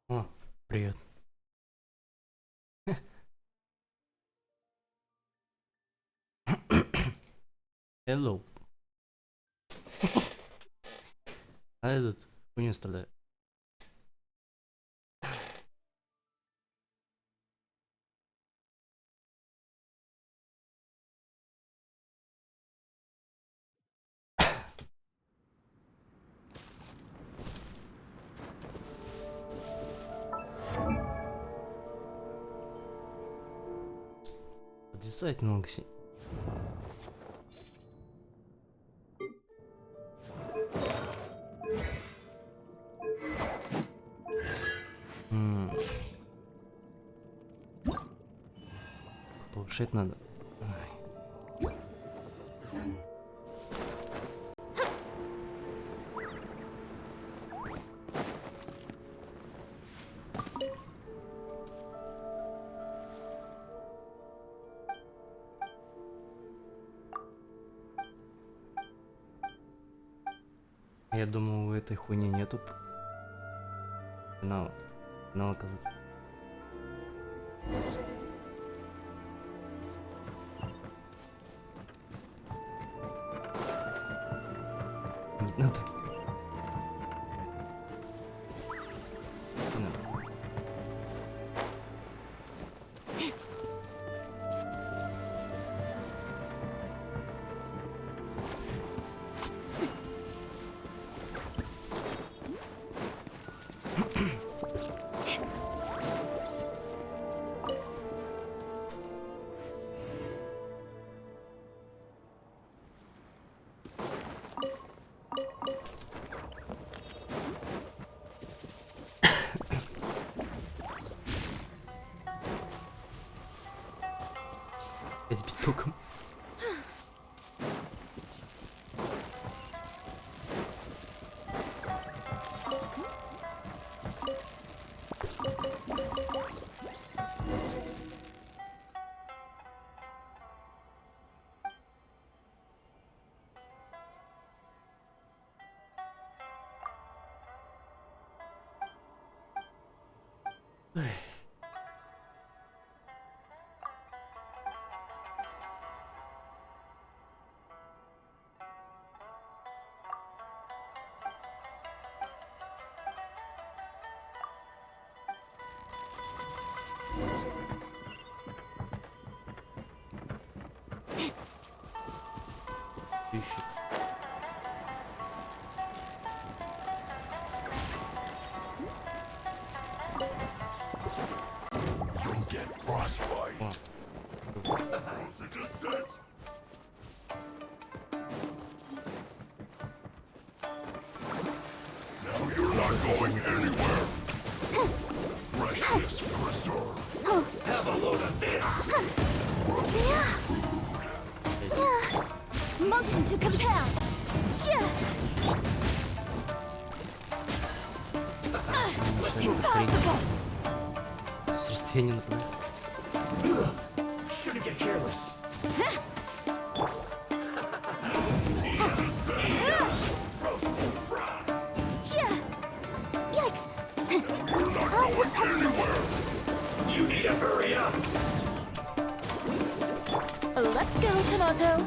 О, привет. Hello. А этот хуйня страдает. Потрясать много сил. Повышать надо. Ай. Я думал, у этой хуйни нету финала. Финал, оказывается. Не надо. Не надо. Опять бить током. Ищи. You'll get frostbite. О. The descent. Now you're not going anywhere. Freshness preserved. Have a load of this! Motion to compel. Impossible. С расстояния нападает. Shouldn't get careless. Yikes. You're not going anywhere. You need to hurry up! Let's go, Tomato.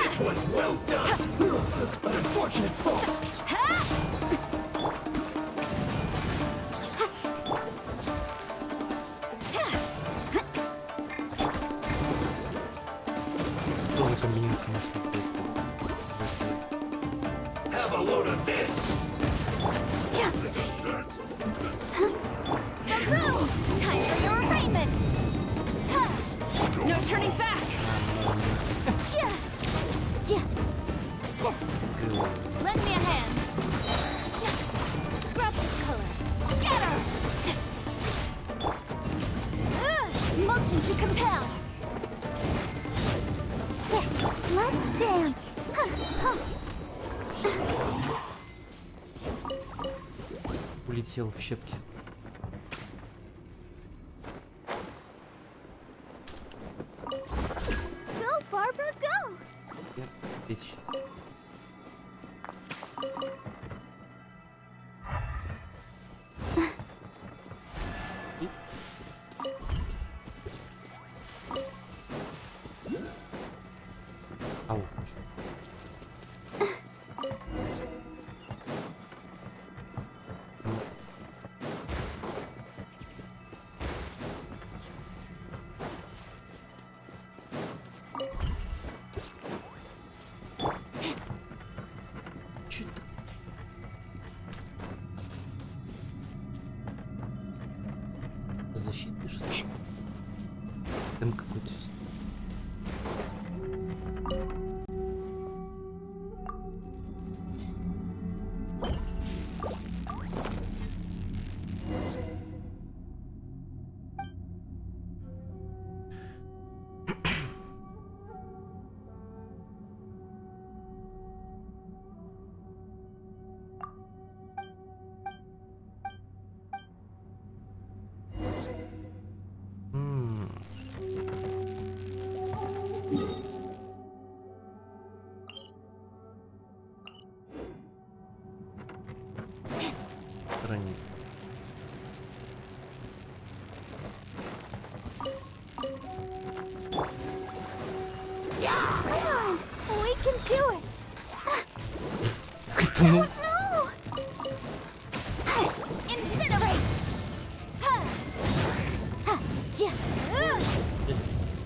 This one's well done! An unfortunate fault! Тоже комбинирую, конечно. Have a load of this! The descent. Boom! Time for your arraignment. No turning back. Lend me a hand. Scrub this color. Scatter. Motion to compel. Let's dance. Улетел в щепки. Там какой-то есть. Стороне. Come on, we can do it. Как-то, ну, No! Incinerate! Ha! Ha! Ja!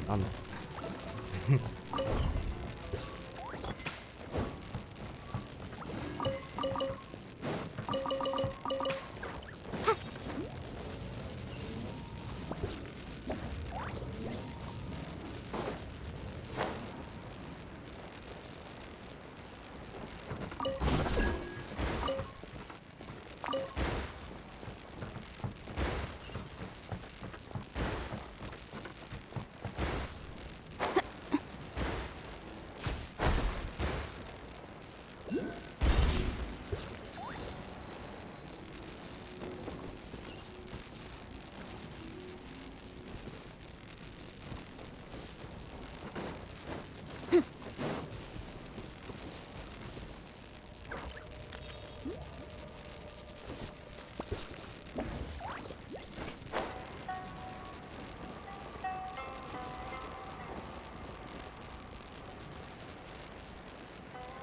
а ну.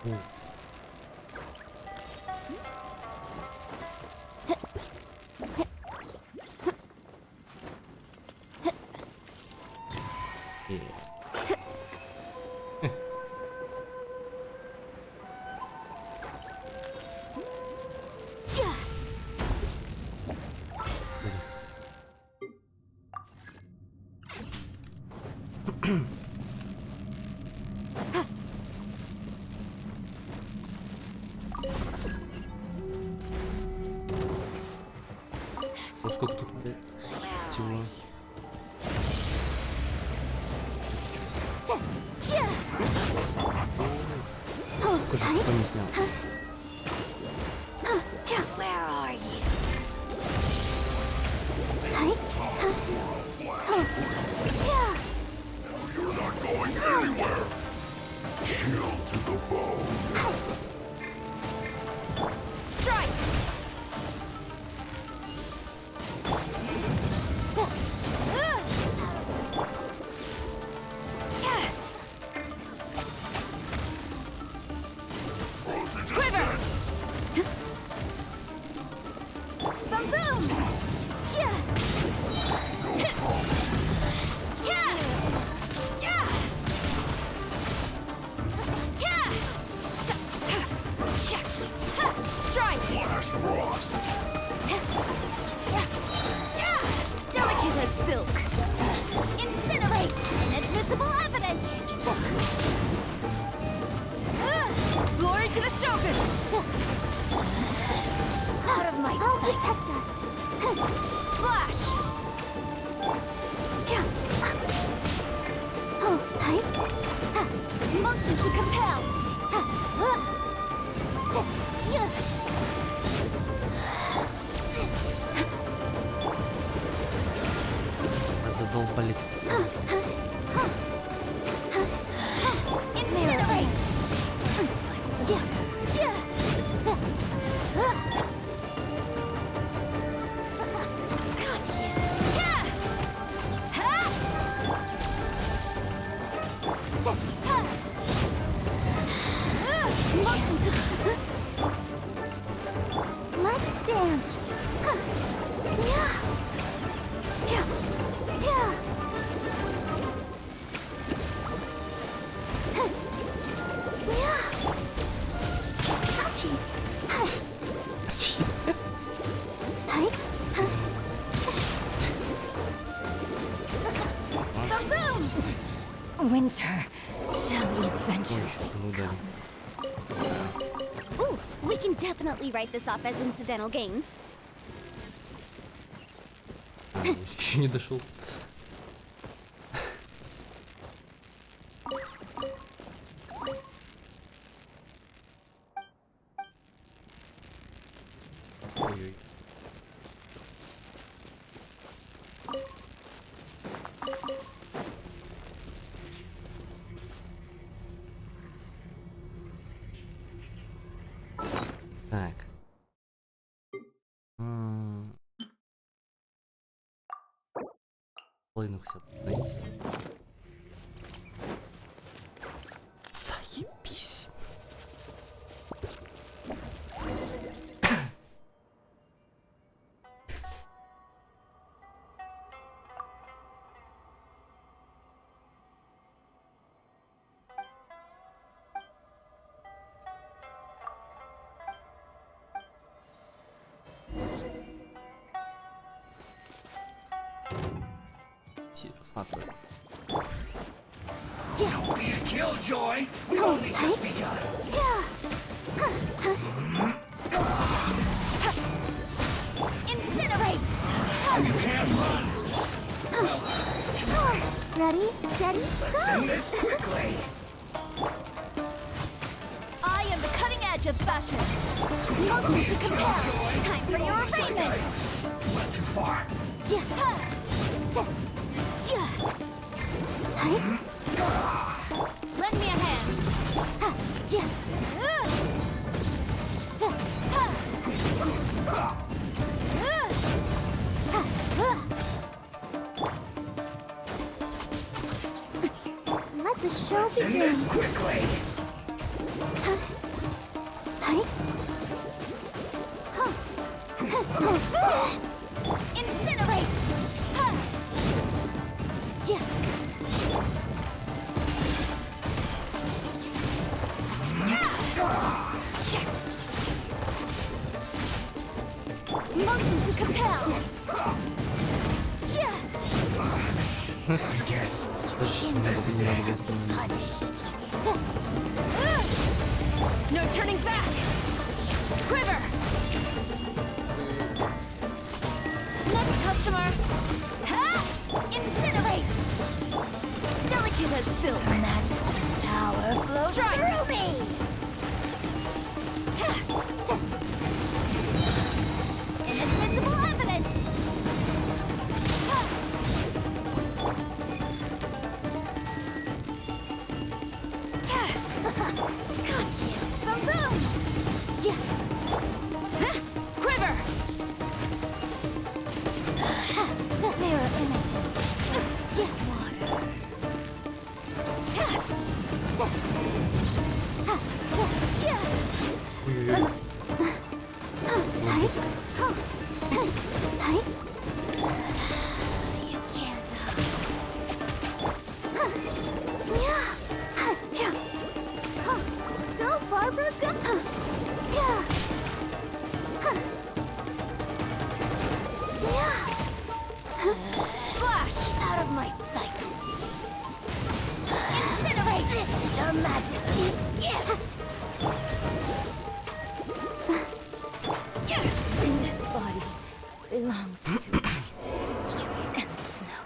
О. Ja! Ну, сколько тут всего? Ja! Ja! Oh, Покажи, hi. кто не снял. Ja! Where are you? Hi. Oh, yeah. You're not going anywhere. Chill to the bone. Strike! Ja. Ja. Quiver! Boom boom! Ja. Ja. Ja. Ja. Strike! Flash frost. Delicate as silk. Incinerate! Inadmissible evidence! Glory to the Shogun! Out of my sight! I'll protect us! Flash! Oh, hi! Motion to compel! Задолбали эти косты. Incinerate! Gotcha! Motion to... Let's dance! Yeah! Yeah! Yeah! Yeah! Gotcha! Hi! Boom! definitely write this off as incidental gains. Я еще не дошел. Ой-ой. Так. Половину хотел найти. Заебись. Факел. Don't be a killjoy. We've only just begun. Incinerate! You can't run. Ready, steady, Send this quickly. I am the cutting edge of fashion. Motion to compel. Time for your arraignment. Not too far. Lend me a hand. Let the show Send this quickly. Incinerate! Motion to compel! I guess This is is punished. No turning back! Quiver! Next customer! Ha! Incinerate! Delicate as silk. Majesty's power flows through me! Inadmissible evidence! Got you! Boom boom! Quiver! Mirror images. Water. Ой-ой-ой. You can't. Go, Barbara, go. Flash out of my sight. Incinerate! This is Her Majesty's gift. This body belongs to ice and snow.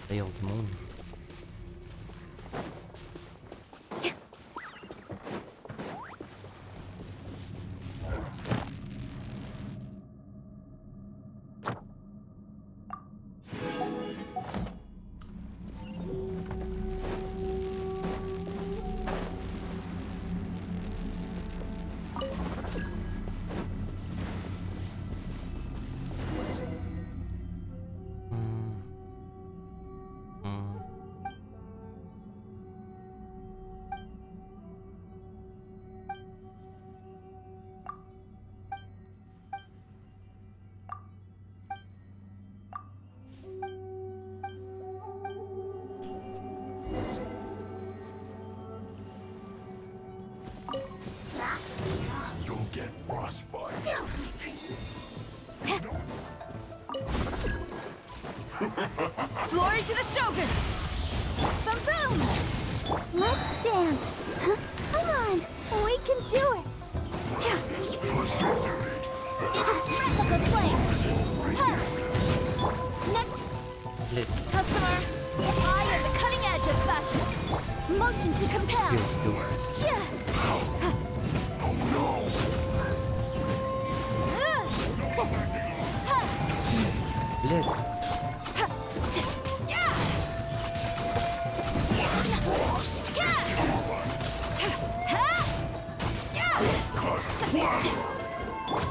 Стоял молния. Glory to the Shogun! Boom boom! Let's dance! Huh? Come on! We can do it! Breath of the flame! Huh. Next Блять, customer! I am the cutting edge of fashion! Motion to compel! успел. Chia. Блять,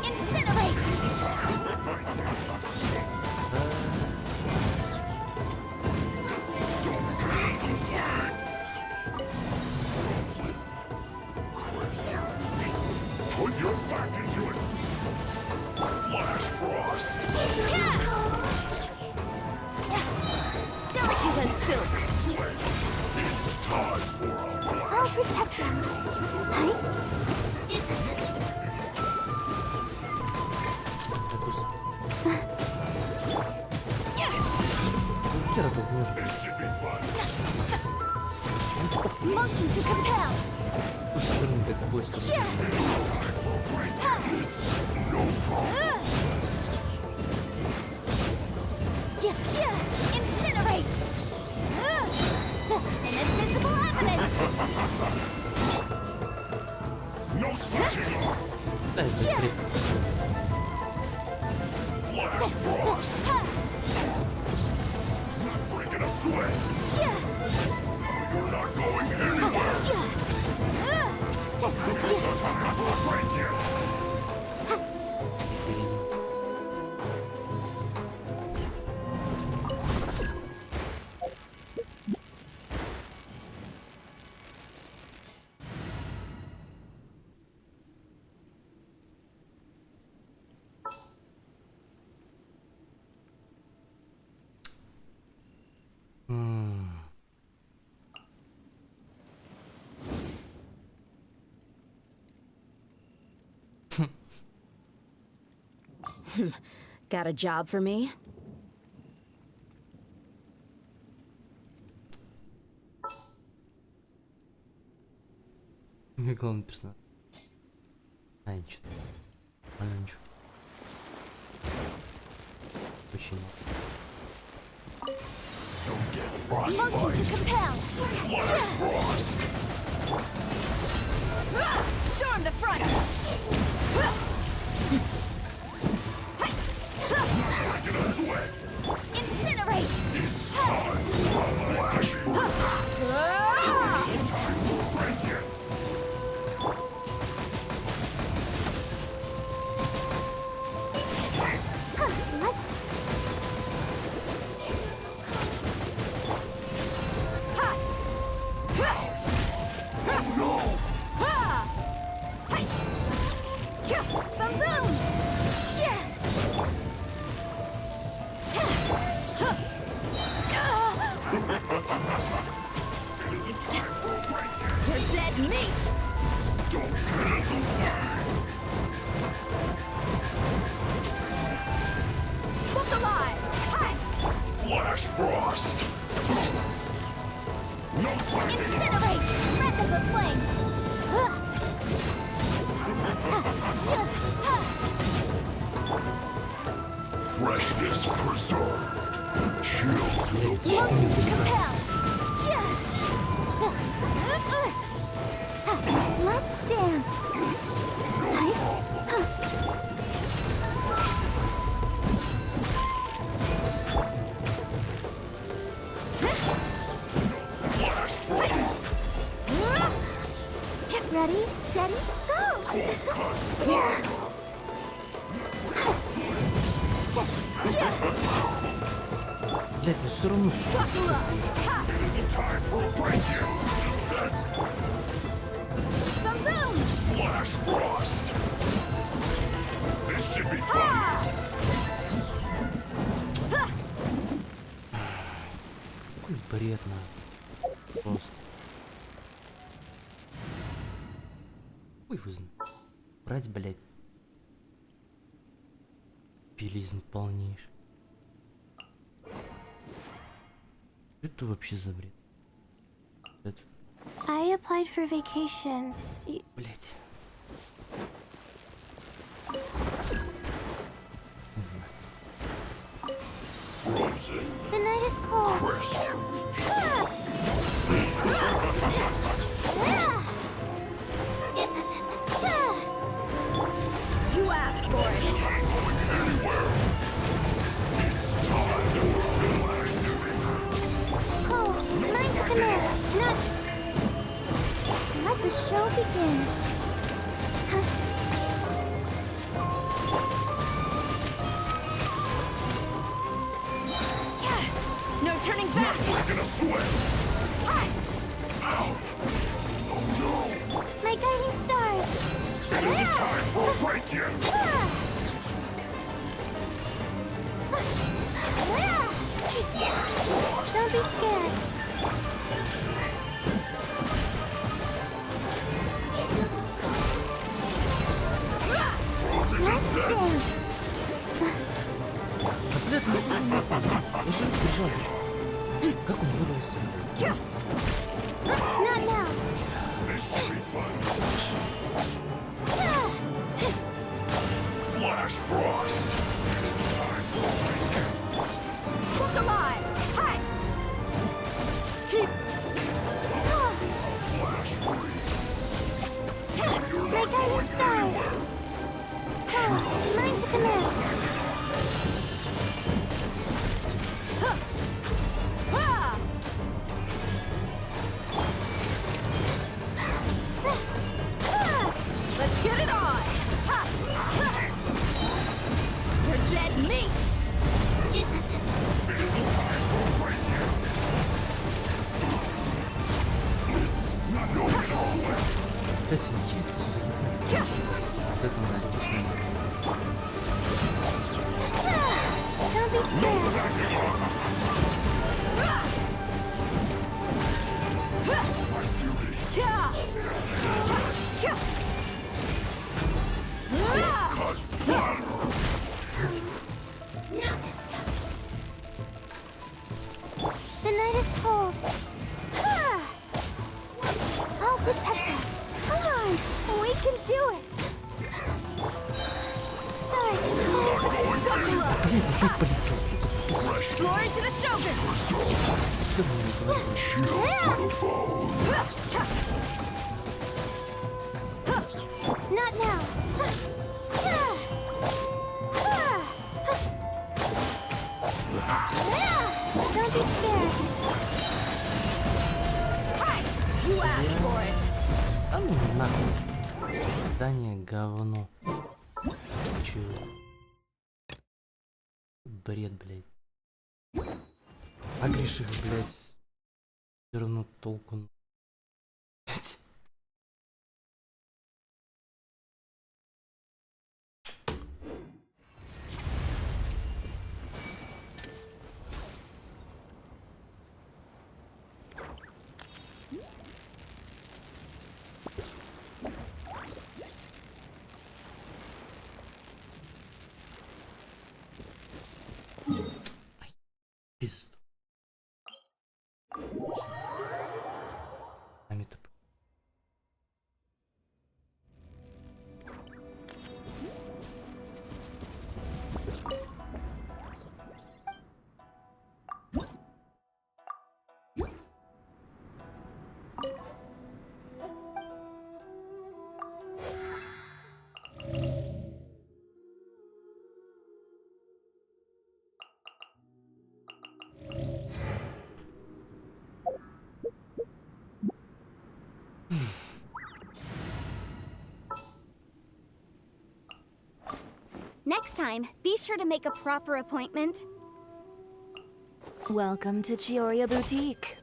Incinerate! Put your back into it. Flash frost. Delicate as silk. It's time for a I'll protect us. это успел. Хера тут нужен. This should be fun. Motion to compel. Блин, как быстро. Chia. Chia. Incinerate. Inadmissible evidence. No slacking off. Да, это крепко. Flash frost. Not breaking a sweat. Chia. You're not going anywhere. Chia. Right here. Got a job for me? Главный персонаж. А, ничего. Нормально, ничего. Очень мало. Don't get Motion to frostbite. compel. Flash frost. Storm the front. Breaking a sweat. Incinerate. It's time for a flash frost. Time for break it. Boom boom. Chia. Is it time for a break it? You're dead meat. Don't get in the way. Book alive. Hi. Flash frost. No slacking off. Incinerate. Breath of the flame. Freshness preserved. Chill to the bone. Motion to compel. Chia. Let's dance. Flash frost. Get ready, steady, go. Блять, ну все равно, Buckle up. Ha. Is it time for a break it? Set. Boom boom. Flash frost. This should be fun. Ha. какой бред, на. Просто. Хуй его знает. Брать, блять. Белизн полнейший. Это вообще за бред? Это, I applied for vacation. блять. Не знаю. Frozen. The night is cold. Crisp. You asked for it. Not going anywhere. It's time to fulfill activity. Oh, mine's command. Not. Let the show begin. No turning back! Breaking a sweat. Ow. Oh no. My guiding stars. It isn't time for a break yet. Don't be scared. Frozen Let's descent. dance. Да, блядь, ну что за нахуй? Я же держал. Как он вырвался? Not now. This should be fun. Flash frost. Time for a break. Look alive! Hi! Keep Flash freeze. You're My not guiding going stars. anywhere. Oh, mine's a command. ah! Let's get it on! Ha! Ha! You're dead meat! It's not going nowhere. Кстати, яйца заебали. Вот это надо посмотреть. Don't be scared. My duty. Yeah! Yeah! Ah! Cut. Blood. The night is cold. I'll protect us. Come on, we can do it. Stars, shine. Buckle up! Блять, опять полетел, сука. Fresh. Glory to the Shogun! Стыдно мне говорить. Chill to the bone. Not now. Don't be scared. Hi! You asked for it! А ну нахуй. Задание говно. Чё? Бред, блядь. А греших, блядь. Все равно толку. Блядь. Пизд. Сами-то. Next time, be sure to make a proper appointment. Welcome to Chioria Boutique.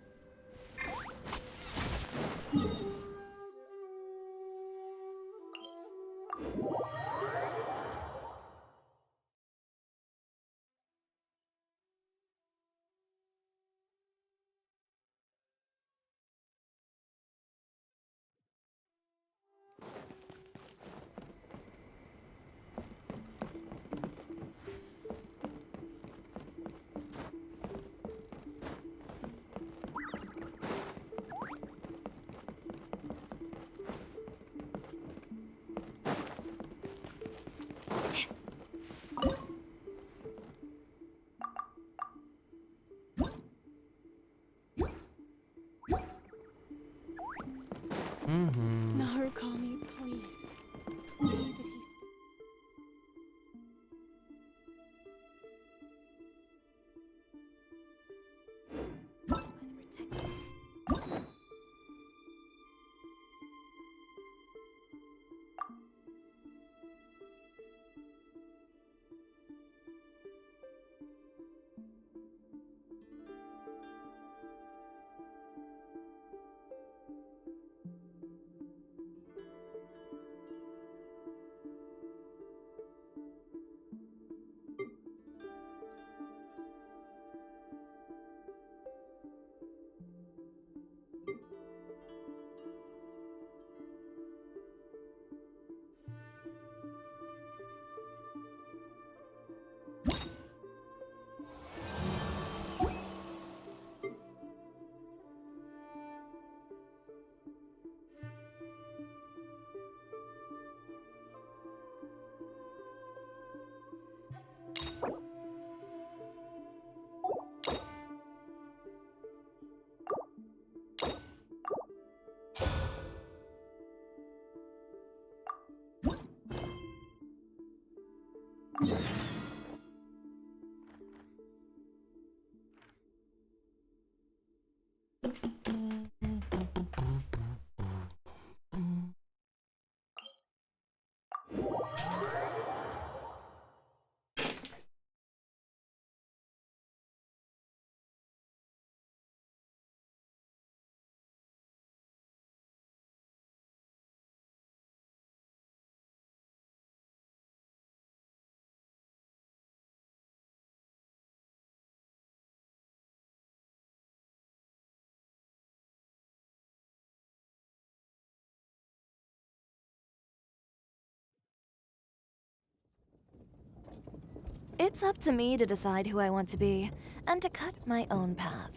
It's up to me to decide who I want to be, and to cut my own path.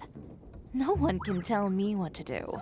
No one can tell me what to do.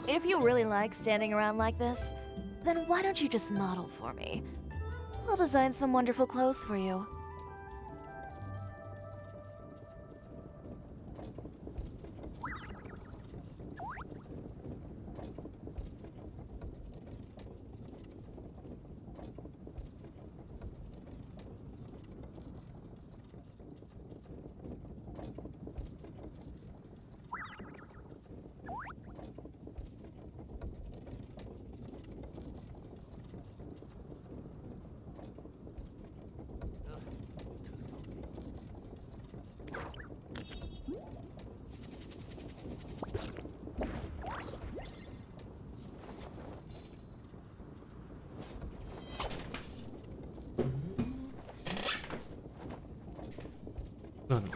If you really like standing around like this, then why don't you just model for me? I'll design some wonderful clothes for you. No, no.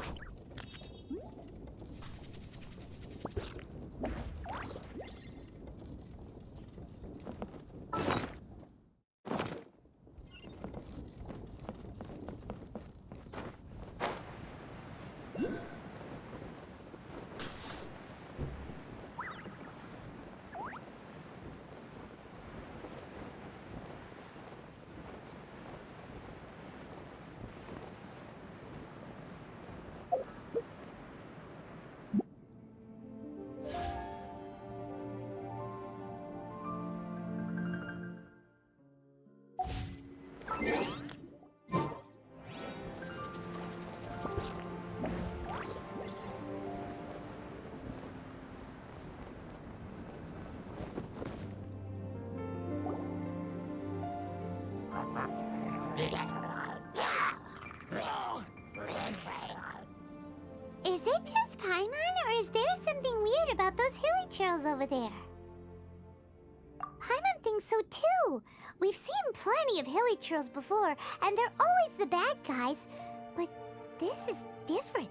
Is it just Paimon, or is there something weird about those hilly trails over there? Paimon thinks so too. We've seen plenty of hilly trails before, and they're always the bad guys. But this is different.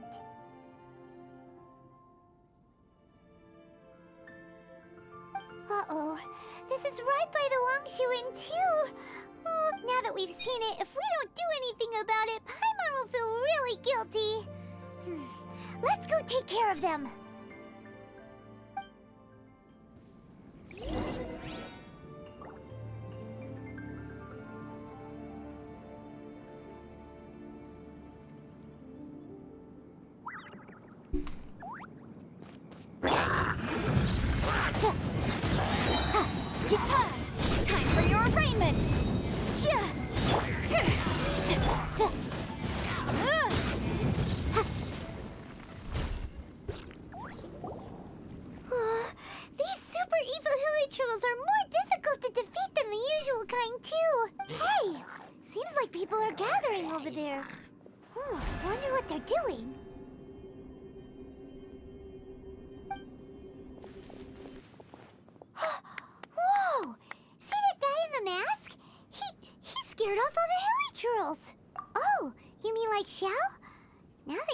Uh-oh. This is right by the Wangshu Inn too. Oh, now that we've seen it, if we don't do anything about it, Paimon will feel really guilty. Let's go take care of them. Time for your arraignment.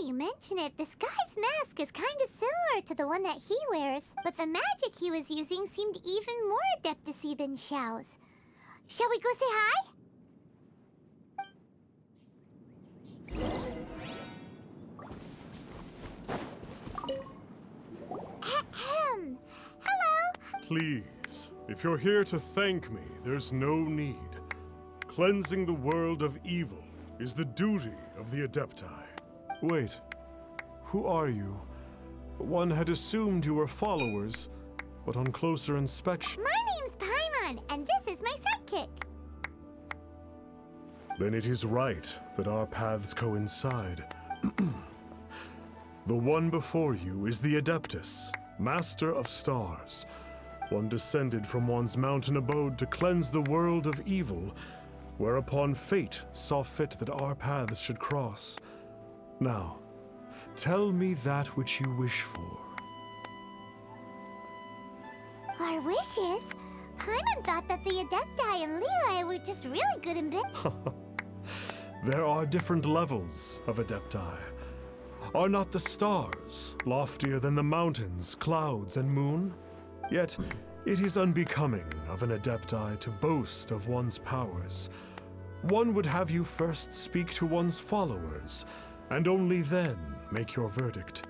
you mention it, this guy's mask is kind of similar to the one that he wears, but the magic he was using seemed even more adeptus-y than Xiao's. Shall we go say hi? Ahem. Hello. Please, if you're here to thank me, there's no need. Cleansing the world of evil is the duty of the Adepti. Wait, who are you? One had assumed you were followers, but on closer inspection... My name's Paimon, and this is my sidekick. Then it is right that our paths coincide. The one before you is the Adeptus, Master of Stars. One descended from one's mountain abode to cleanse the world of evil, whereupon fate saw fit that our paths should cross. Now, tell me that which you wish for. Our wishes? Paimon thought that the Adepti and Leela were just really good in bed. There are different levels of Adepti. Are not the stars loftier than the mountains, clouds, and moon? Yet, it is unbecoming of an Adepti to boast of one's powers. One would have you first speak to one's followers, and only then make your verdict.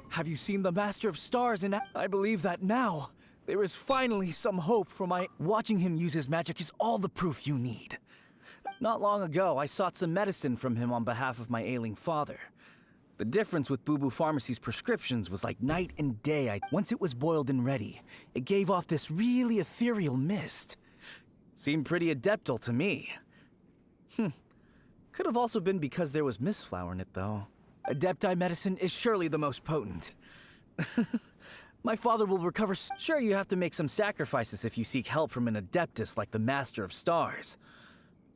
Have you seen the Master of Stars in I believe that now. There is finally some hope for my... Watching him use his magic is all the proof you need. Not long ago, I sought some medicine from him on behalf of my ailing father. The difference with Boo Boo Pharmacy's prescriptions was like night and day. Once it was boiled and ready, it gave off this really ethereal mist. Seemed pretty adeptal to me. Could have also been because there was mistflower in it, though. Adepti medicine is surely the most potent. My father will recover. Sure, you have to make some sacrifices if you seek help from an Adeptus like the Master of Stars.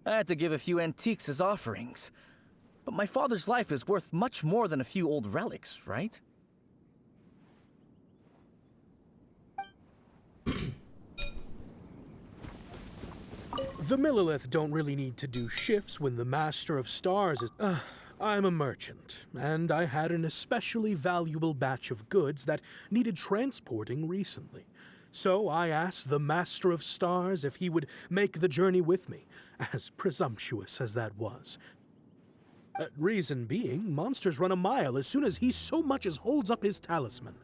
I had to give a few antiques as offerings. But my father's life is worth much more than a few old relics, right? The Millilith don't really need to do shifts when the Master of Stars is... I'm a merchant, and I had an especially valuable batch of goods that needed transporting recently. So I asked the Master of Stars if he would make the journey with me, as presumptuous as that was. Reason being, monsters run a mile as soon as he so much as holds up his talisman.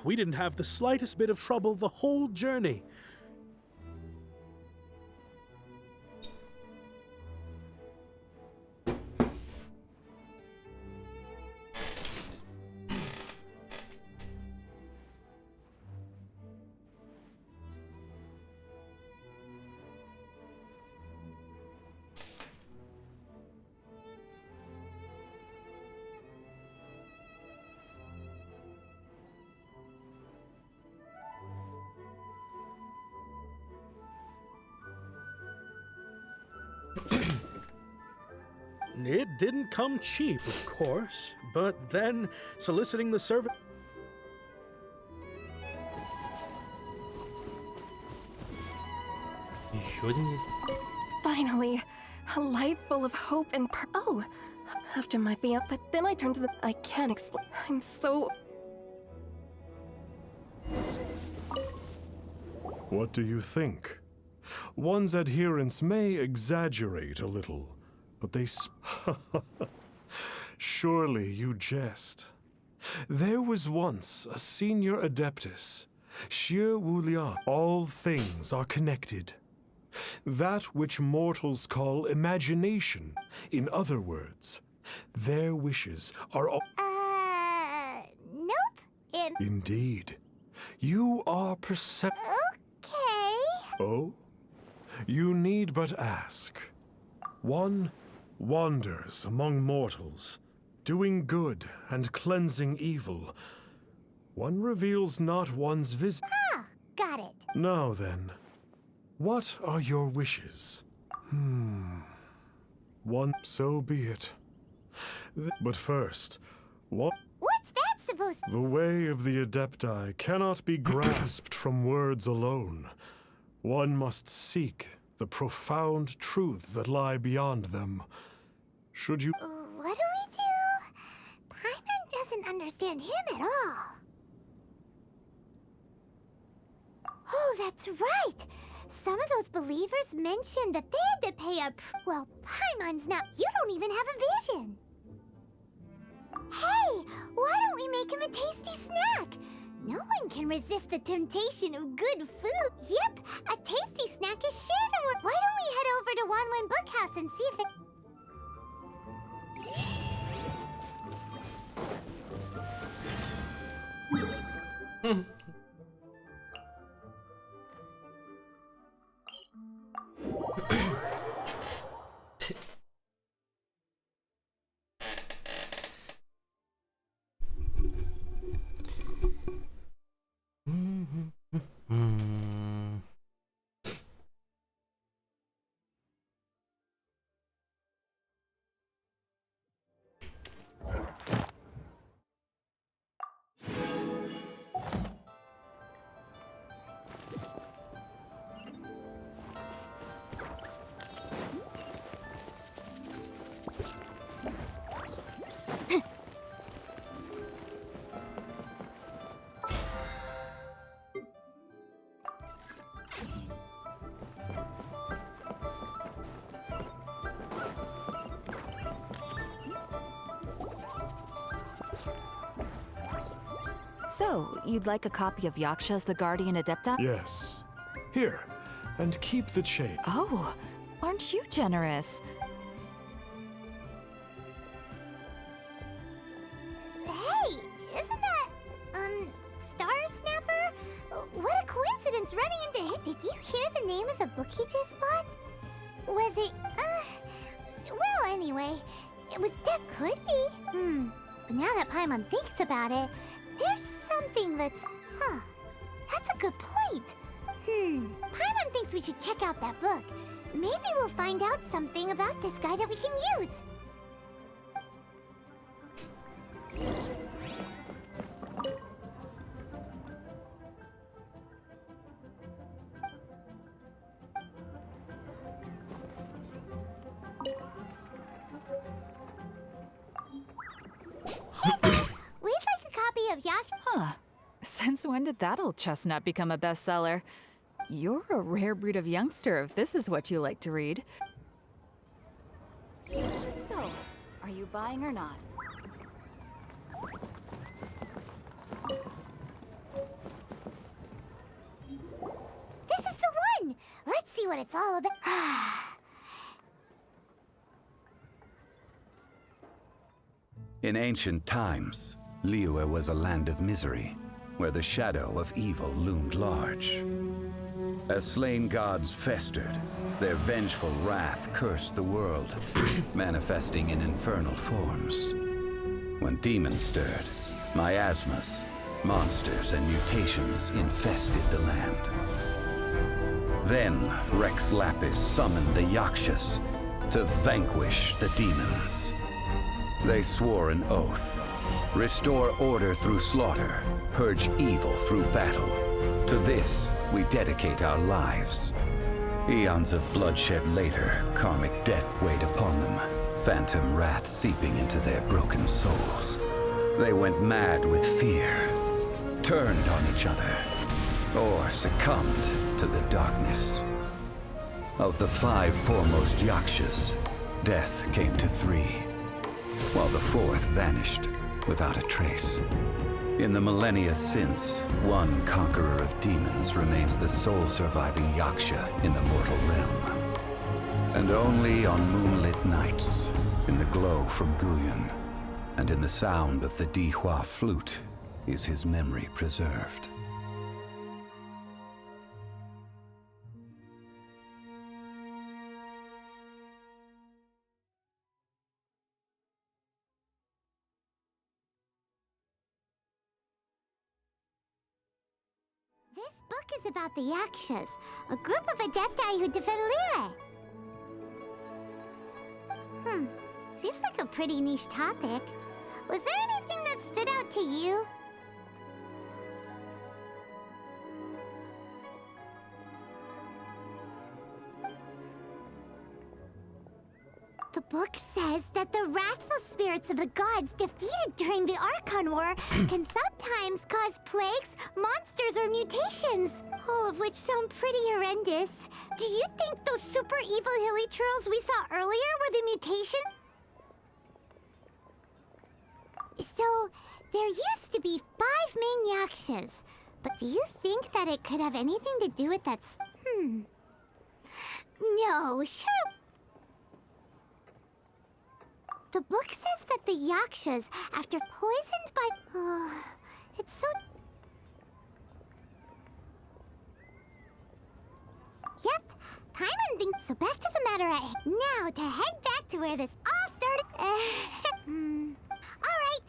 We didn't have the slightest bit of trouble the whole journey. It didn't come cheap, of course, but then soliciting the service... Еще один есть. Finally, a life full of hope and oh, after my fiance, but then I turned to the... I can't explain. I'm so... What do you think? One's adherents may exaggerate a little, but they... Surely you jest. There was once a senior Adeptus, Xie Wulian. All things are connected. That which mortals call imagination, in other words, their wishes are all... Nope. Indeed. You are Okay. Oh? You need but ask. One wanders among mortals, doing good and cleansing evil. One reveals not one's visit. Ah, got it. Now then, what are your wishes? One, so be it. But first, what... What's that supposed supposed The way of the Adepti cannot be grasped from words alone. One must seek the profound truths that lie beyond them. Should you... What do we do? Paimon doesn't understand him at all. Oh, that's right! Some of those believers mentioned that they had to pay a well, Paimon's not... You don't even have a vision! Hey! Why don't we make him a tasty snack? No one can resist the temptation of good food. Yep, a tasty snack is sure to work. Why don't we head over to Wanwen Bookhouse and see if it... So, you'd like a copy of Yaksha's The Guardian Adepta? Yes. Here, and keep the change. Oh, aren't you generous? Hey, isn't that, Star Snapper? What a coincidence running into him. Did you hear the name of the book he just bought? Was it, well, anyway, it was, that could be. But now that Paimon thinks about it, there's something that's, that's a good point. Paimon thinks we should check out that book. Maybe we'll find out something about this guy that we can use. We'd like a copy of Yaksha. Huh. Since when did that old chestnut become a bestseller? You're a rare breed of youngster if this is what you like to read. So, are you buying or not? This is the one! Let's see what it's all about. In ancient times, Liyue was a land of misery, where the shadow of evil loomed large. As slain gods festered, their vengeful wrath cursed the world, manifesting in infernal forms. When demons stirred, miasmas, monsters, and mutations infested the land. Then Rex Lapis summoned the Yakshas to vanquish the demons. They swore an oath: restore order through slaughter, purge evil through battle. To this, we dedicate our lives. Eons of bloodshed later, karmic debt weighed upon them, phantom wrath seeping into their broken souls. They went mad with fear, turned on each other, or succumbed to the darkness. Of the 5 foremost Yakshas, death came to 3, while the 4th vanished without a trace. In the millennia since, one conqueror of demons remains the sole surviving Yaksha in the mortal realm. And only on moonlit nights, in the glow from Guyon, and in the sound of the Dihua flute, is his memory preserved. This book is about the Yakshas, a group of Adepti who defend Liyue. Seems like a pretty niche topic. Was there anything that stood out to you? The book says that the wrathful spirits of the gods defeated during the Archon War can sometimes cause plagues, monsters, or mutations, all of which sound pretty horrendous. Do you think those super evil hilly churls we saw earlier were the mutation? So, there used to be 5 main yakshas, but do you think that it could have anything to do with that No, sure. The book says that the yakshas, after poisoned by... it's so... Yep, Paimon thinks so. Back to the matter at hand. Now, to head back to where this all started... Alright.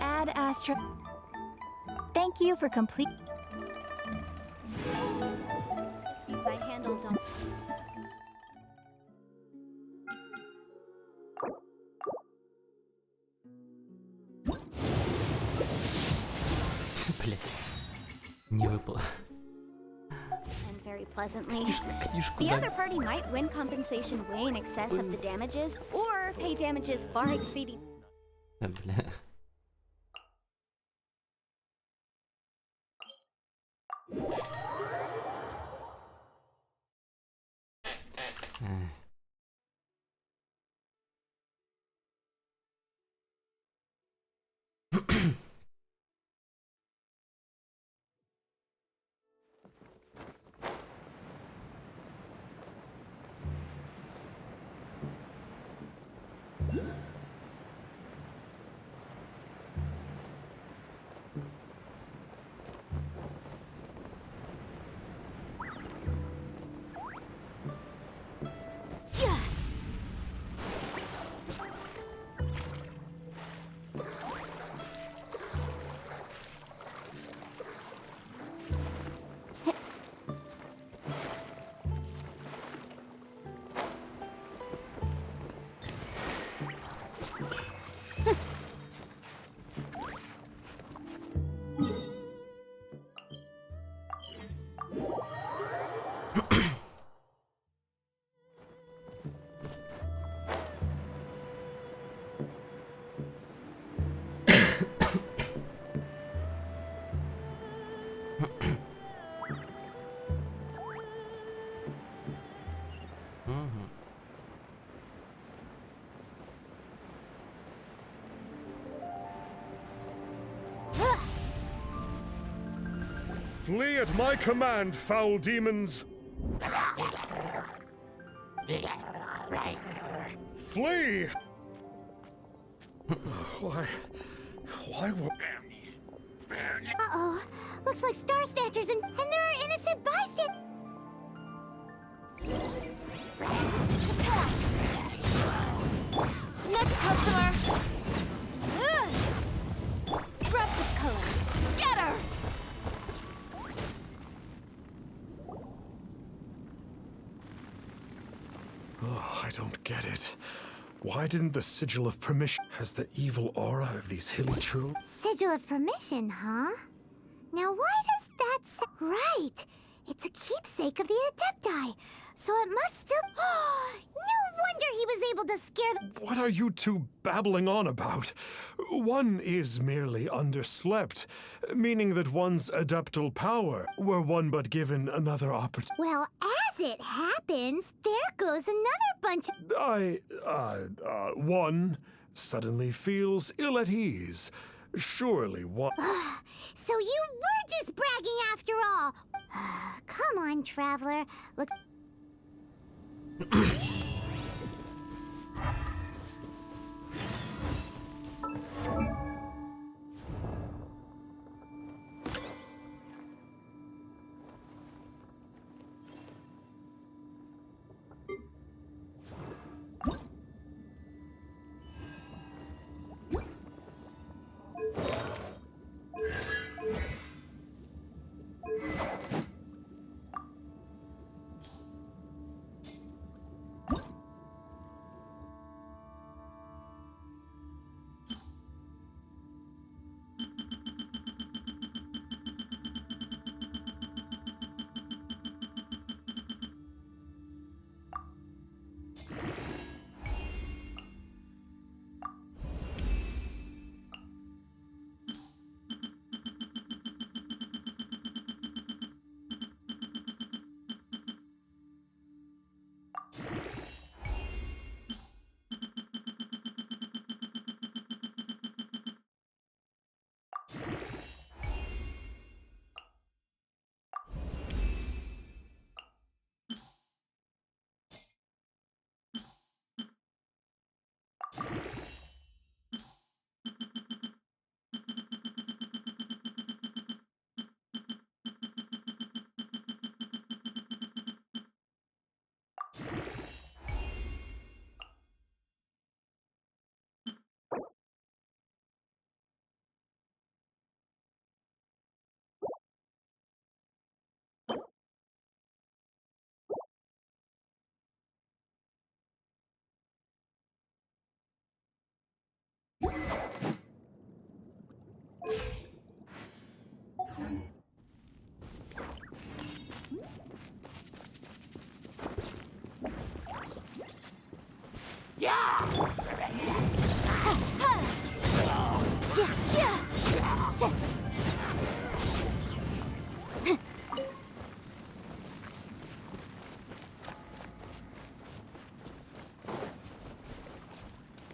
Add Astra. Thank you for complete. Disputes I handled don't. Бля. Не выпало. And very pleasantly. Книжку The дай. other party might win compensation way in excess of the damages, or pay damages far exceeding. Бля. Flee at my command, foul demons! Flee! Why would... Uh-oh. Looks like Star Snatchers and there are innocent bystanders. Next customer. Scraps of color. Scatter. Oh, I don't get it. Why didn't the Sigil of Permission has the evil aura of these hilly churls? Sigil of Permission, huh? Now why does that right! It's a keepsake of the Adepti, so it must still... No wonder he was able to scare them! What are you two babbling on about? One is merely underslept, meaning that one's adeptal power, were one but given another opportunity. Well, as it happens, there goes another bunch of... One suddenly feels ill at ease. Surely one... So you were just bragging after all! Come on, Traveler. Look...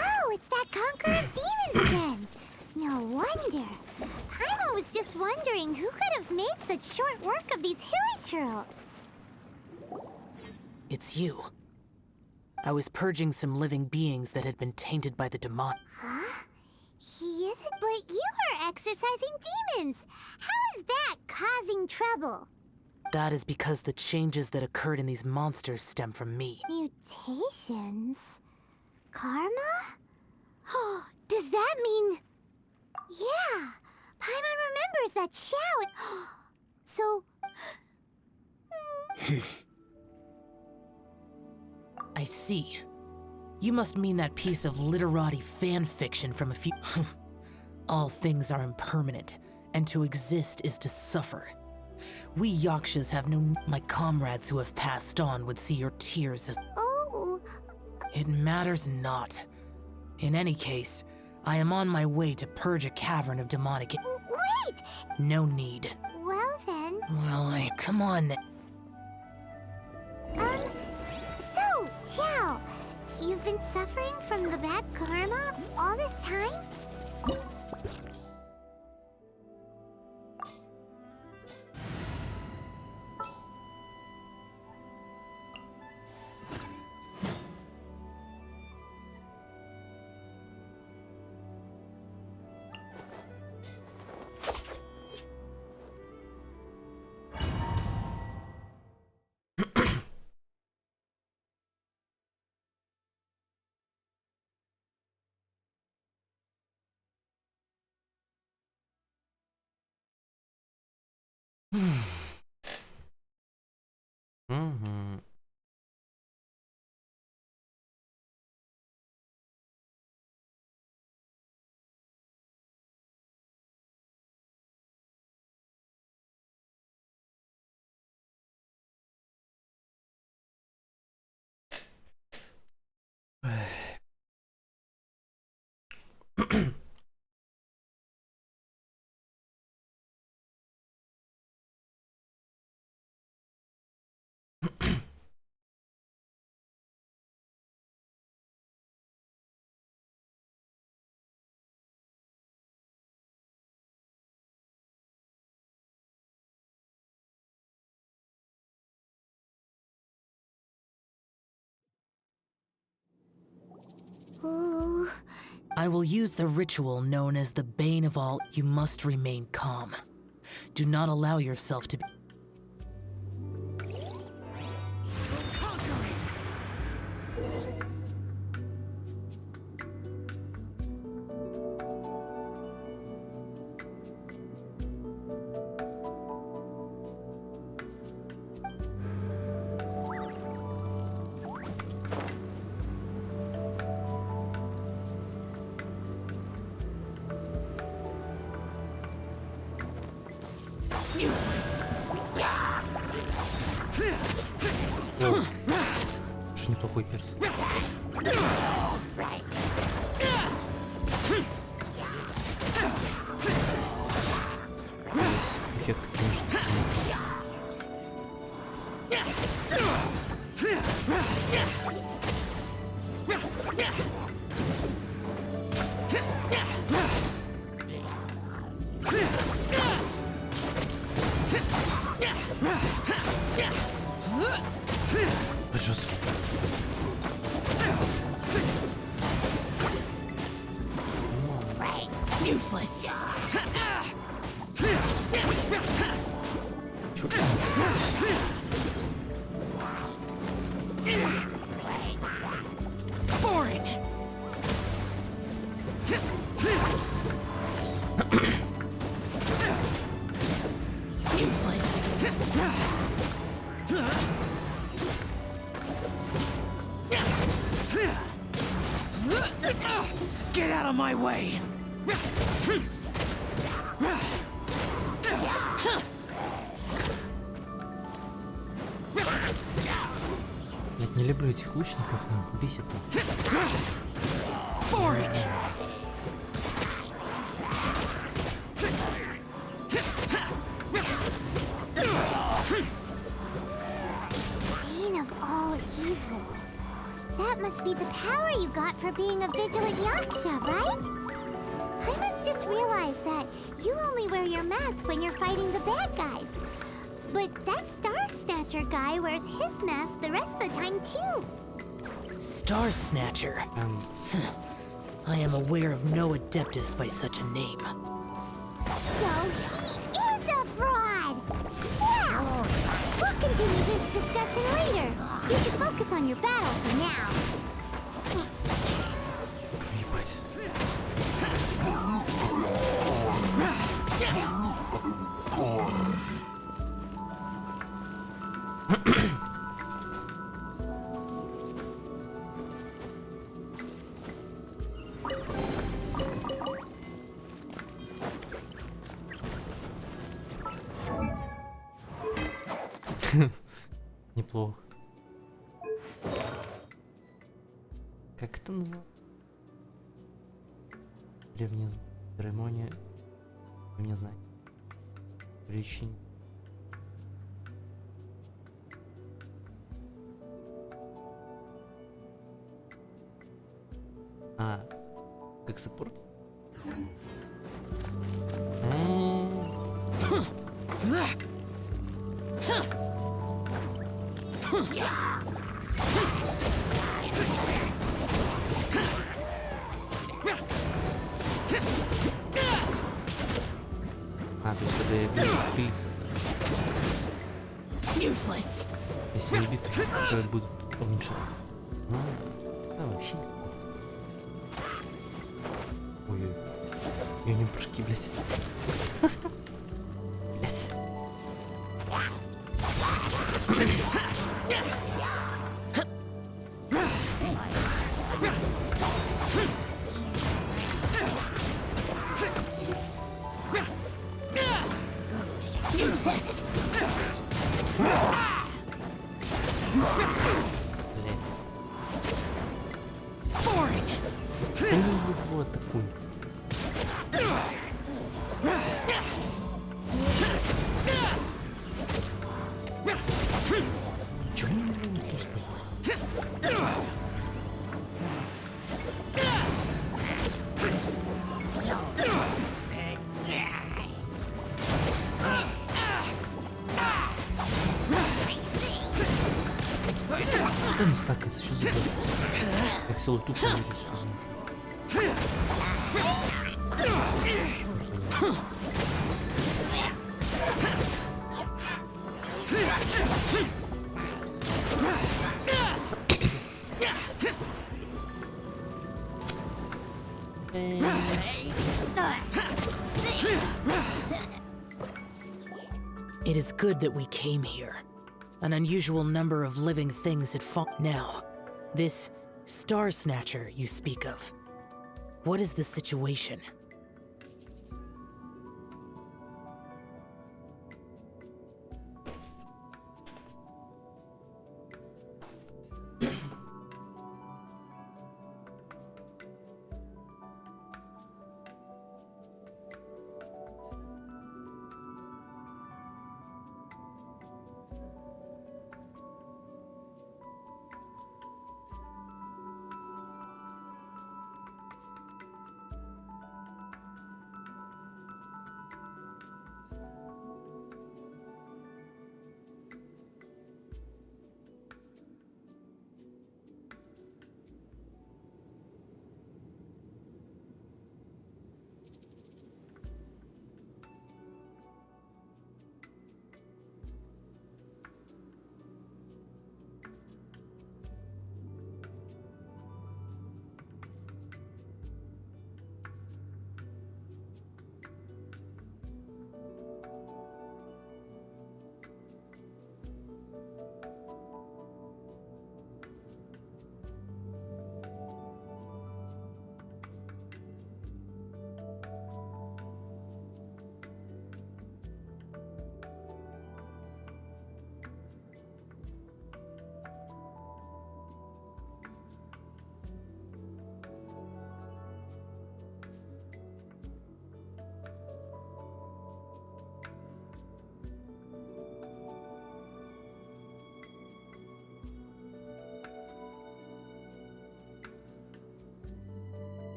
Oh, it's that conqueror of demons again. No wonder. Paimon was just wondering who could have made such short work of these hilly churl. It's you. I was purging some living beings that had been tainted by the demon. Huh? He isn't, but you are exorcising demons. How is that causing trouble? That is because the changes that occurred in these monsters stem from me. Mutations? Karma? Oh, does that mean... Yeah, Paimon remembers that Xiao. So... I see. You must mean that piece of literati fan fiction from a few... All things are impermanent, and to exist is to suffer. We Yakshas have no... My comrades who have passed on would see your tears as... Oh... It matters not. In any case, I am on my way to purge a cavern of demonic... Wait! No need. Well then... Well, come on then. So, Xiao, you've been suffering from the bad karma all this time? Mm-hmm. I will use the ritual known as the Bane of All. You must remain calm. Do not allow yourself to be... Уж неплохой перс. Здесь эффект, конечно. Придётся. Useless. Чё делать? Boring. Useless. Get out of my way! Я не люблю этих лучников, но бесит. Bane of all evil. That must be the power you got for being a vigilant Yaksha, right? Hyman's just realized that you only wear your mask when you're fighting the bad guys. But that Star Snatcher guy wears his mask the rest of the time too. Star Snatcher. I am aware of no Adeptus by such a name. So he is a fraud! Well, we'll continue this discussion later. You should focus on your battle for now. Ебать. Неплохо. Как это называется? Древняя церемония. Вы не знаете. Причин. А, как саппорт? А, то есть когда я бью, хилиться. Если я бью, то будут уменьшаться. Ну, да, вообще. Ой-ой. Я не прыжки, блядь. Блядь. Они его атакуют. Чего они не используют? Куда не стакается? Что за... Как силу тут что за нужно? It is good that we came here. An unusual number of living things had fought. Now, this Star Snatcher you speak of. What is the situation?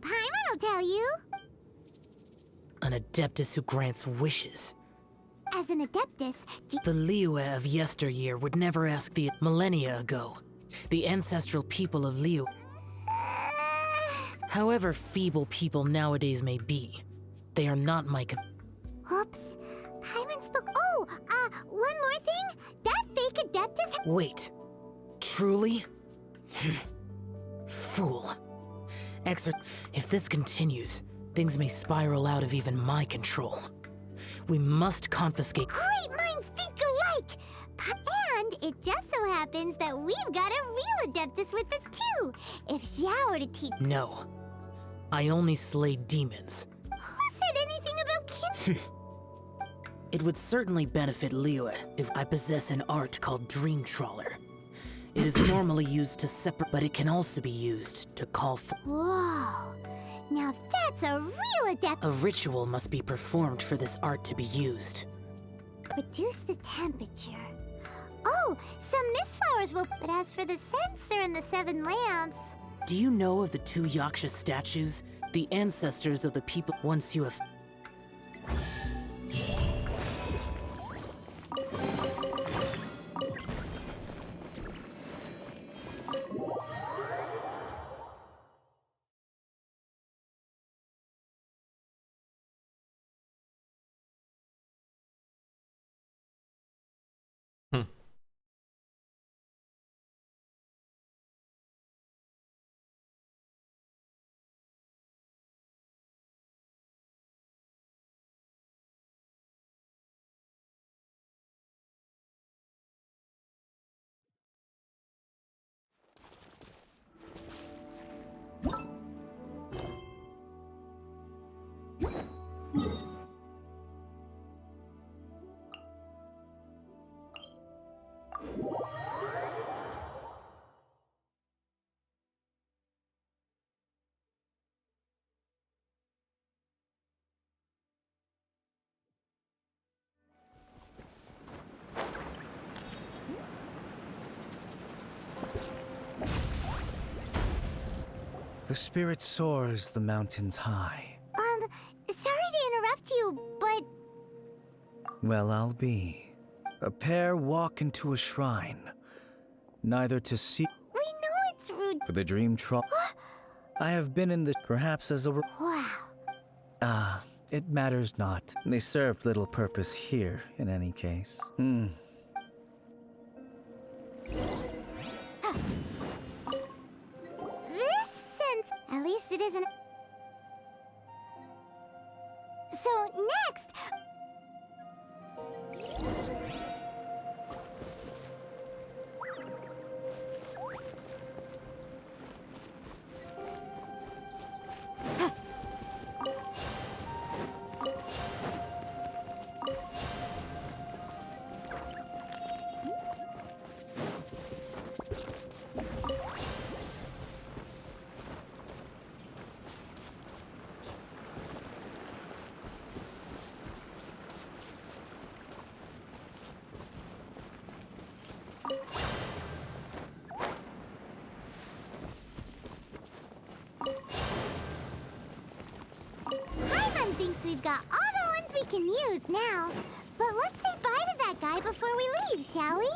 Paimon will tell you. An Adeptus who grants wishes. As an Adeptus, The Liyue of yesteryear would never ask the millennia ago. The ancestral people of Liu. However feeble people nowadays may be, they are not my Oops. Paimon spoke. Oh, one more thing. That fake Adeptus. Wait. Truly? Fool. If this continues, things may spiral out of even my control. We must confiscate. Great minds think alike! And it just so happens that we've got a real Adeptus with us too. If Xiao were to teach... No. I only slay demons. Who said anything about kids? It would certainly benefit Liyue if I possess an art called Dream Trawler. It is normally used to separate, but it can also be used to call for... Whoa. Now that's a real adept. A ritual must be performed for this art to be used. Reduce the temperature. Oh, some mist flowers will... But as for the censer and the 7 lamps... Do you know of the 2 Yaksha statues? The ancestors of the people once you have... The spirit soars the mountains high. Sorry to interrupt you, but... Well, I'll be. A pair walk into a shrine, neither to see... We know it's rude... For the dream I have been in the... Perhaps as a... Wow. It matters not. They served little purpose here, in any case. At least it isn't... So, next... Paimon thinks we've got all the ones we can use now. But let's say bye to that guy before we leave, shall we?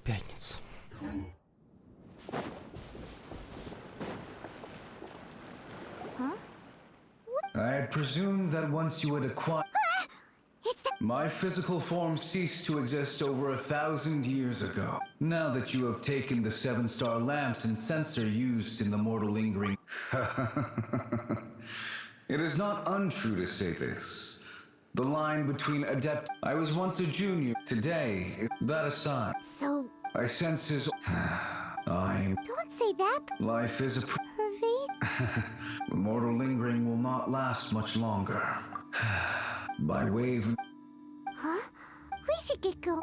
Пятница. I had presumed that once you had acquired... My physical form ceased to exist over 1,000 years ago. Now that you have taken the 7-star lamps and censer used in the mortal lingering... It is not untrue to say this. The line between adept... I was once a junior. Today, that aside... So... I sense his... I'm... Don't say that, Life is a... Pervade. The mortal lingering will not last much longer. By wave... Huh? We should get going.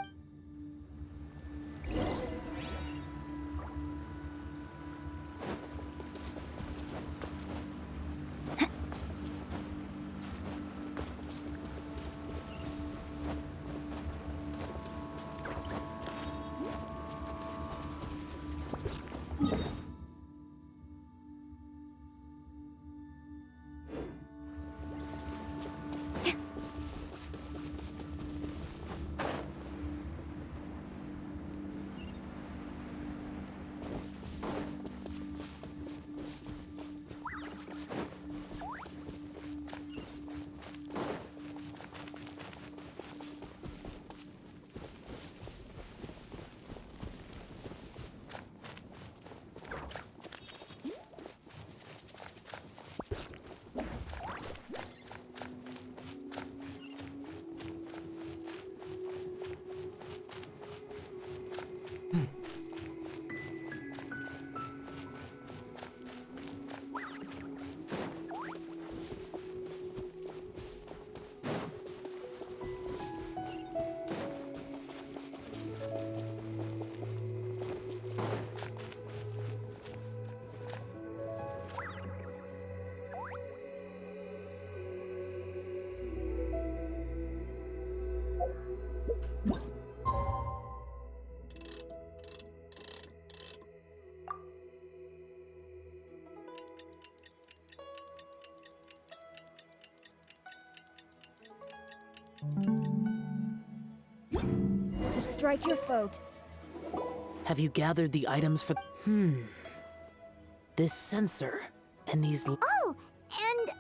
To strike your foe. Have you gathered the items for... This sensor and these Oh, and,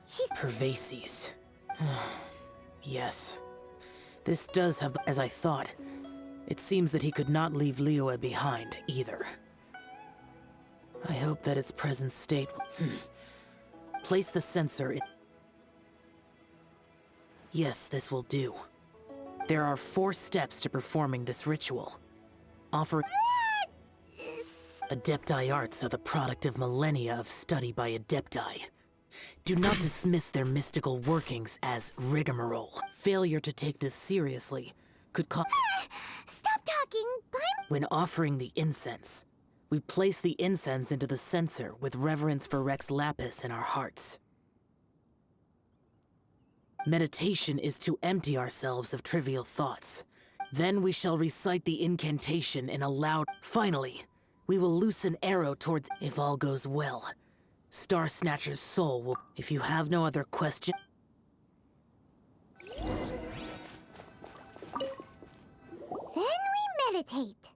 he's... pervases. Yes. This does have... As I thought, it seems that he could not leave Liyue behind, either. I hope that its present state... Place the sensor in... Yes, this will do. There are 4 steps to performing this ritual. Offer... Adepti arts are the product of millennia of study by Adepti. Do not dismiss their mystical workings as rigmarole. Failure to take this seriously could cause... Stop talking! When offering the incense, we place the incense into the censer with reverence for Rex Lapis in our hearts. Meditation is to empty ourselves of trivial thoughts. Then we shall recite the incantation in a loud... Finally, we will loose an arrow towards... If all goes well, Star Snatcher's soul will... If you have no other question... Then we meditate.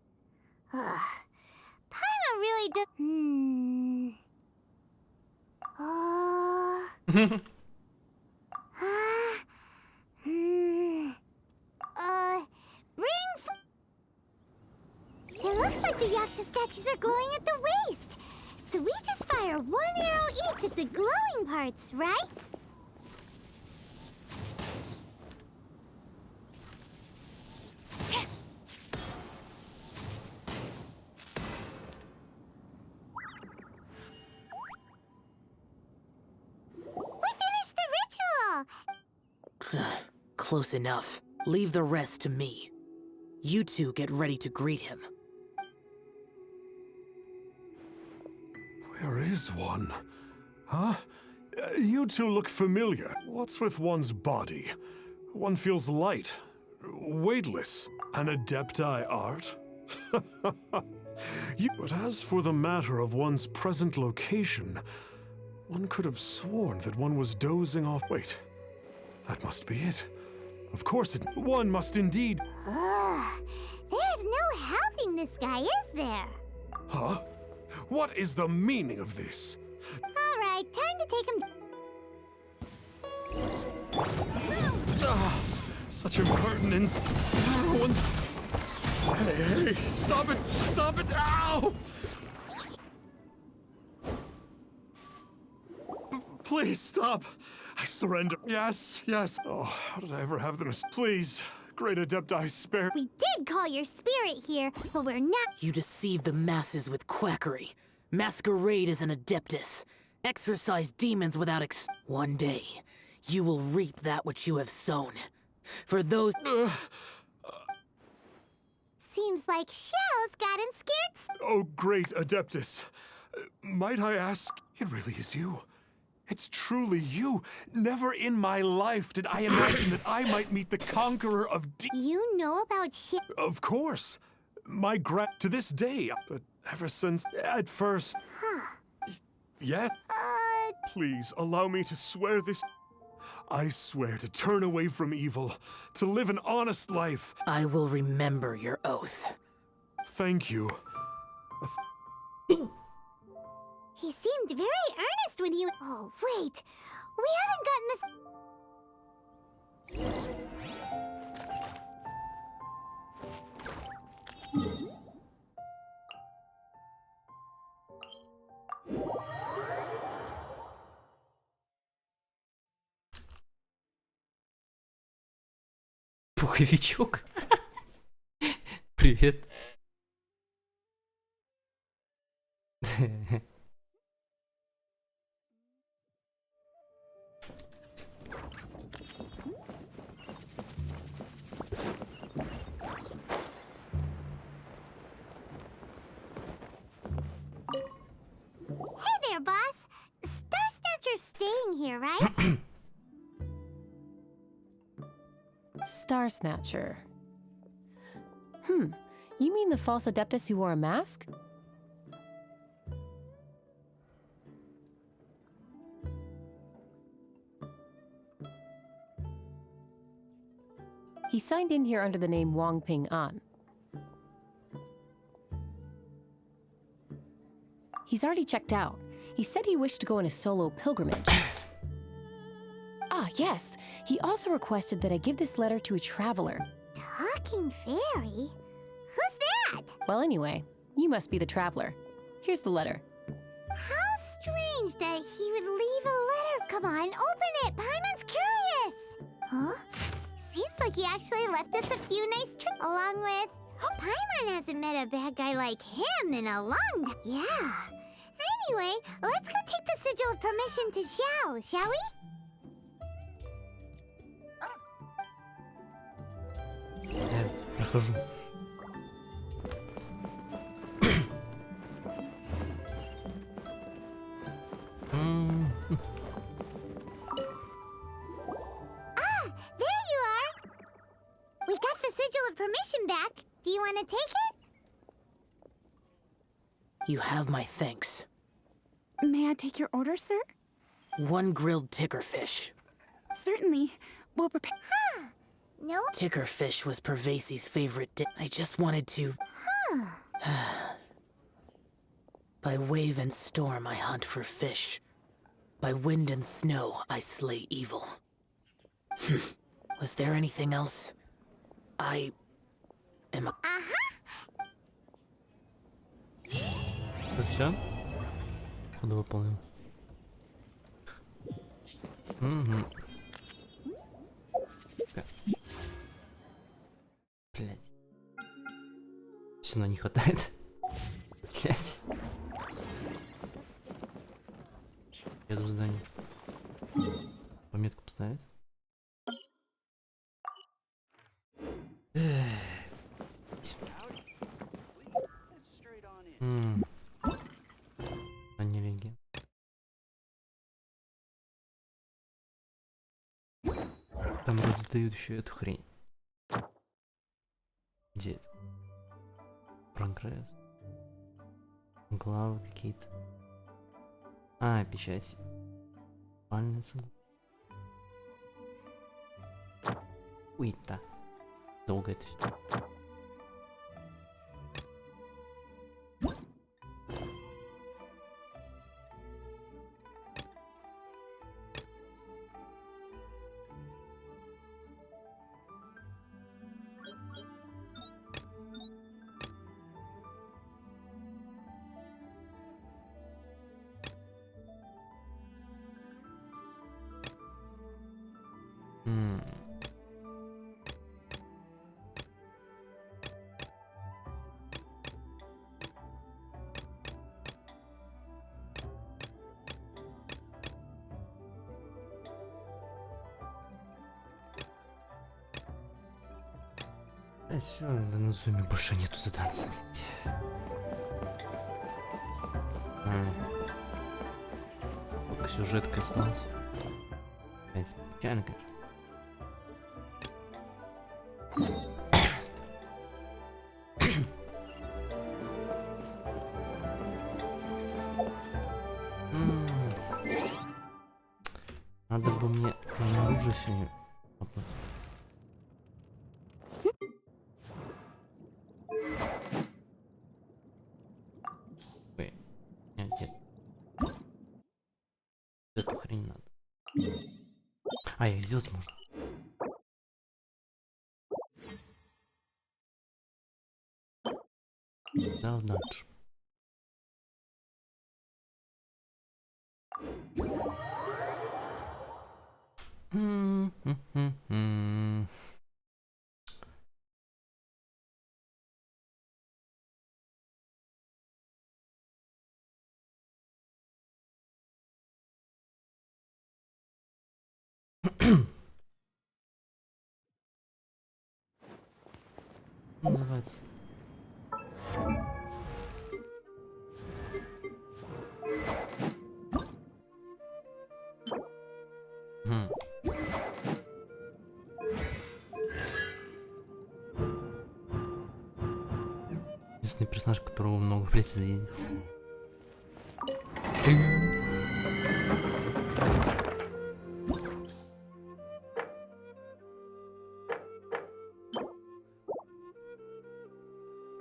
Paimon really does... It looks like the Yaksha statues are glowing at the waist. So we just fire 1 arrow each at the glowing parts, right? We finished the ritual! Close enough. Leave the rest to me. You two get ready to greet him. Where is one? Huh? You two look familiar. What's with one's body? One feels light, weightless. An Adepti art? But as for the matter of one's present location, one could have sworn that one was dozing off. Wait, that must be it. Of course it... One must indeed... There's no helping this guy, is there? Huh? What is the meaning of this? Alright, time to take him... Such impertinence. One's... Hey, stop it! Stop it! Ow! Please stop! I surrender. Yes, yes. Oh, how did I ever have them? Please, great Adepti, spare. We did call your spirit here, but we're not... You deceive the masses with quackery. Masquerade as an Adeptus. Exorcise demons without One day, you will reap that which you have sown. For those... Seems like Shell's got him scared. Oh, great Adeptus. Might I ask... It really is you. It's truly you. Never in my life did I imagine that I might meet the conqueror of You know about Shell? Of course. My to this day. But ever since... At first... Yeah? Please, allow me to swear this... I swear to turn away from evil, to live an honest life. I will remember your oath. Thank you. He seemed very earnest when he... Oh, wait. We haven't gotten this... Пуховичок. Привет. Hey there, boss. Star Snatcher's staying here, right? Star Snatcher. You mean the false adeptus who wore a mask? He signed in here under the name Wang Ping An. He's already checked out. He said he wished to go on a solo pilgrimage. Ah, yes. He also requested that I give this letter to a traveler. Talking fairy? Who's that? Well, anyway, you must be the traveler. Here's the letter. How strange that he would leave a letter. Come on, open it. Paimon's curious. Huh? Seems like he actually left us a few nice tricks along with... Paimon hasn't met a bad guy like him in a long time. Yeah. Anyway, let's go take the sigil of permission to Xiao, shall we? Я прохожу. There you are. We got the sigil of permission back. Do you want to take it? You have my thanks. May I take your order, sir? 1 grilled ticker fish. Certainly. We'll prepare. Huh. No? Ticker fish was Pervasi's favorite dish. I just wanted to... By wave and storm I hunt for fish. By wind and snow I slay evil. Was there anything else? I am a... Ну все? Походу выполнил. Угу. Блять. Все равно не хватает. Блять. Еду в здание. Пометку поставить. А не легенд. Там вроде сдают еще эту хрень. Где это? Прогресс. Главы какие-то. А, печать. Пальница. Уй-то. Долго это все. А все, на зуме больше нету заданий, блядь. Только сюжетка осталась. Блядь, печально, конечно. Надо бы мне оружие сегодня оплатить. Ой, нет. Эту хрень надо. А, их сделать можно. Да, ладно. Называется. Единственный персонаж, которого много в лице видел.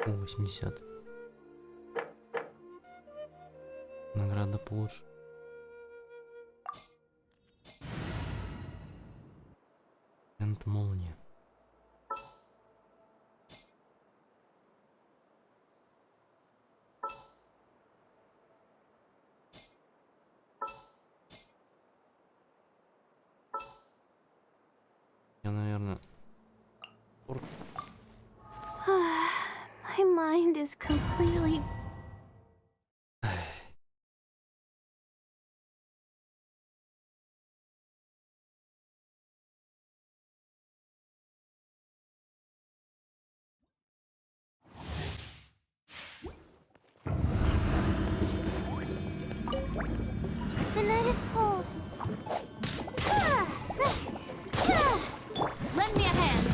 О, 80. Награда получше. Легенд молния. Я, наверное... My mind is completely... The night is cold. Lend me a hand.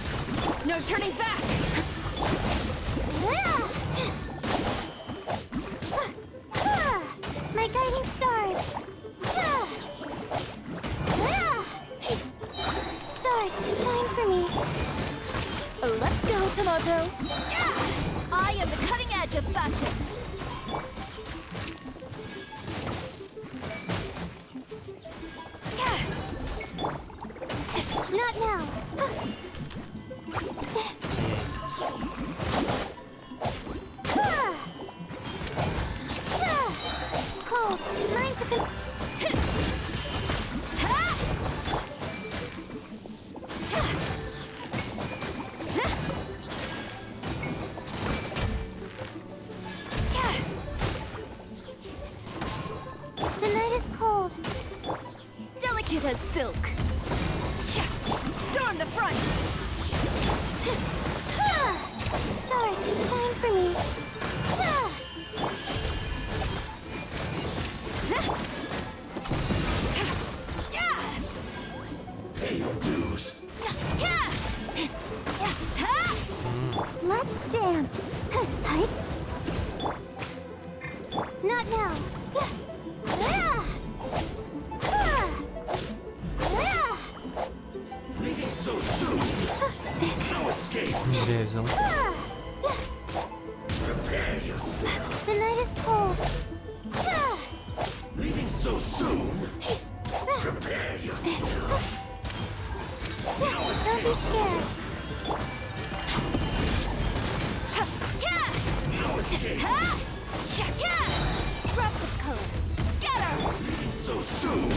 No turning back. My guiding stars. Stars, shine for me. Let's go, Tomato. I am the cutting edge of fashion. Not now. Cold. Mine's a con- The night is cold. Delicate as silk. Storm the front. Stars, shine for me. Pay your dues. Let's dance. Hike. Not now. Leaving so soon. No escape. Зря я взял. Prepare yourself. The night is cold. Leaving so soon. Prepare yourself. Don't be scared. No escape. Scraps of color. Scatter. Leaving so soon.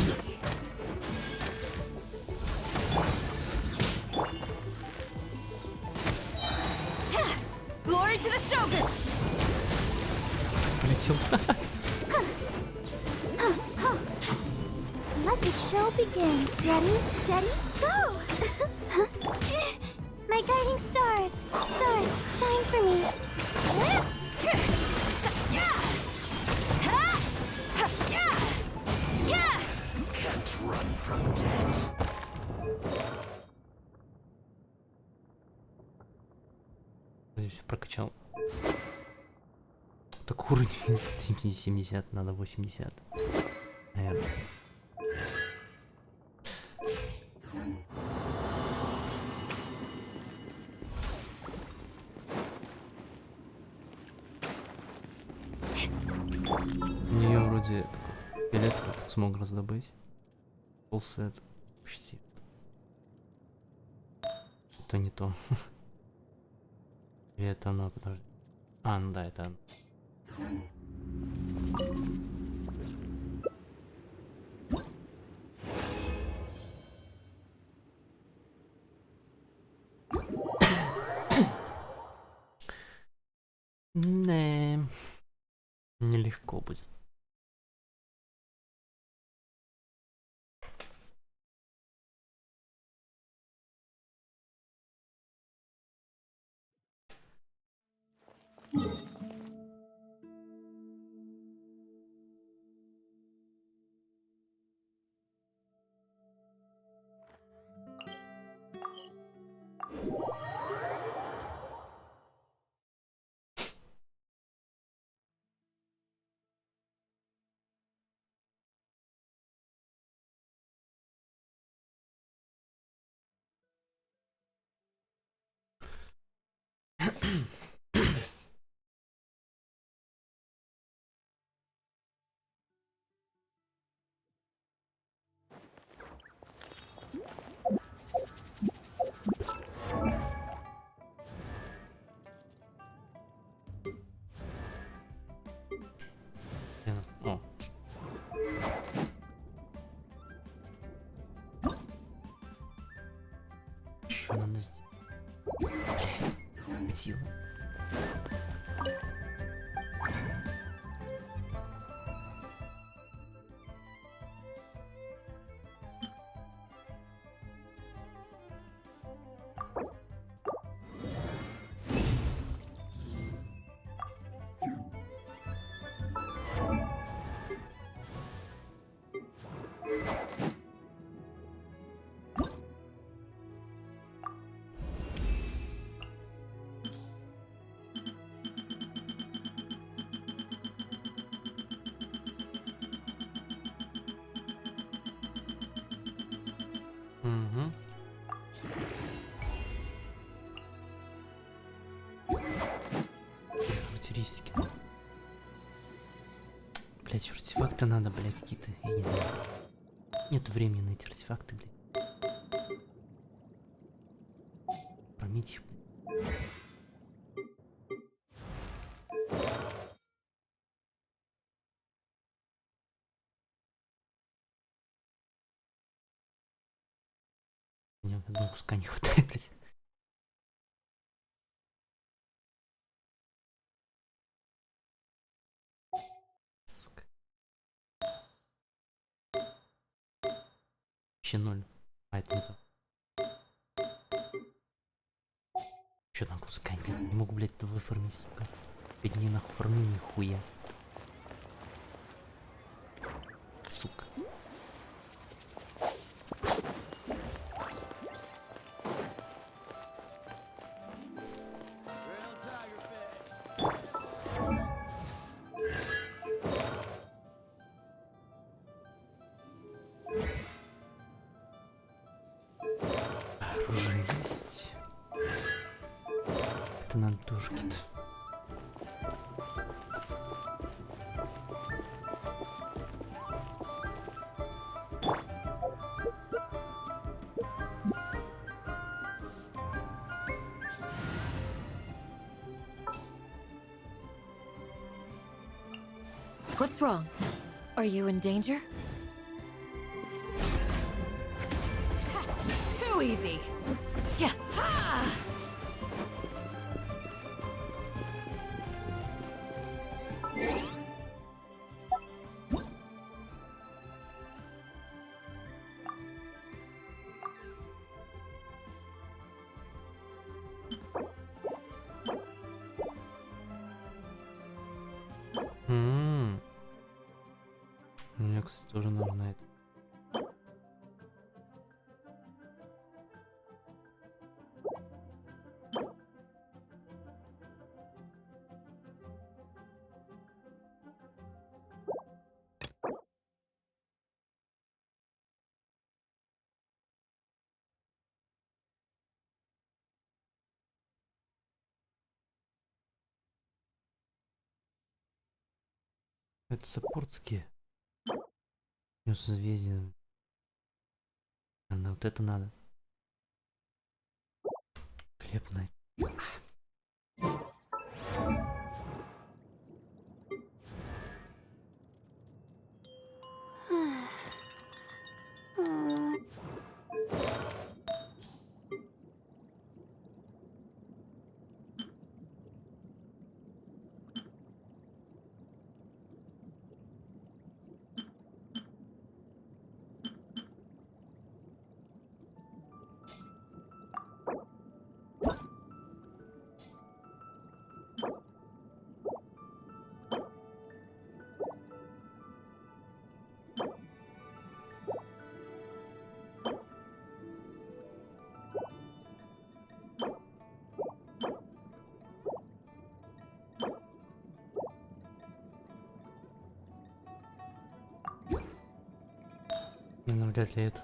Glory to the Shogun. Полетел. Let the show begin. Ready, steady, go! My guiding stars. Stars, shine for me. Can't run from death. Вроде все прокачал. Так уровень 70, надо 80. Наверное. У нее вроде такой фиолетовый тут смог раздобыть. Полсет почти. Это не то. Или это она, подожди. А, ну да, это она. Не, нелегко будет. альтернативу. Угу. Характеристики. Блять, артефакты надо, блять, какие-то, я не знаю. Нету времени на эти артефакты, блять. Промить их. Мне одного куска не хватает, блять. Сука. Вообще 0. А, это не то. Чё там кусками, блядь? Не могу, блядь, это выформить, сука. 5 дней нахуй формю, нихуя. Сука. Оружие есть. Это надо тоже какие-то. What's wrong? Are you in danger? Too easy. Yeah. Ha! Мне, кстати, тоже нужно это. Это саппортские. Плюс созвездие. Вот это надо. Хлеб на. Ну, вряд ли это.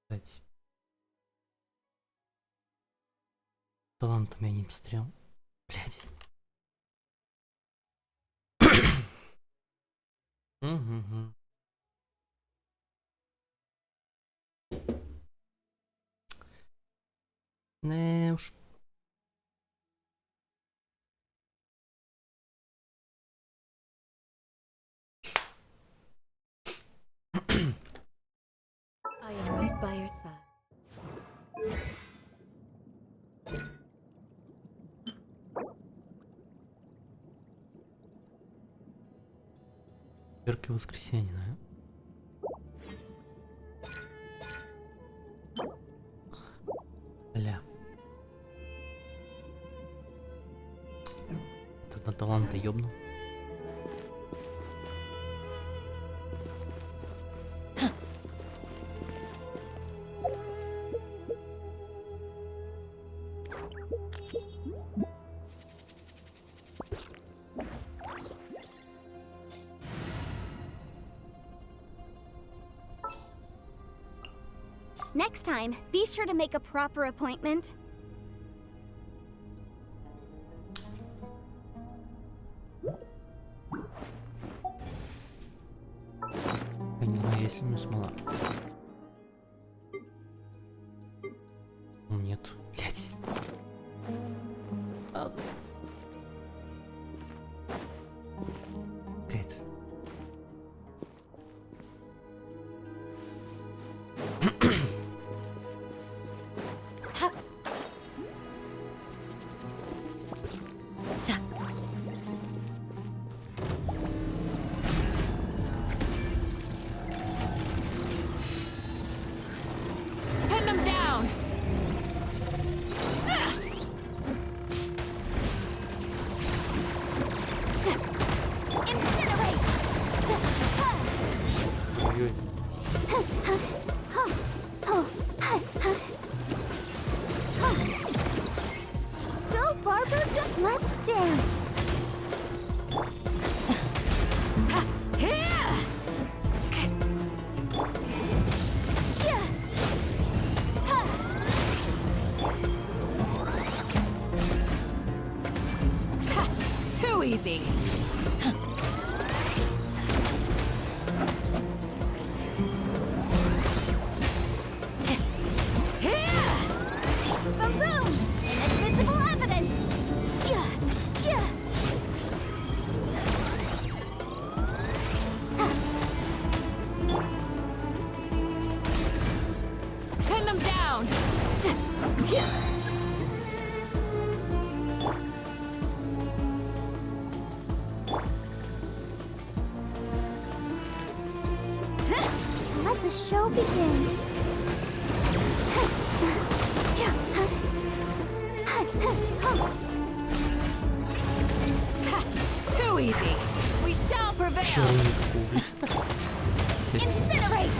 Кстати. Талантом я не пострел. Блять. Не уж. I am right by your side. Верки воскресенье, да? Бля. Это на таланта ёбну. Next time, be sure to make a proper appointment. Я не знаю, есть ли у меня смола. Ну, нет, блять. Какая-то. Pin them down! Ой-ой. Go, Barbara, go. Let's dance. Too easy. Boom, boom. Inadmissible evidence. Pin them down! Let the show begin. Too easy. We shall prevail. Incinerate!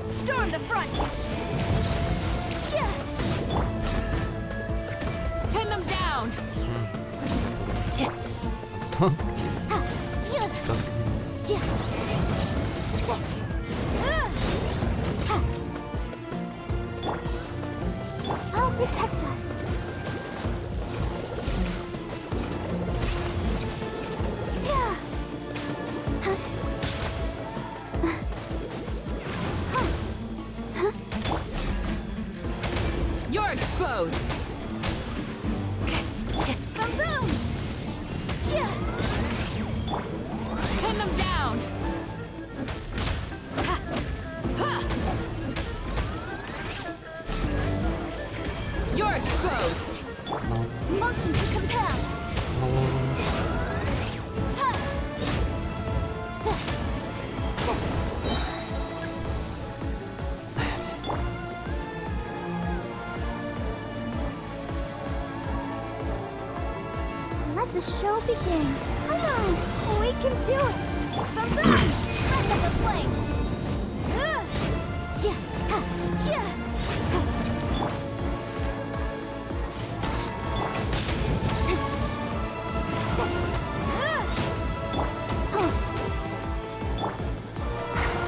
Storm the front! Pin them down! I'll protect us. You're exposed! Boom, boom! Pin them down! You're exposed! let the show begin. Come on, we can do it. Boom, boom! Smack up the flame. Ja, ha, ja, ha.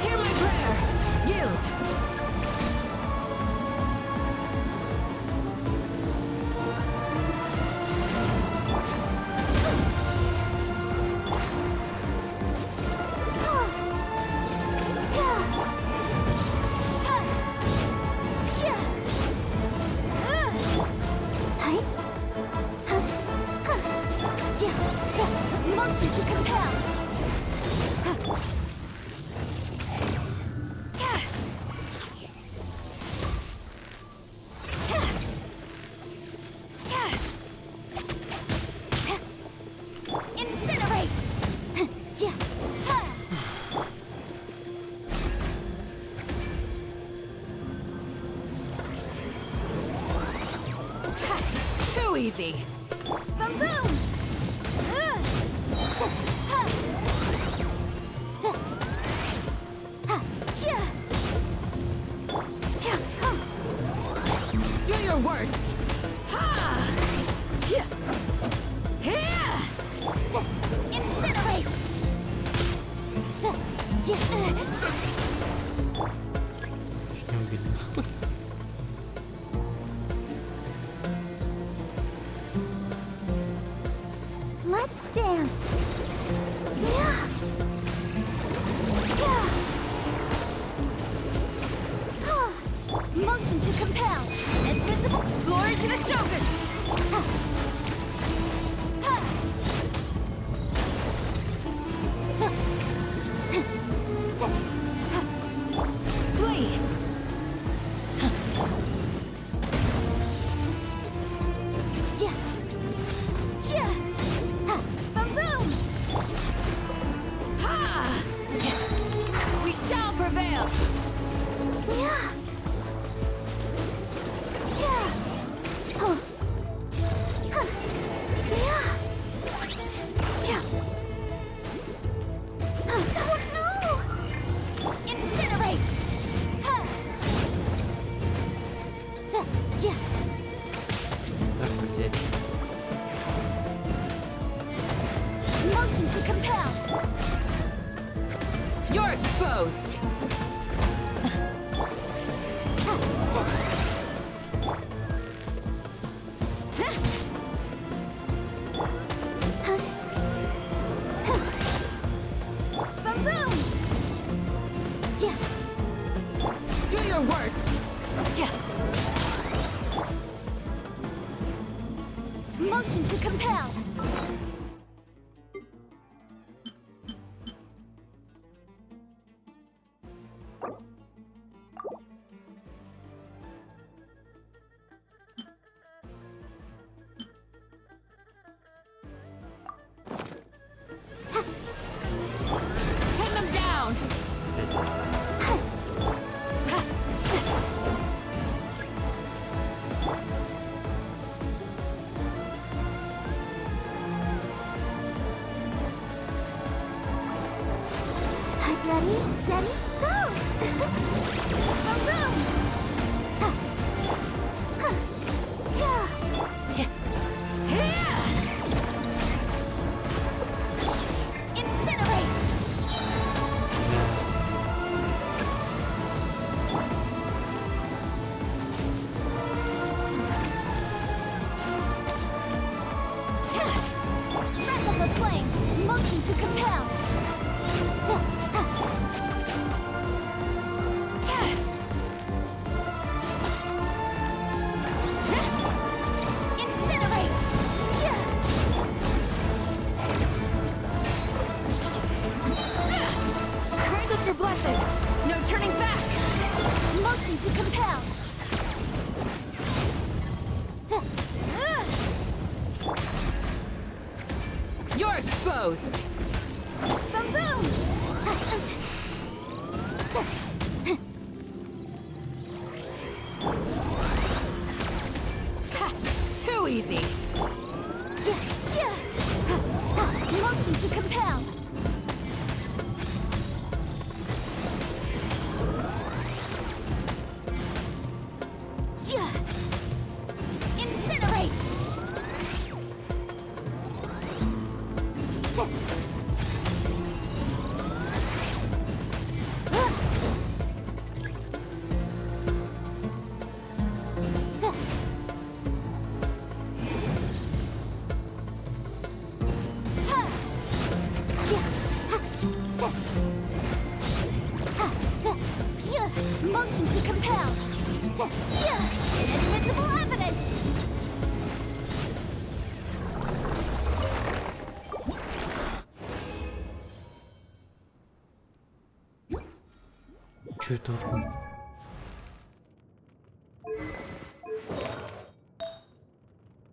Hear my prayer. Yield. Motion to compel. Incinerate. Too easy. Boom, boom. Do your worst. Ha! Yeah. Yeah. Incinerate. Чуть не убили. Let's dance. Yeah. Yeah. Motion to compel. Invisible. Glory to the Shogun. Flee. Boom, boom. Ha! We shall prevail. Yeah. Yeah. Huh. Huh. Yeah. Yeah. Oh no! Incinerate. Huh. Yeah. Охуеть. Motion to compel. You're exposed. Boom, boom. Yeah. Do your worst. Yeah. Motion to compel. Pin them down. Ready, steady, go! Boom, boom! Incinerate! Back up the flame! Motion to compel! Your blessing. No turning back. Motion to compel. You're exposed. Boom, boom. Too easy. Motion to compel. Inadmissible evidence. Что это?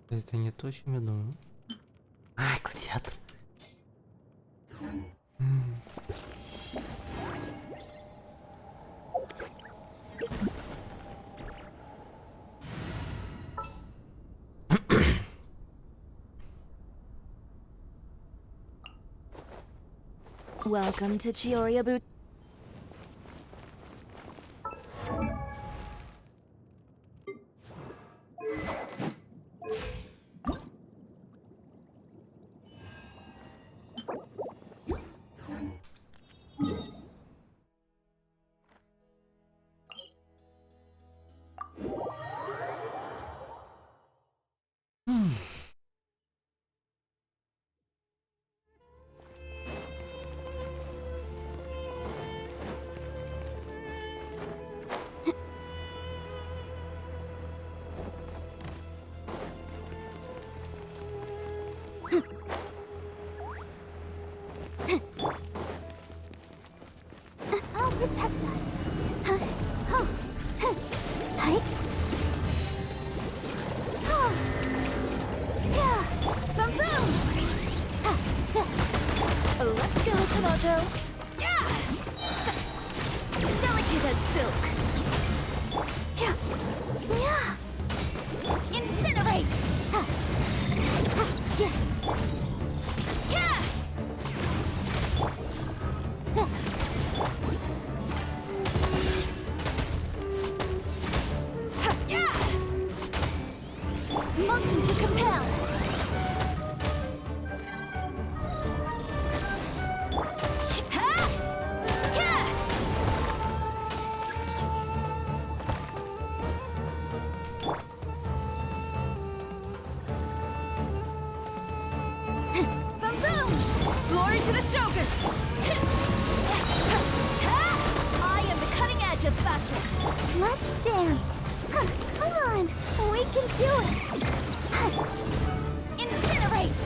Это не то, о чем я думаю. Ай, гладиатор. Welcome to Chioriya Boot. I'll protect us. Hike. Boom boom. Let's go, Tomato. Delicate as silk. Incinerate. Motion to compel. Glory to the Shogun! I am the cutting edge of fashion. Let's dance. Come on, we can do it. Incinerate.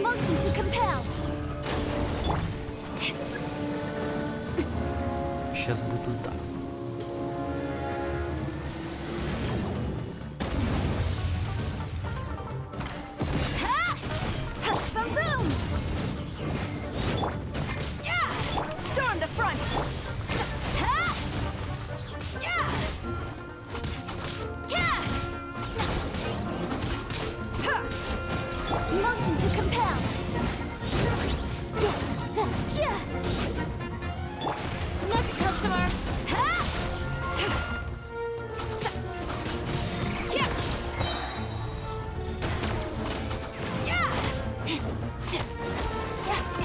Motion to compel. Сейчас будет удар. Boom boom. Storm the front! Motion to compel. Next customer!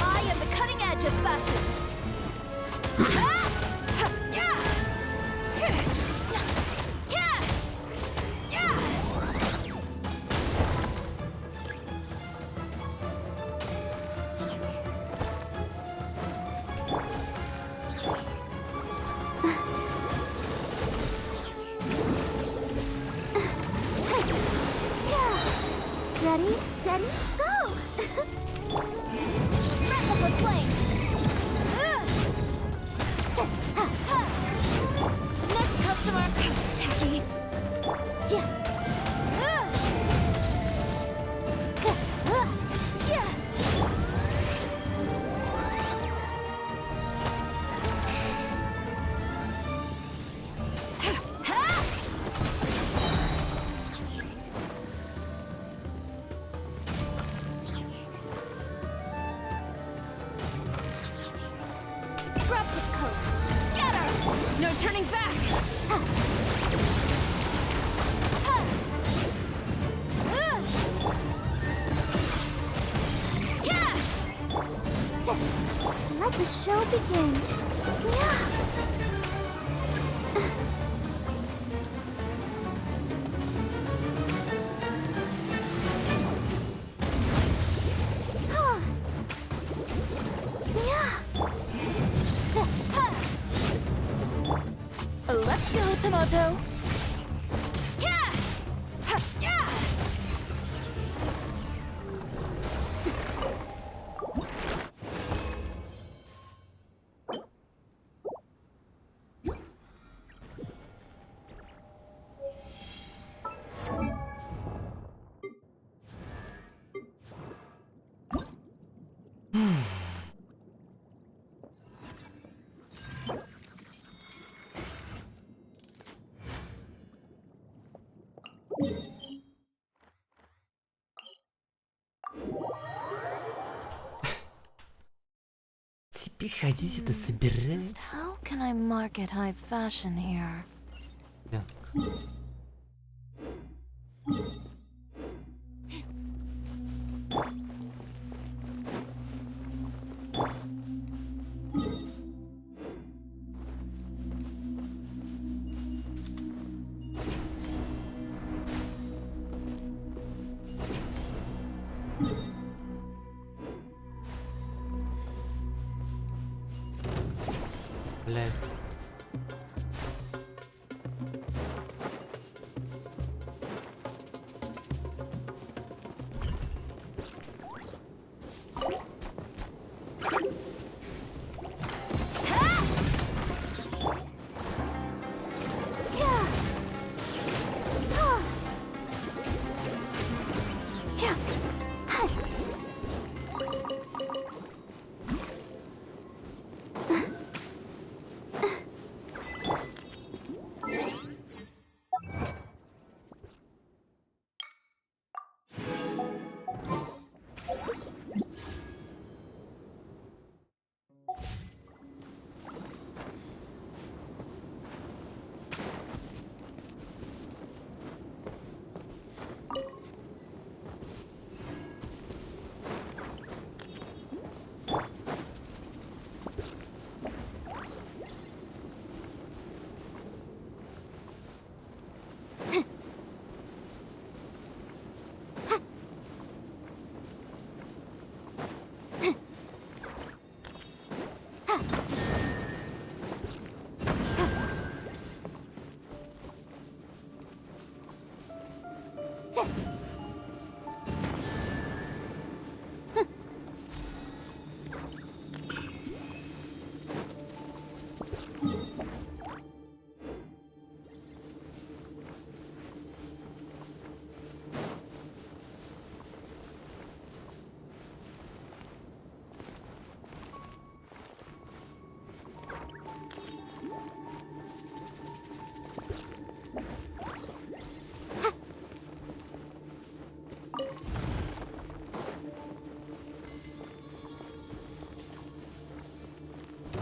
I am the cutting edge of fashion. Ready, steady, go! Replica flame! disruptive coat. Scatter! No turning back! Let the show begin. Yeah. Let's go, Tomato! Теперь ходить это собирать? How can I market high fashion here? Да. Блядь.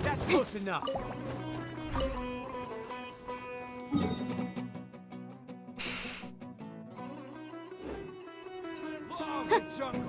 That's close enough. Law of the jungle.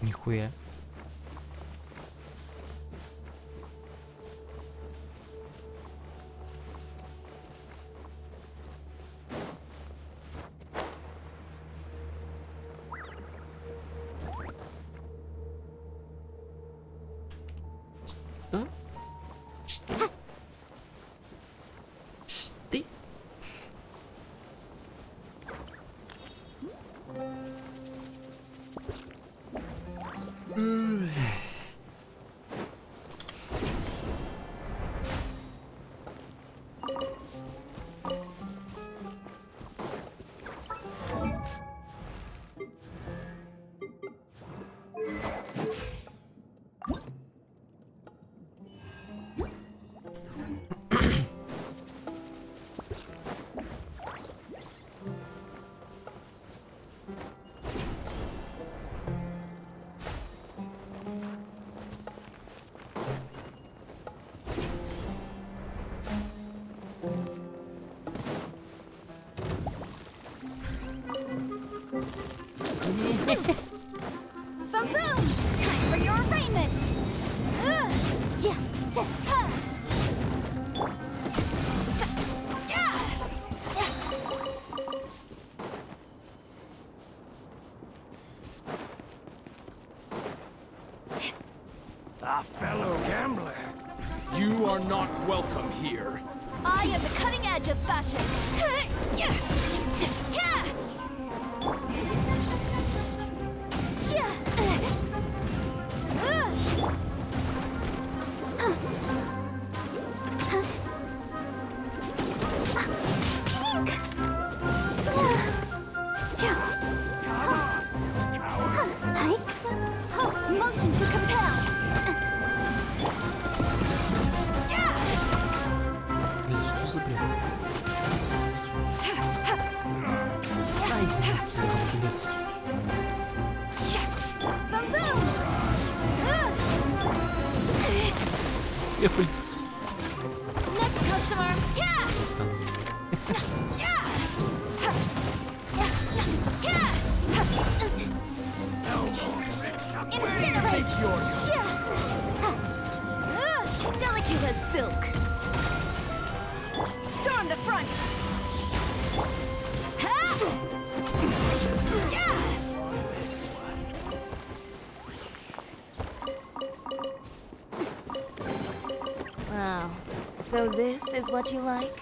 Нихуя. Что? Что? Что? A fellow gambler. You are not welcome here. I am the cutting edge of fashion. Motion to compel. Блин, что за бред? Ай, блядь. Я пыльца. Next customer. Delicate as silk. Storm the front. Wow. So this is what you like?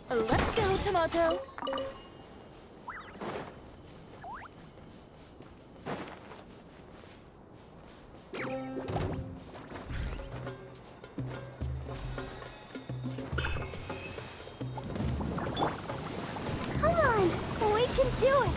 Let's go, Tomato. Come on, we can do it.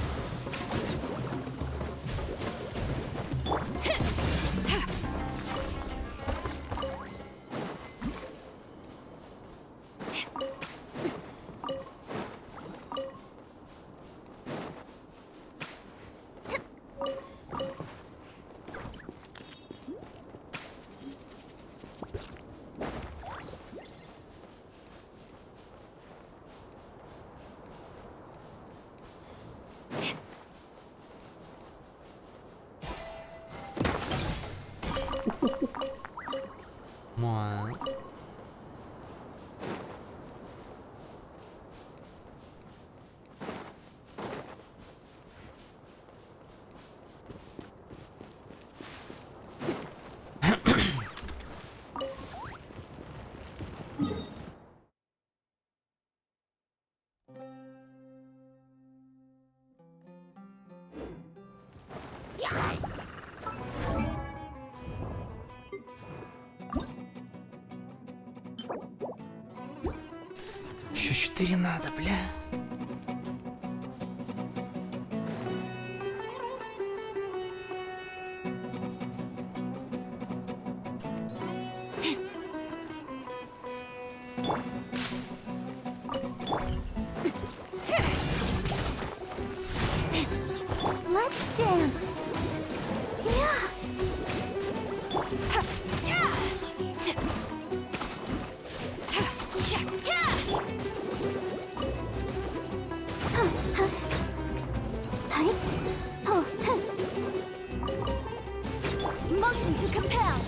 Moi. Еще 4 надо, бля. Let's dance. Yeah. Motion to compel.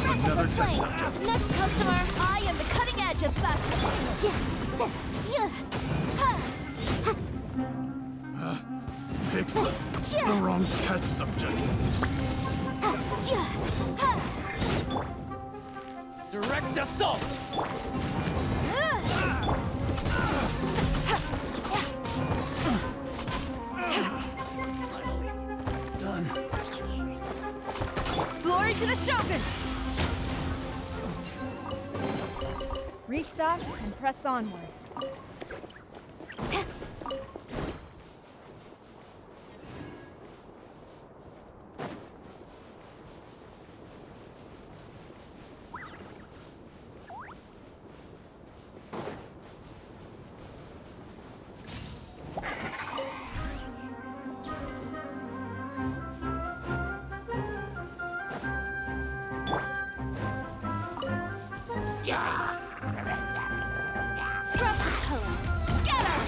Another test subject. Next customer, I am the cutting edge of fashion. Picked the wrong test subject. Direct assault! Done. Glory to the Shogun! Restock and press onward. Strap the color. Scatter!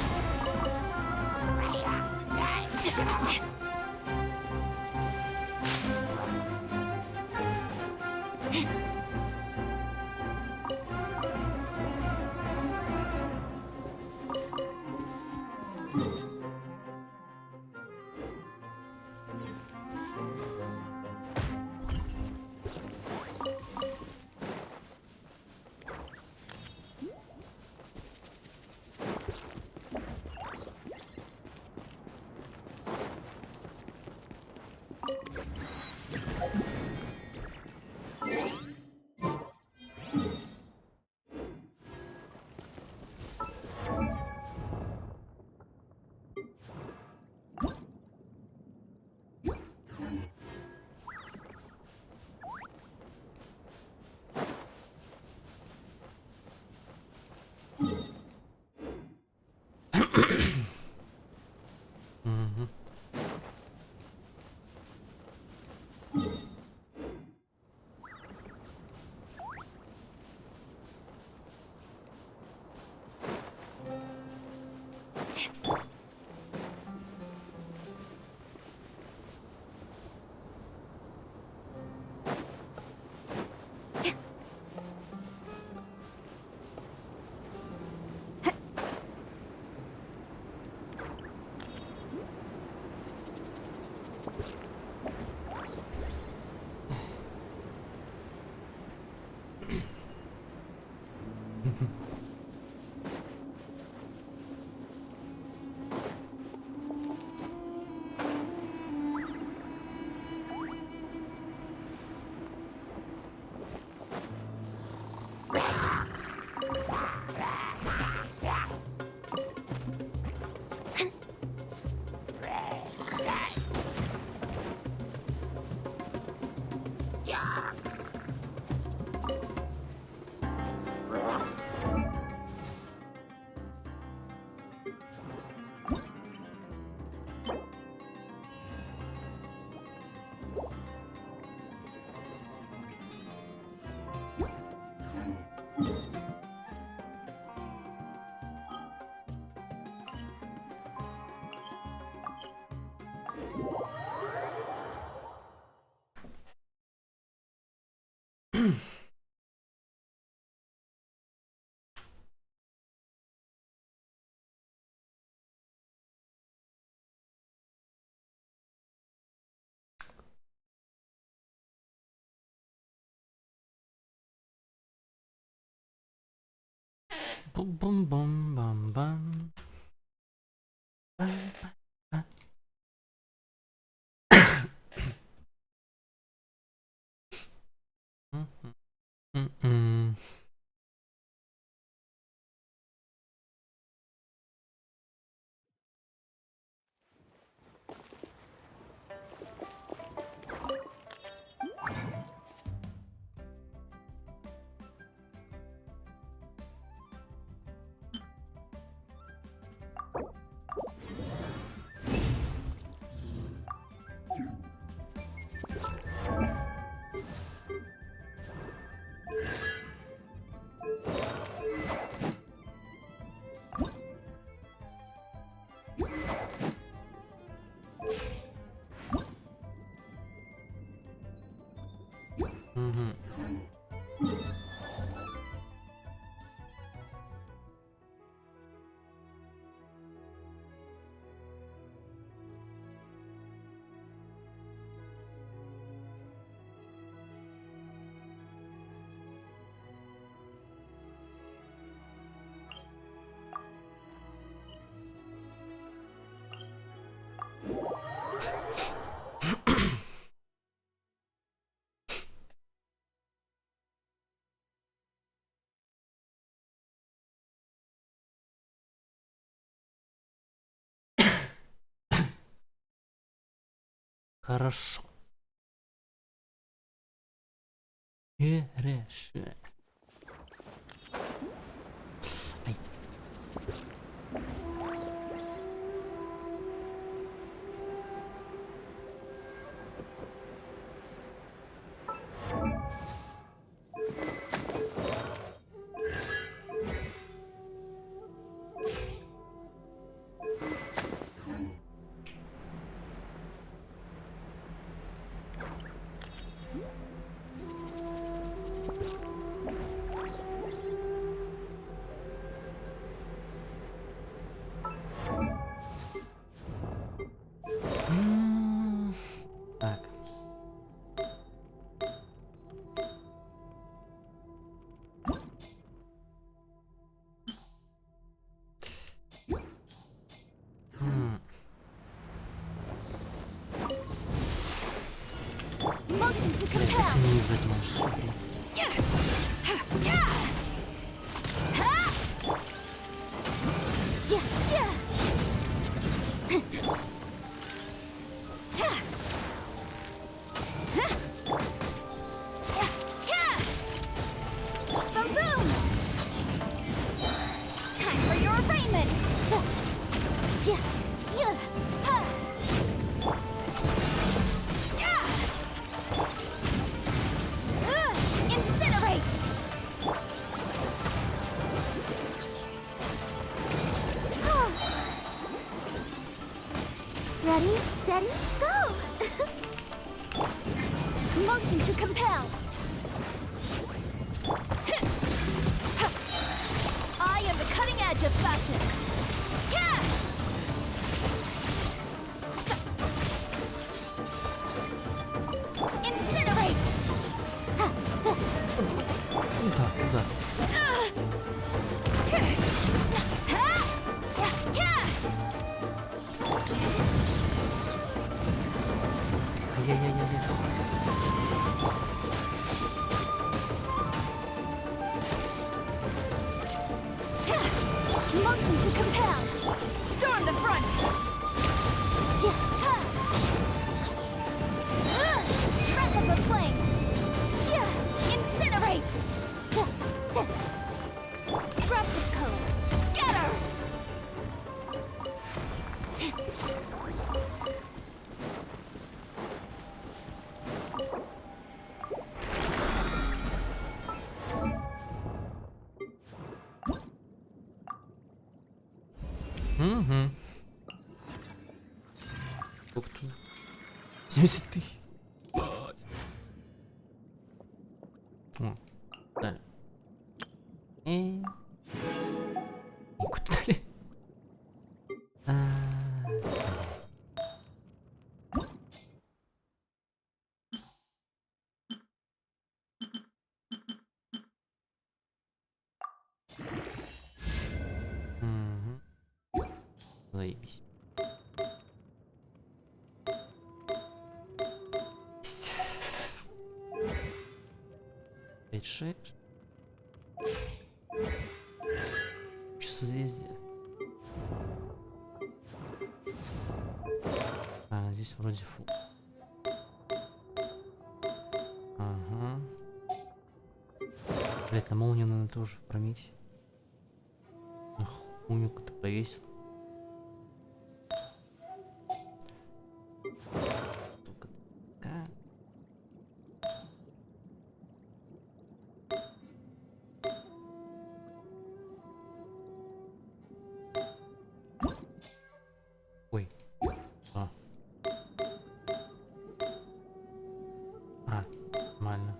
Бум-бум-бум-бам-бам. Бам-бам-бам. Мгм. М-м. Мгм. Хорошо. Хорошо. Ай. Так. Motion to Блин, compel. это не задумал, что смотри. Boom boom. Time for your arraignment. Incinerate. Ready, steady, go! Motion to compel. I am the cutting edge of fashion. Incinerate. Куда? Куда? Ай-яй-яй-яй-яй. Motion to compel. Storm the front. Wrap up a flame. Incinerate. Scraps of code. Scatter. Угу. Сколько тут? 70 тысяч. О, дали. И... Куда дали? 5-6. Что созвездие? А, здесь вроде фу. Ага. Блять, на молнию надо тоже прометь. Хуйню-ка ты повесил. Только такая. Ой. Нормально.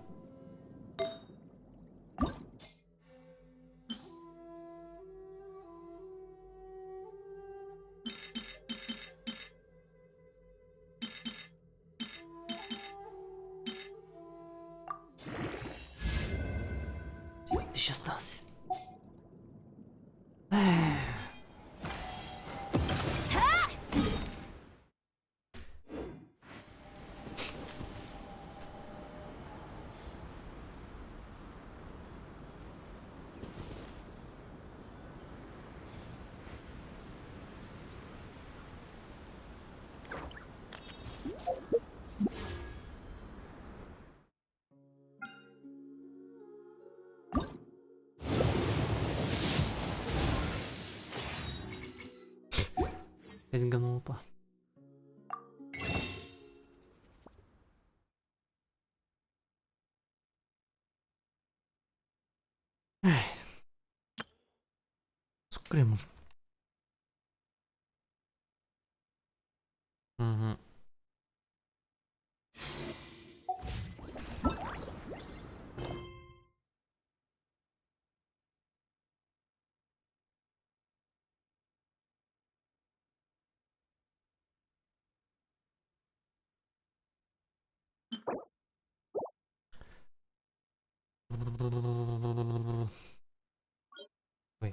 Ты еще остался. Опять ганопа. Сколько я можно? Угу. Ой.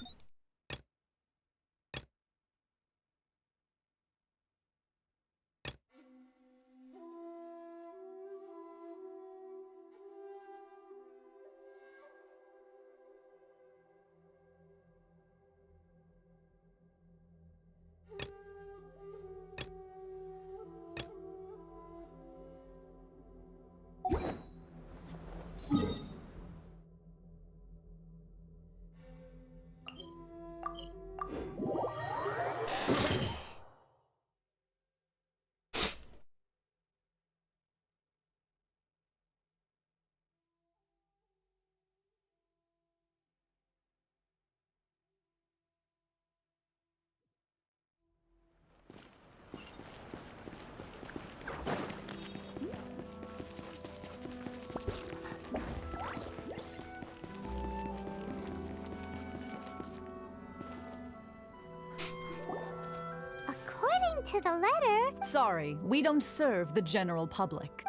According to the letter... Sorry, we don't serve the general public.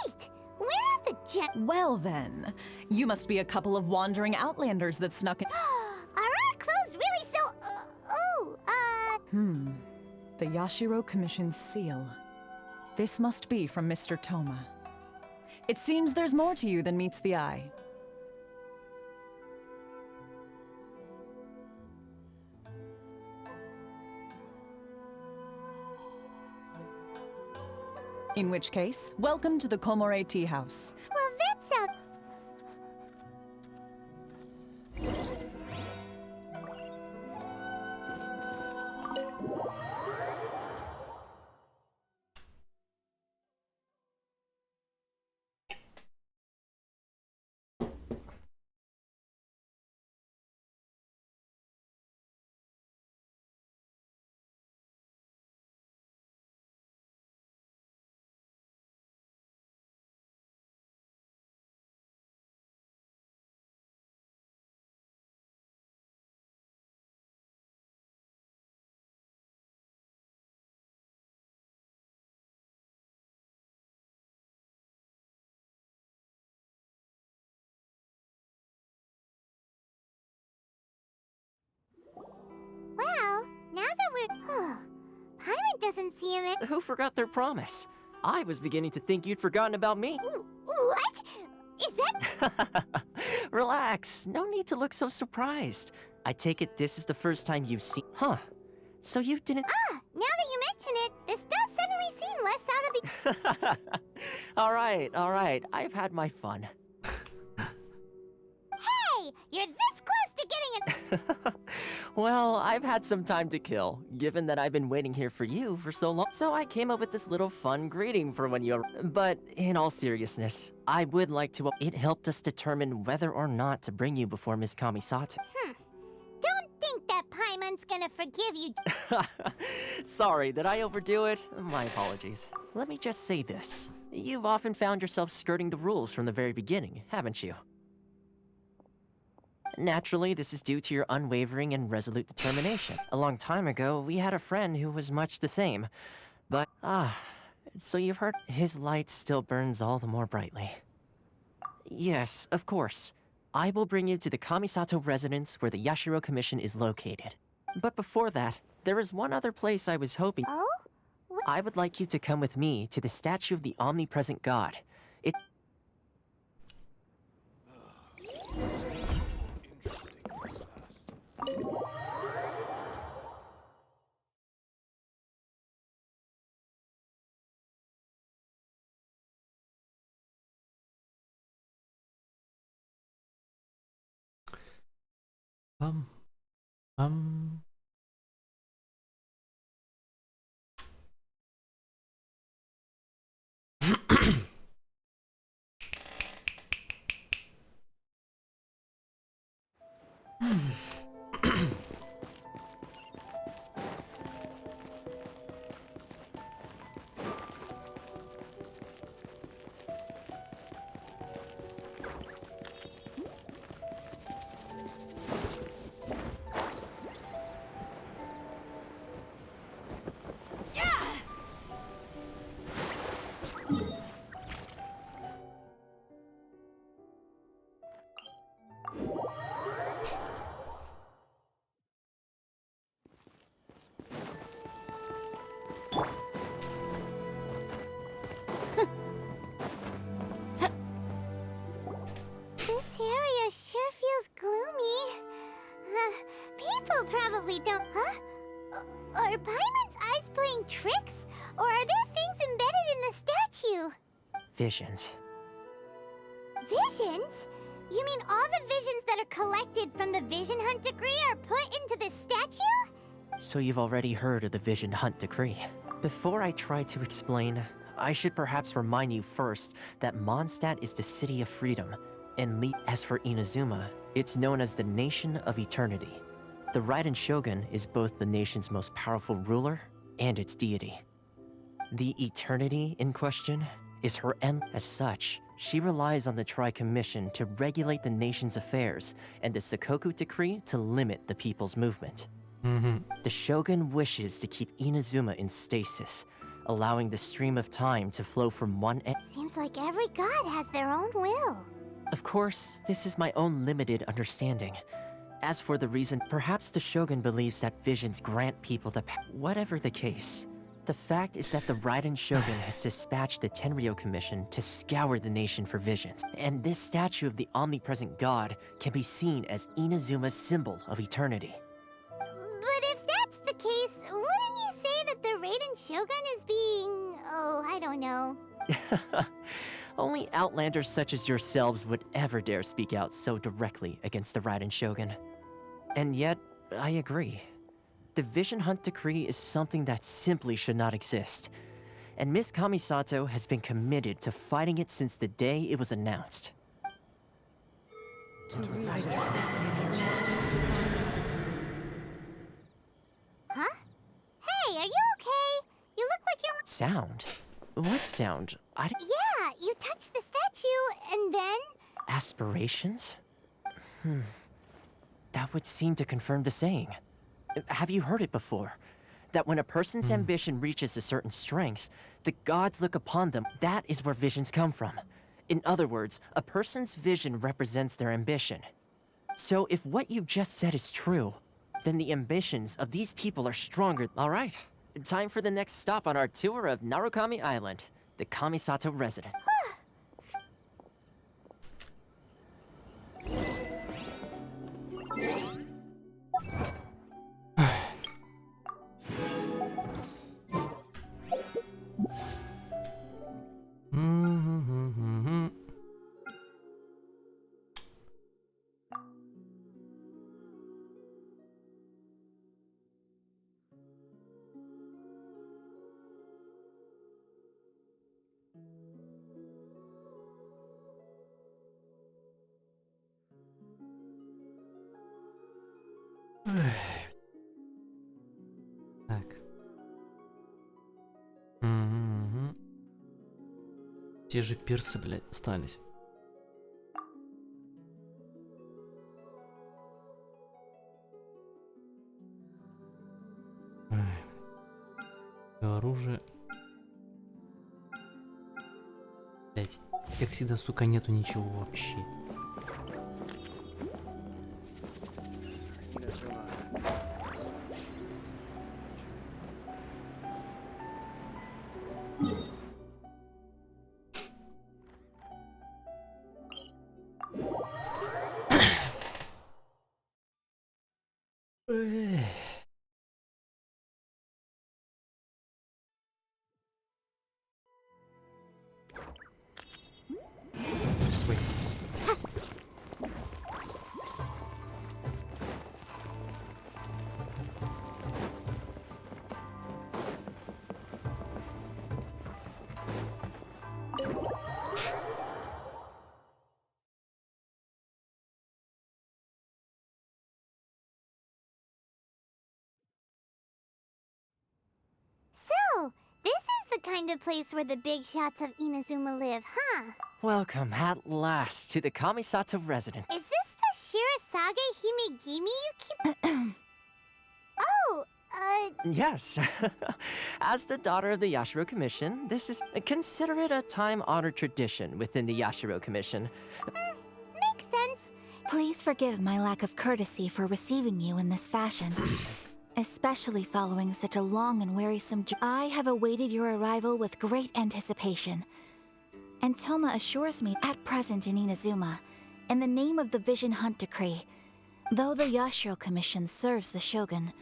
Wait! We're not the Well then, you must be a couple of wandering outlanders that snuck in. Are our clothes really so... The Yashiro Commission's seal. This must be from Mr. Toma. It seems there's more to you than meets the eye. In which case, welcome to the Komore Tea House. Well, that sounds... Well, now that we're... Paimon doesn't seem it. Who forgot their promise? I was beginning to think you'd forgotten about me. What? Is that... Relax. No need to look so surprised. I take it this is the first time you've seen... Huh. So you didn't... Ah, now that you mention it, this does suddenly seem less out of the... All right. I've had my fun. Hey! You're this close to getting it! Well, I've had some time to kill, given that I've been waiting here for you for so long. So I came up with this little fun greeting for when you're... But in all seriousness, I would like to... It helped us determine whether or not to bring you before Miss Kamisato. Don't think that Paimon's gonna forgive you. Sorry, did I overdo it? My apologies. Let me just say this. You've often found yourself skirting the rules from the very beginning, haven't you? Naturally, this is due to your unwavering and resolute determination. A long time ago, we had a friend who was much the same. But, so you've heard his light still burns all the more brightly. Yes, of course. I will bring you to the Kamisato residence where the Yashiro Commission is located. But before that, there is one other place I was hoping... Oh? I would like you to come with me to the statue of the omnipresent god. It... This area sure feels gloomy. People probably don't... Huh? Are Paimon's eyes playing tricks? Or are there things embedded in the statue? Visions. Visions? You mean all the visions that are collected from the Vision Hunt decree are put into this statue? So you've already heard of the Vision Hunt decree. Before I try to explain, I should perhaps remind you first that Mondstadt is the city of freedom, and as for Inazuma, it's known as the Nation of Eternity. The Raiden Shogun is both the nation's most powerful ruler and its deity. The Eternity in question is her end. As such, she relies on the Tri-Commission to regulate the nation's affairs and the Sakoku Decree to limit the people's movement. The Shogun wishes to keep Inazuma in stasis, allowing the stream of time to flow from one end. Seems like every god has their own will. Of course, this is my own limited understanding. As for the reason, perhaps the Shogun believes that visions grant people the power. Whatever the case, the fact is that the Raiden Shogun has dispatched the Tenryo Commission to scour the nation for visions. And this statue of the omnipresent god can be seen as Inazuma's symbol of eternity. But if that's the case, wouldn't you say that the Raiden Shogun is being... oh, I don't know. Only outlanders such as yourselves would ever dare speak out so directly against the Raiden Shogun. And yet, I agree. The Vision Hunt Decree is something that simply should not exist. And Miss Kamisato has been committed to fighting it since the day it was announced. Huh? Hey, are you okay? You look like you're... Sound? What sound? Yeah, you touched the statue, and then... Aspirations? That would seem to confirm the saying. Have you heard it before? That when a person's ambition reaches a certain strength, the gods look upon them. That is where visions come from. In other words, a person's vision represents their ambition. So if what you just said is true, then the ambitions of these people are stronger. All right, time for the next stop on our tour of Narukami Island, the Kamisato residence. Так. Угу. Те же пирсы, блядь, остались. Оружие. Блять, как всегда, сука, нету ничего вообще. So, this is the kind of place where the big shots of Inazuma live, huh? Welcome at last to the Kamisato residence. Is this the Shirazage Himegimi you keep... Oh, Yes. As the daughter of the Yashiro Commission, consider it a time-honored tradition within the Yashiro Commission. Makes sense. Please forgive my lack of courtesy for receiving you in this fashion. Especially following such a long and wearisome journey. I have awaited your arrival with great anticipation. And Toma assures me, at present in Inazuma, in the name of the Vision Hunt Decree, though the Yashiro Commission serves the Shogun,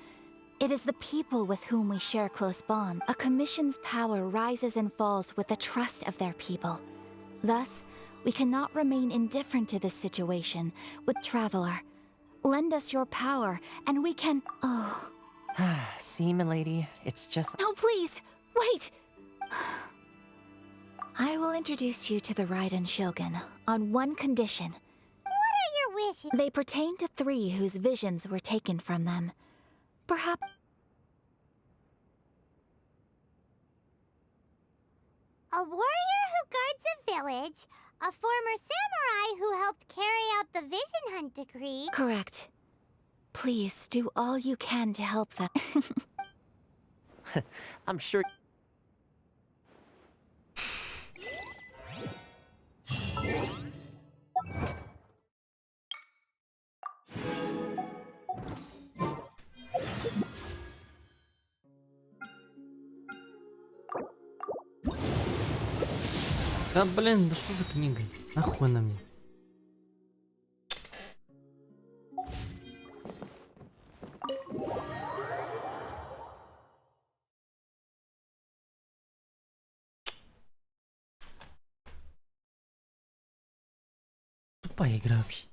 it is the people with whom we share close bond. A commission's power rises and falls with the trust of their people. Thus, we cannot remain indifferent to this situation with Traveler. Lend us your power, and we can... Oh... See, milady, it's just... No, please! Wait! I will introduce you to the Raiden Shogun on one condition. What are your wishes? They pertain to 3 whose visions were taken from them. Perhaps... A warrior who guards a village, a former samurai who helped carry out the Vision Hunt Decree. Correct. Please do all you can to help them. I'm sure... Да блин, да что за книга? Нахуй она мне? Тупая игра вообще.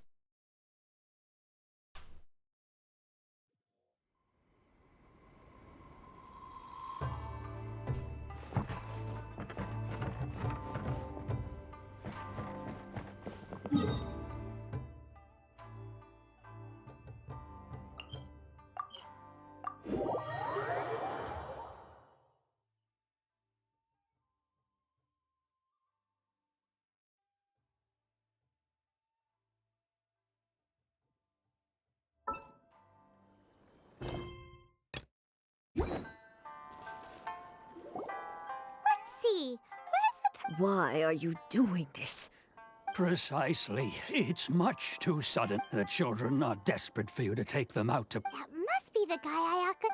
See, where's the... Why are you doing this? Precisely. It's much too sudden. The children are desperate for you to take them out to... That must be the guy Ayaka...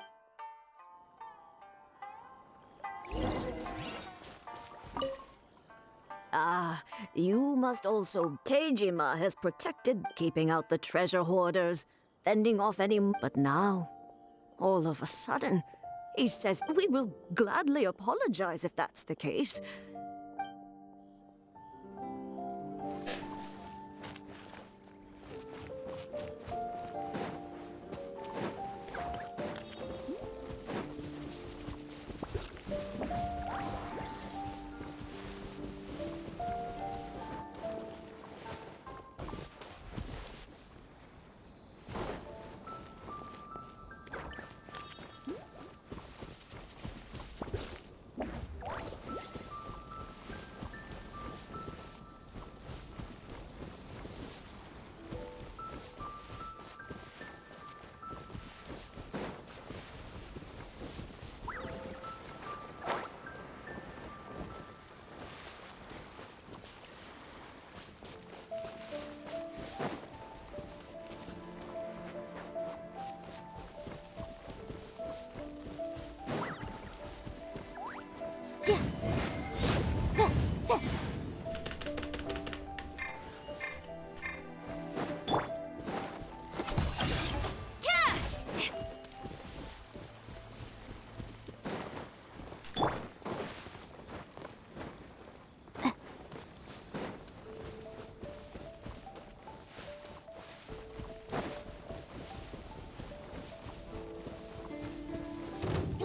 Ah, you must also... Tejima has protected, keeping out the treasure hoarders, fending off any... But now, all of a sudden, he says we will gladly apologize if that's the case.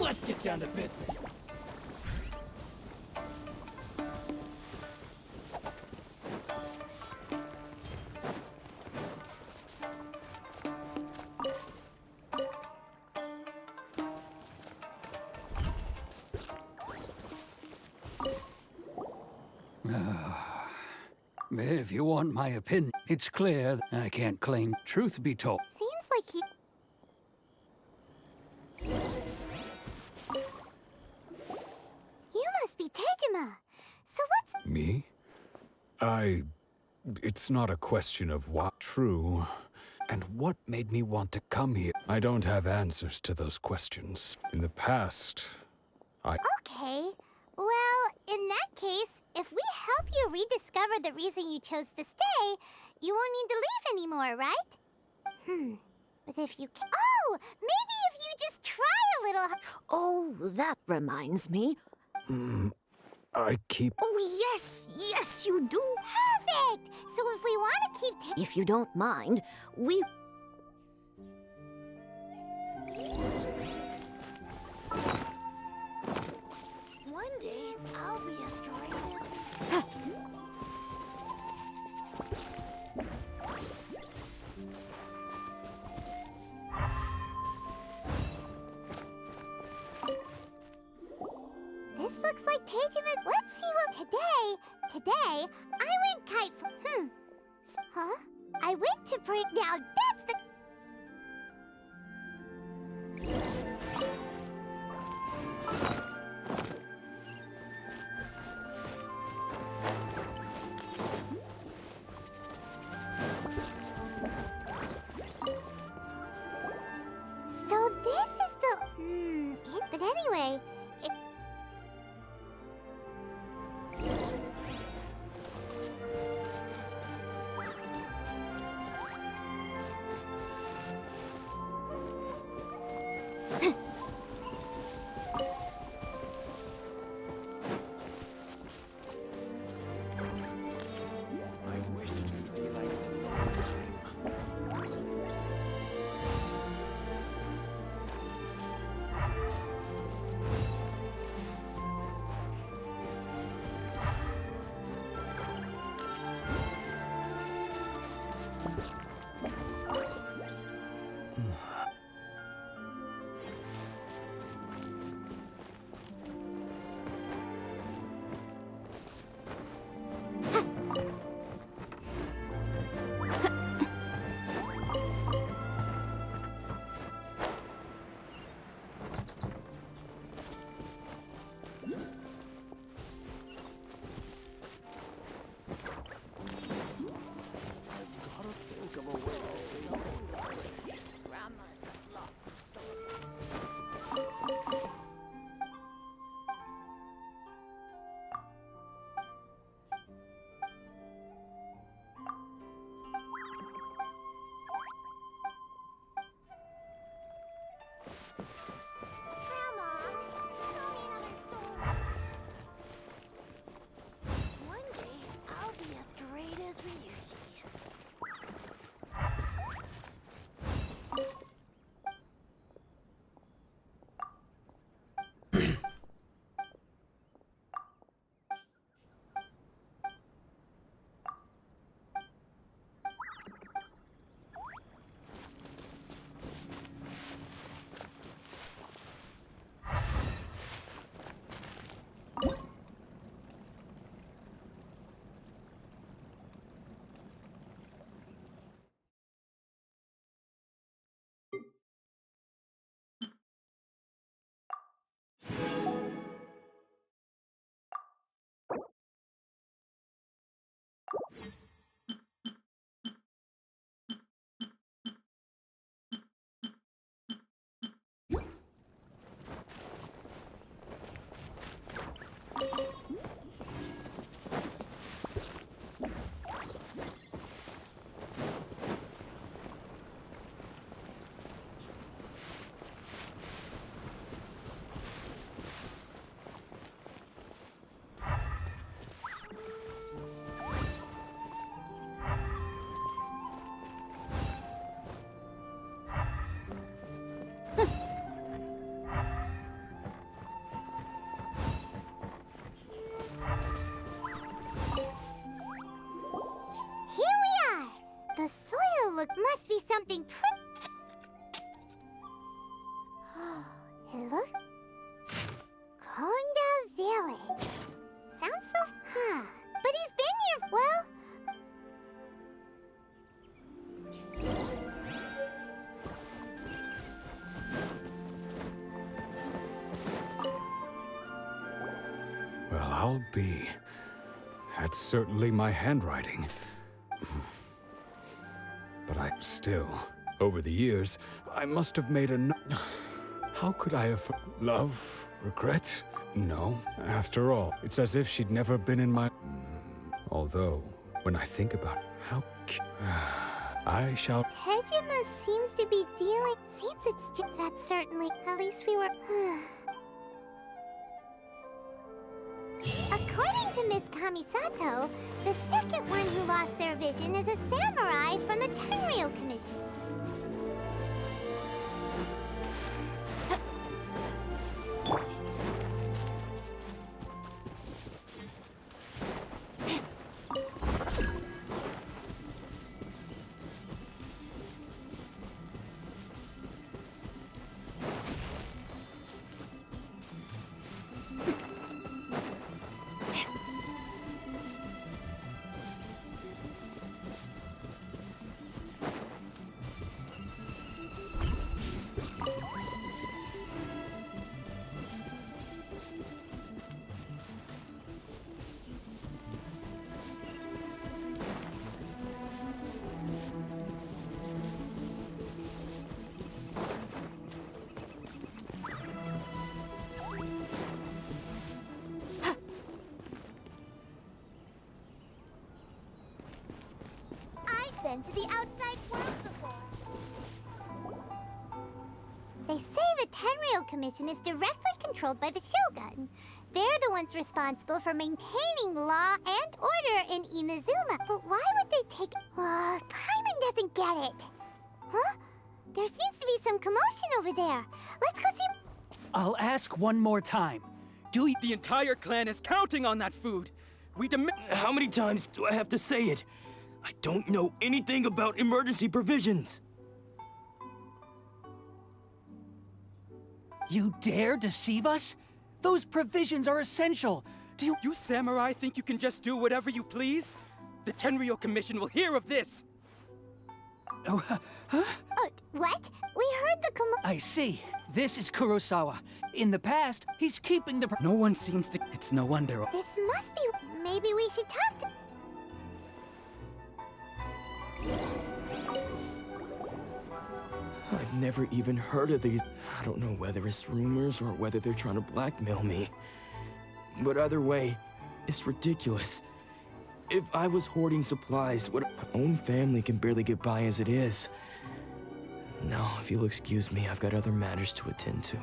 Let's get down to business. If you want my opinion, it's clear that I can't claim. Truth be told. Seems like he... You must be Tejima. So what's... Me? It's not a question of what. True. And what made me want to come here? I don't have answers to those questions. In the past, Okay. Well, in that case, if we help you rediscover the reason you chose to stay, you won't need to leave anymore, right? But if you oh, maybe if you just try a little... Oh, that reminds me. I keep... Oh, yes, you do. Perfect! So if we want to keep... If you don't mind, we... One day, I'll be as great as... This looks like Tejima. Let's see what... Today, I went kite... Huh? I went to break... Now that's the... So this is the... But anyway... I wish it could be like this. Grandma's got lots of stories. One day, I'll be as great as Ryuji. something It looks... Konda Village. Sounds so... Huh. But he's been here... Well... Well, I'll be. That's certainly my handwriting. But I still, over the years, I must have made a How could I have... Love? Regret? No. After all, it's as if she'd never been in my... Although, when I think about how... I shall... Tejima seems to be dealing... Seems it's... That's certainly... At least we were... According to Miss Kamisato, the second one who lost their vision is a samurai from the Tenryou Commission. Been to the outside world before. They say the Tenryou Commission is directly controlled by the Shogun. They're the ones responsible for maintaining law and order in Inazuma. But why would they take... Paimon doesn't get it. Huh? There seems to be some commotion over there. Let's go see... I'll ask one more time. Do you... The entire clan is counting on that food. We demand... How many times do I have to say it? I don't know anything about emergency provisions. You dare deceive us? Those provisions are essential. Do you samurai think you can just do whatever you please? The Tenryou Commission will hear of this. Oh, huh? What? We heard the I see. This is Kurosawa. In the past, he's keeping the... No one seems to... It's no wonder... This must be... Maybe we should talk to... I've never even heard of these. I don't know whether it's rumors or whether they're trying to blackmail me. But either way, it's ridiculous. If I was hoarding supplies, my own family can barely get by as it is. Now, if you'll excuse me, I've got other matters to attend to.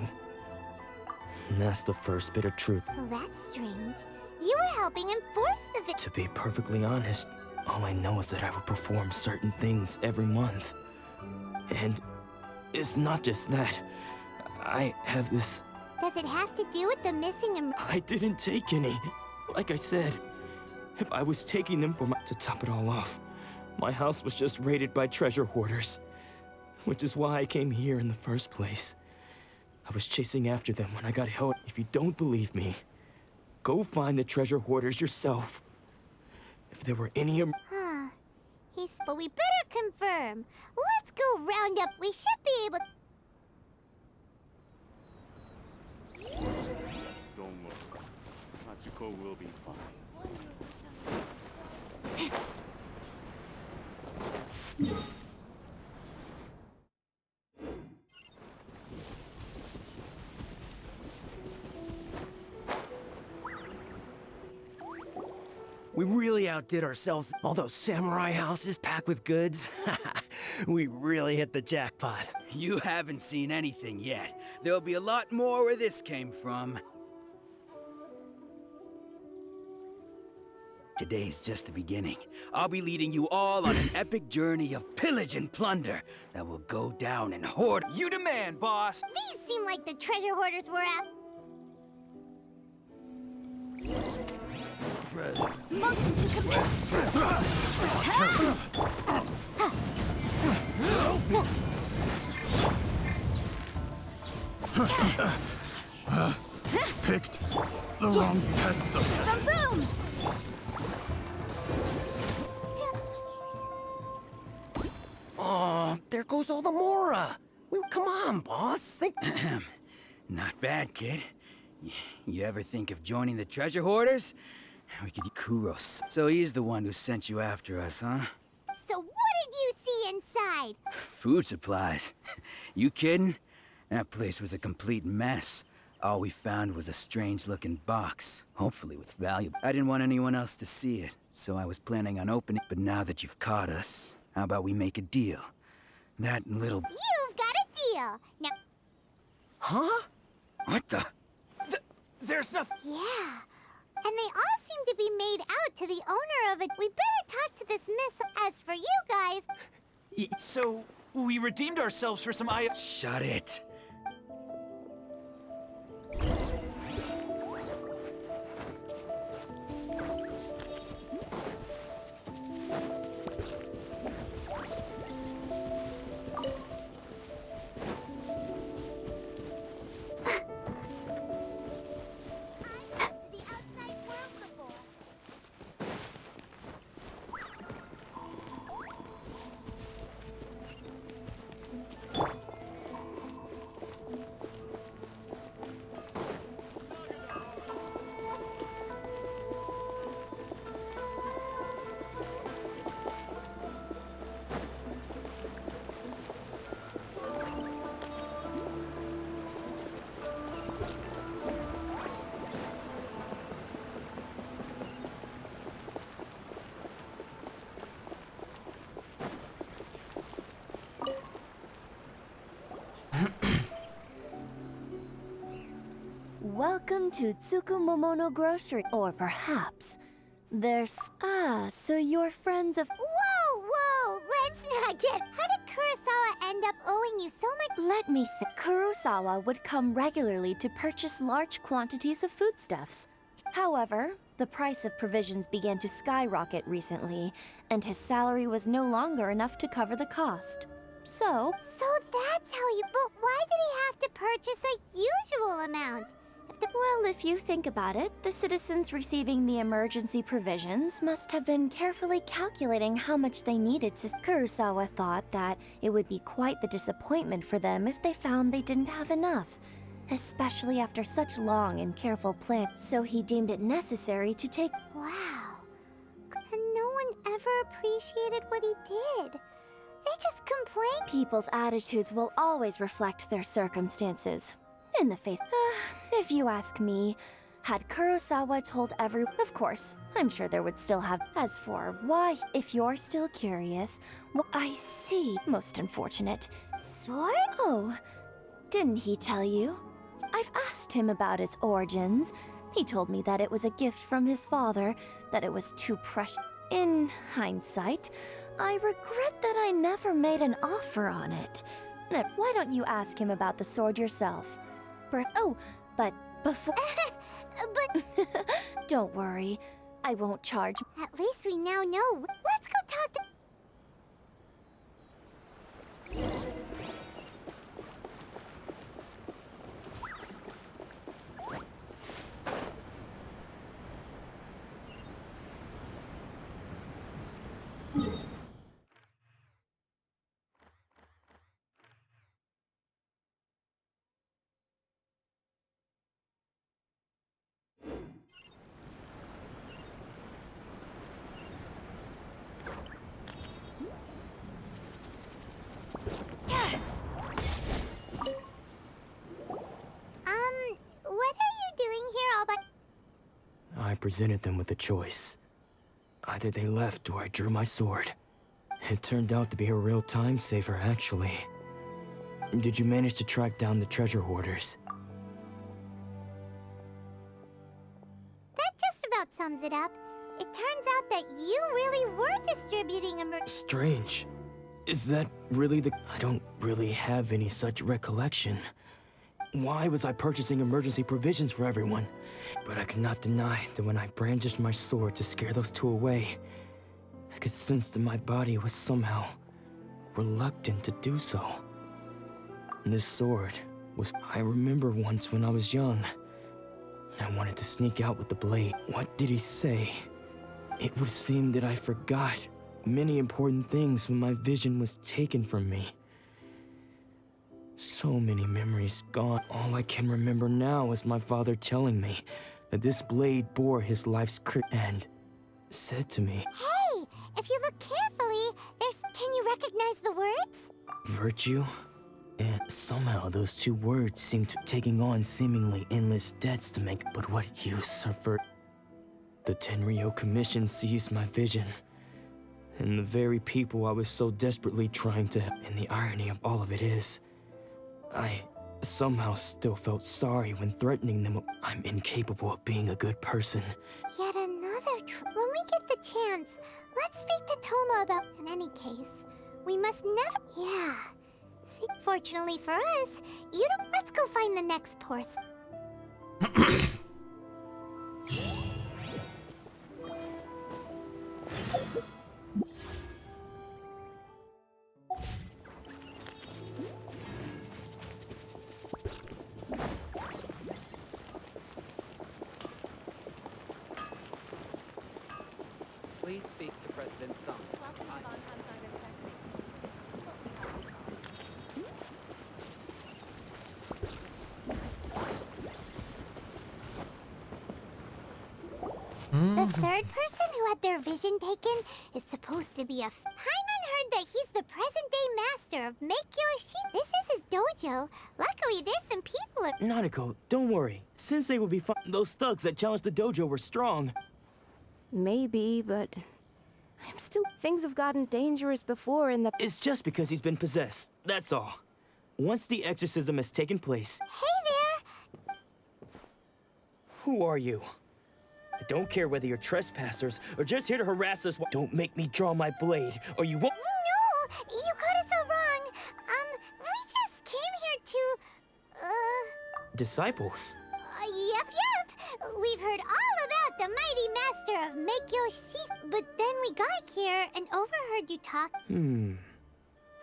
And that's the first bit of truth. Well, that's strange. You were helping enforce the... To be perfectly honest, all I know is that I will perform certain things every month. And it's not just that. I have this... Does it have to do with the missing... I didn't take any. Like I said, if I was taking them for my... To top it all off, my house was just raided by treasure hoarders. Which is why I came here in the first place. I was chasing after them when I got held. If you don't believe me, go find the treasure hoarders yourself. If there were any... Huh. But we better confirm. Let's go round up. We should be able... Don't worry. Hachiko will be fine. We really outdid ourselves. All those samurai houses packed with goods. We really hit the jackpot. You haven't seen anything yet. There'll be a lot more where this came from. Today's just the beginning. I'll be leading you all on an epic journey of pillage and plunder that will go down in hoard. You demand, boss! These seem like the treasure hoarders we're at. Motion to commit. Picked the wrong pets of Boom! Oh, there goes all the Mora. Well, come on, boss. Think. Not bad, kid. You ever think of joining the treasure hoarders? We could use Kuros. So he's the one who sent you after us, huh? So what did you see inside? Food supplies. You kidding? That place was a complete mess. All we found was a strange-looking box, hopefully with value. I didn't want anyone else to see it, so I was planning on opening it. But now that you've caught us, how about we make a deal? That little... You've got a deal. Now... Huh? What the... There's nothing... Yeah. And they all seem to be made out to the owner of it. We better talk to this miss. As for you guys... So, we redeemed ourselves for some Shut it. Welcome to Tsukumomono Grocery. Or perhaps there's... Ah, so you're friends of... Whoa! Let's not get... How did Kurosawa end up owing you so much? Let me think. Kurosawa would come regularly to purchase large quantities of foodstuffs. However, the price of provisions began to skyrocket recently, and his salary was no longer enough to cover the cost. So that's how you... But why did he have to purchase a usual amount? Well, if you think about it, the citizens receiving the emergency provisions must have been carefully calculating how much they needed to... Kurosawa thought that it would be quite the disappointment for them if they found they didn't have enough, especially after such long and careful planning. So he deemed it necessary to take... Wow. And no one ever appreciated what he did. They just complain. People's attitudes will always reflect their circumstances. In the face. If you ask me, had Kurosawa told of course, I'm sure there would still have... As for why, if you're still curious, well, I see. Most unfortunate. Sword? Oh, didn't he tell you? I've asked him about its origins. He told me that it was a gift from his father, that it was too precious. In hindsight, I regret that I never made an offer on it. Why don't you ask him about the sword yourself? Oh, but before... But... Don't worry, I won't charge. At least we now know. Let's go talk to... What are you doing here all by... I presented them with a choice. Either they left or I drew my sword. It turned out to be a real time saver, actually. Did you manage to track down the treasure hoarders? That just about sums it up. It turns out that you really were distributing Strange. Is that really the... I don't really have any such recollection. Why was I purchasing emergency provisions for everyone? But I could not deny that when I brandished my sword to scare those two away, I could sense that my body was somehow reluctant to do so. This sword I remember once when I was young. I wanted to sneak out with the blade. What did he say? It would seem that I forgot many important things when my vision was taken from me. So many memories gone. All I can remember now is my father telling me that this blade bore his life's curse and said to me, Hey, if you look carefully, can you recognize the words? virtue? And somehow those two words seem to taking on seemingly endless debts to make. But what use are for? The Tenryou Commission seized my vision. And the very people I was so desperately trying to help. And the irony of all of it is, I somehow still felt sorry when threatening them. I'm incapable of being a good person. Yet another when we get the chance, let's speak to Toma about. In any case, we must never. Yeah. See, fortunately for us, you don't. Let's go find the next person. Please speak to President Sung. The third person who had their vision taken is supposed to be a. Paimon heard that he's the present-day master of Meikyo-shi. This is his dojo. Luckily, there's some people. Nanako, don't worry. Sensei will be fine. Those thugs that challenged the dojo were strong. Maybe, but I'm still. Things have gotten dangerous before in the. It's just because he's been possessed. That's all. Once the exorcism has taken place. Hey there! Who are you? I don't care whether you're trespassers or just here to harass us. Don't make me draw my blade, or you won't. No! You got it so wrong. We just came here to. Disciples? Yep. We've heard all about the mighty master of Meikyo-shi, but then we got here and overheard you talk.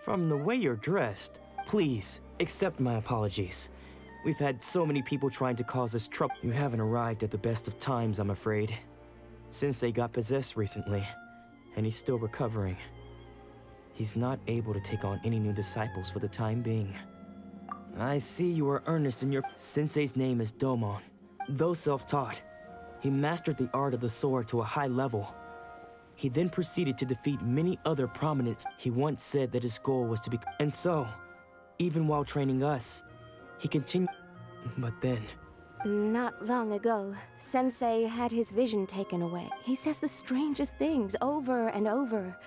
From the way you're dressed, please accept my apologies. We've had so many people trying to cause us trouble. You haven't arrived at the best of times, I'm afraid. Sensei got possessed recently, and he's still recovering. He's not able to take on any new disciples for the time being. I see you are earnest in your... Sensei's name is Domon. Though self-taught, he mastered the art of the sword to a high level. He then proceeded to defeat many other prominents. He once said that his goal was to be... And so, even while training us, he continued... But then... Not long ago, Sensei had his vision taken away. He says the strangest things over and over.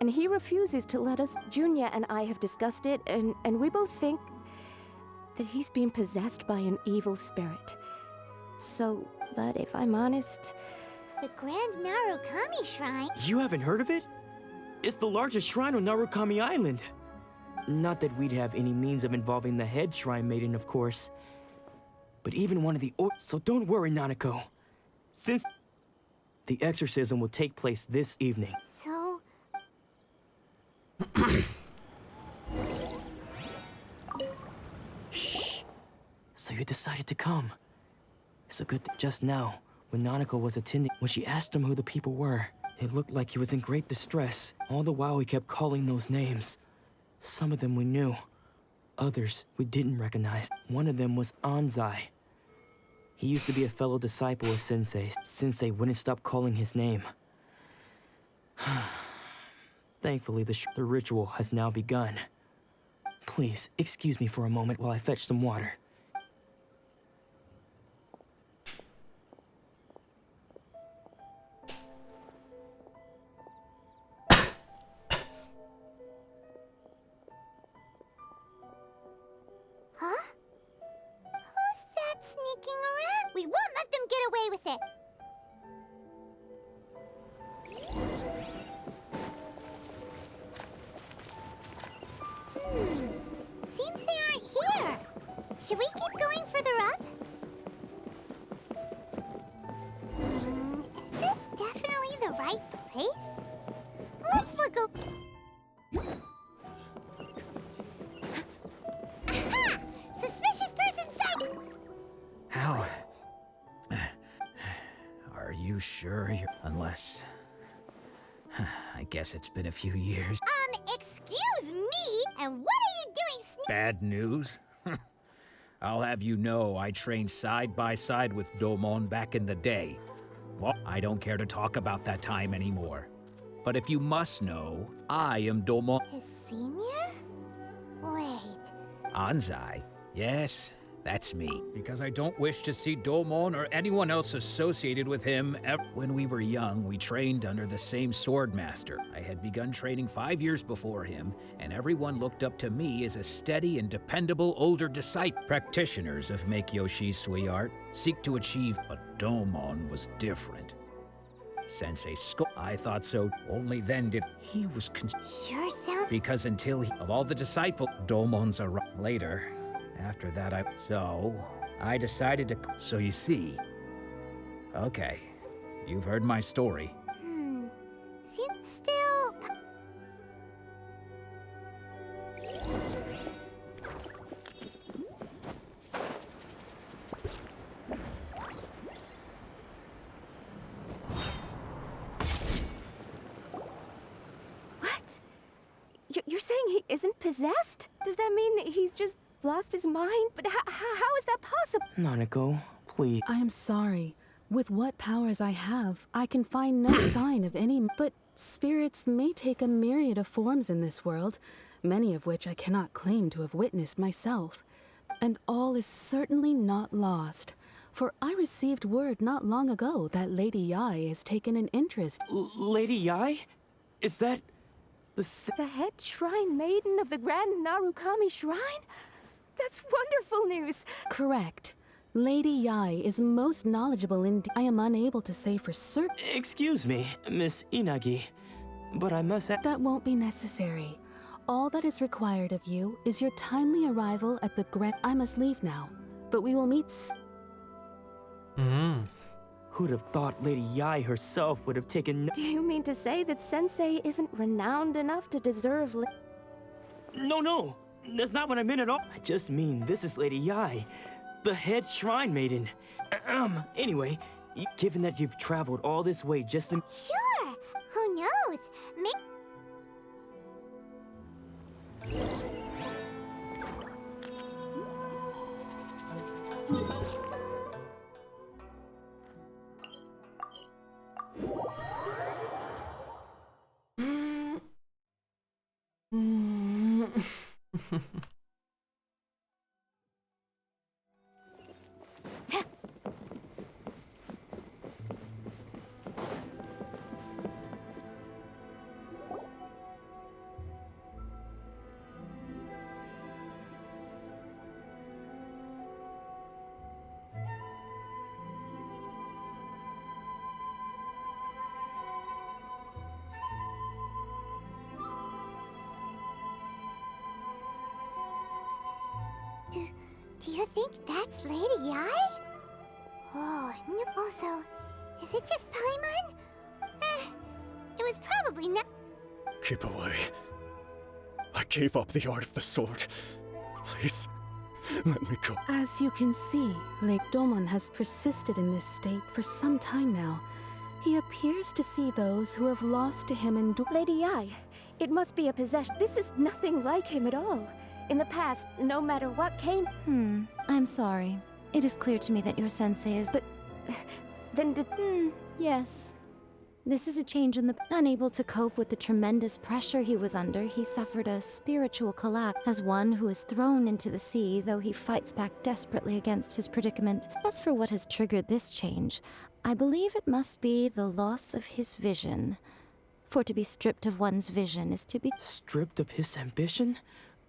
And he refuses to let us... Junya and I have discussed it, and we both think that he's being possessed by an evil spirit. So, but if I'm honest... The Grand Narukami Shrine? You haven't heard of it? It's the largest shrine on Narukami Island. Not that we'd have any means of involving the head shrine maiden, of course. But even one of the So don't worry, Nanako. Since the exorcism will take place this evening. So... Shh. So you decided to come. It's a good thing. Just now, when Nanako was attending, when she asked him who the people were, it looked like he was in great distress. All the while he kept calling those names. Some of them we knew. Others we didn't recognize. One of them was Anzai. He used to be a fellow disciple of Sensei's. Sensei wouldn't stop calling his name. Thankfully, the ritual has now begun. Please, excuse me for a moment while I fetch some water. Huh? Who's that sneaking around? We won't let them get away with it! Seems they aren't here. Should we keep going further up? Is this definitely the right place? Let's look Aha! Suspicious I guess it's been a few years. Excuse me? And what are you doing Bad news? I'll have you know I trained side by side with Domon back in the day. Well, I don't care to talk about that time anymore. But if you must know, I am Domon His senior? Wait. Anzai. Yes, that's me. Because I don't wish to see Domon or anyone else associated with him ever. When we were young, we trained under the same sword master. I had begun training 5 years before him, and everyone looked up to me as a steady and dependable older disciple. Practitioners of Make Yoshi's Sui art seek to achieve, but Domon was different. Sensei I thought so. Only then did he was Sure sound. because until he, of all the disciples, Domon's arrived later. After that, I decided to. So you see. Okay, you've heard my story. Seems still. You're saying he isn't possessed? Does that mean he's just lost his mind? But how is that possible? Nanako, please. I am sorry. With what powers I have, I can find no sign of any. But spirits may take a myriad of forms in this world, many of which I cannot claim to have witnessed myself. And all is certainly not lost. For I received word not long ago that Lady Yai has taken an interest. Lady Yai? Is that the head shrine maiden of the Grand Narukami Shrine? That's wonderful news! Correct. Lady Yai is most knowledgeable in. I am unable to say for certain. Excuse me, Miss Inagi, but I must That won't be necessary. All that is required of you is your timely arrival at the Grand. I must leave now, but we will meet. Who'd have thought Lady Yai herself would have taken. Do you mean to say that Sensei isn't renowned enough to deserve. No, that's not what I meant at all. I just mean this is Lady Yai, the head shrine maiden. Anyway, given that you've traveled all this way just in. Sure. Who knows? Do you think that's Lady Yai? Oh, no. Also, is it just Paimon? It was probably not. Keep away. I gave up the art of the sword. Please, let me go. As you can see, Lake Domon has persisted in this state for some time now. He appears to see those who have lost to him and. Lady Yai, it must be a possession. This is nothing like him at all. In the past, no matter what came. I'm sorry. It is clear to me that your sensei is. But then yes. This is a change in the. Unable to cope with the tremendous pressure he was under, he suffered a spiritual collapse. As one who is thrown into the sea, though he fights back desperately against his predicament. As for what has triggered this change, I believe it must be the loss of his vision. For to be stripped of one's vision is to be. Stripped of his ambition?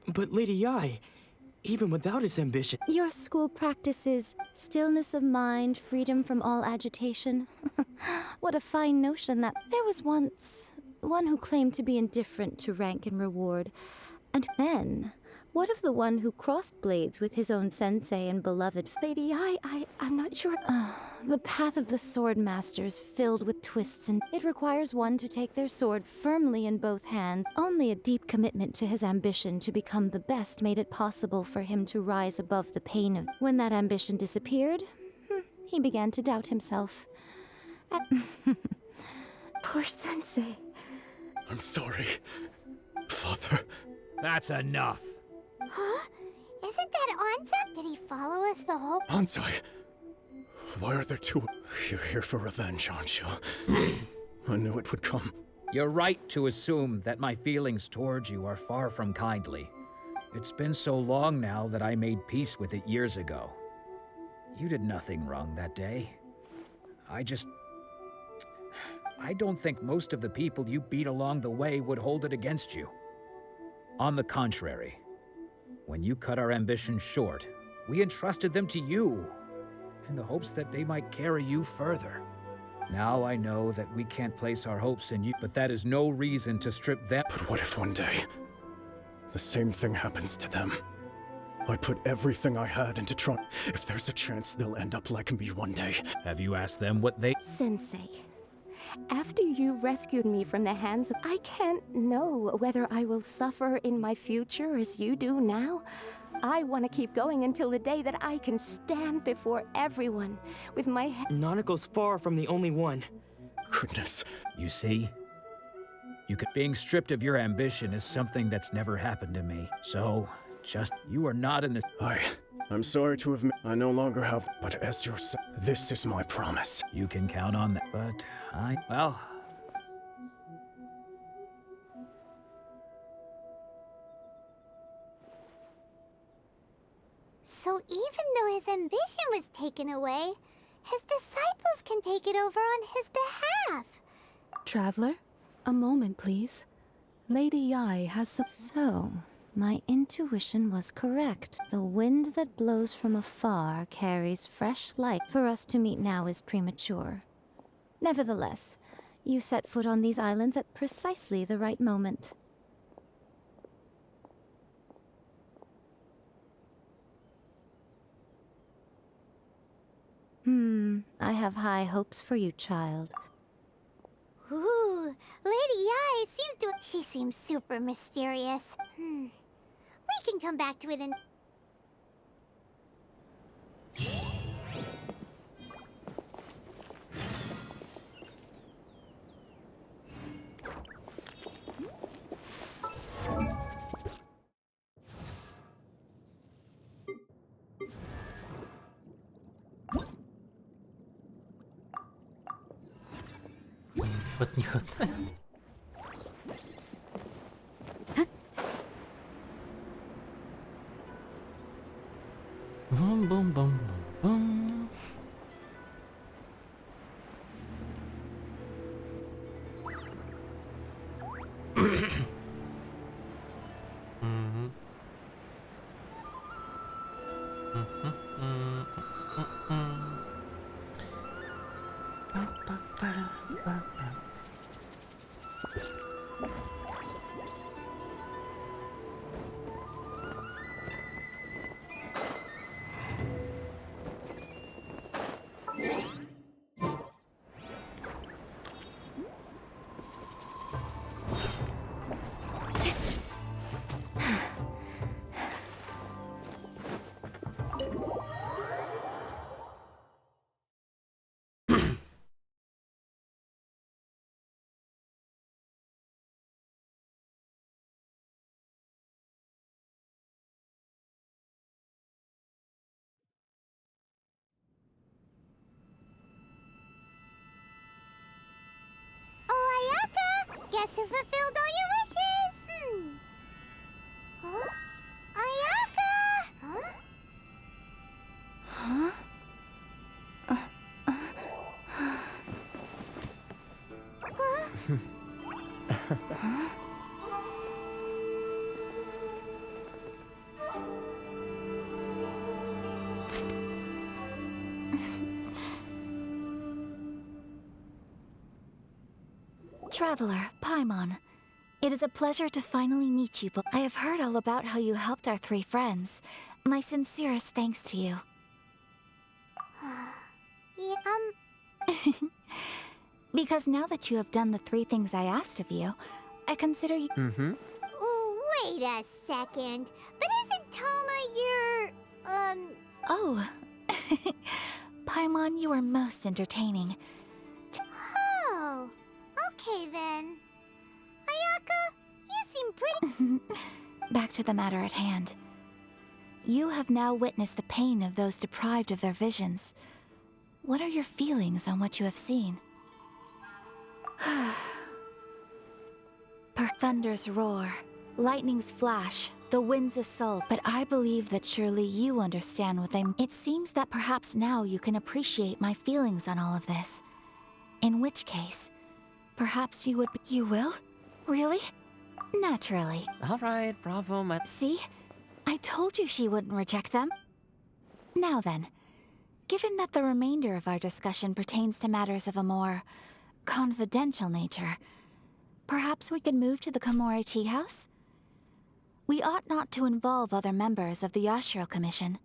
But Lady Yai, even without his ambition. Your school practices stillness of mind, freedom from all agitation. What a fine notion that. There was once one who claimed to be indifferent to rank and reward. And then, what of the one who crossed blades with his own sensei and beloved. Lady Yai, I'm not sure. The path of the sword master is filled with twists, and it requires one to take their sword firmly in both hands. Only a deep commitment to his ambition to become the best made it possible for him to rise above the pain of. When that ambition disappeared, he began to doubt himself. Poor sensei. I'm sorry, Father. That's enough. Huh? Isn't that Anza? Did he follow us the whole— Ansai, why are there two? You're here for revenge, aren't you? I knew it would come. You're right to assume that my feelings towards you are far from kindly. It's been so long now that I made peace with it years ago. You did nothing wrong that day. I don't think most of the people you beat along the way would hold it against you. On the contrary, when you cut our ambitions short, we entrusted them to you, in the hopes that they might carry you further. Now I know that we can't place our hopes in you, but that is no reason to strip them. But what if one day, the same thing happens to them? I put everything I had into trying. If there's a chance they'll end up like me one day. Have you asked them what they— Sensei, after you rescued me from the hands of— I can't know whether I will suffer in my future as you do now. I want to keep going until the day that I can stand before everyone with my head— Nanako's far from the only one. Goodness. You see? Being stripped of your ambition is something that's never happened to me. So, you are not in this— I'm sorry to have— I no longer have— But as your son, this is my promise. You can count on that. But well... So even though his ambition was taken away, his disciples can take it over on his behalf. Traveler, a moment, please. Lady Yai has some— So, my intuition was correct. The wind that blows from afar carries fresh light. For us to meet now is premature. Nevertheless, you set foot on these islands at precisely the right moment. I have high hopes for you, child. Ooh, Lady Yai she seems super mysterious. We can come back to it in— Вот не хватает. Бум-бум-бум-бум-бум. Guess who fulfilled all your wishes? Huh? Ayaka! Huh? Traveler, Paimon. It is a pleasure to finally meet you, but I have heard all about how you helped our three friends. My sincerest thanks to you. Because now that you have done the 3 things I asked of you, I consider you— Wait a second. But isn't Toma your, Oh. Paimon, you are most entertaining. Oh. Okay then. seem pretty. Back to the matter at hand. You have now witnessed the pain of those deprived of their visions. What are your feelings on what you have seen? Thunders roar, lightnings flash, the winds assault, but I believe that surely you understand what they mean. It seems that perhaps now you can appreciate my feelings on all of this. In which case, perhaps you would You will? Really? Naturally. All right, bravo, my... See? I told you she wouldn't reject them. Now then, given that the remainder of our discussion pertains to matters of a more confidential nature, perhaps we could move to the Komori Tea House? We ought not to involve other members of the Yashiro Commission.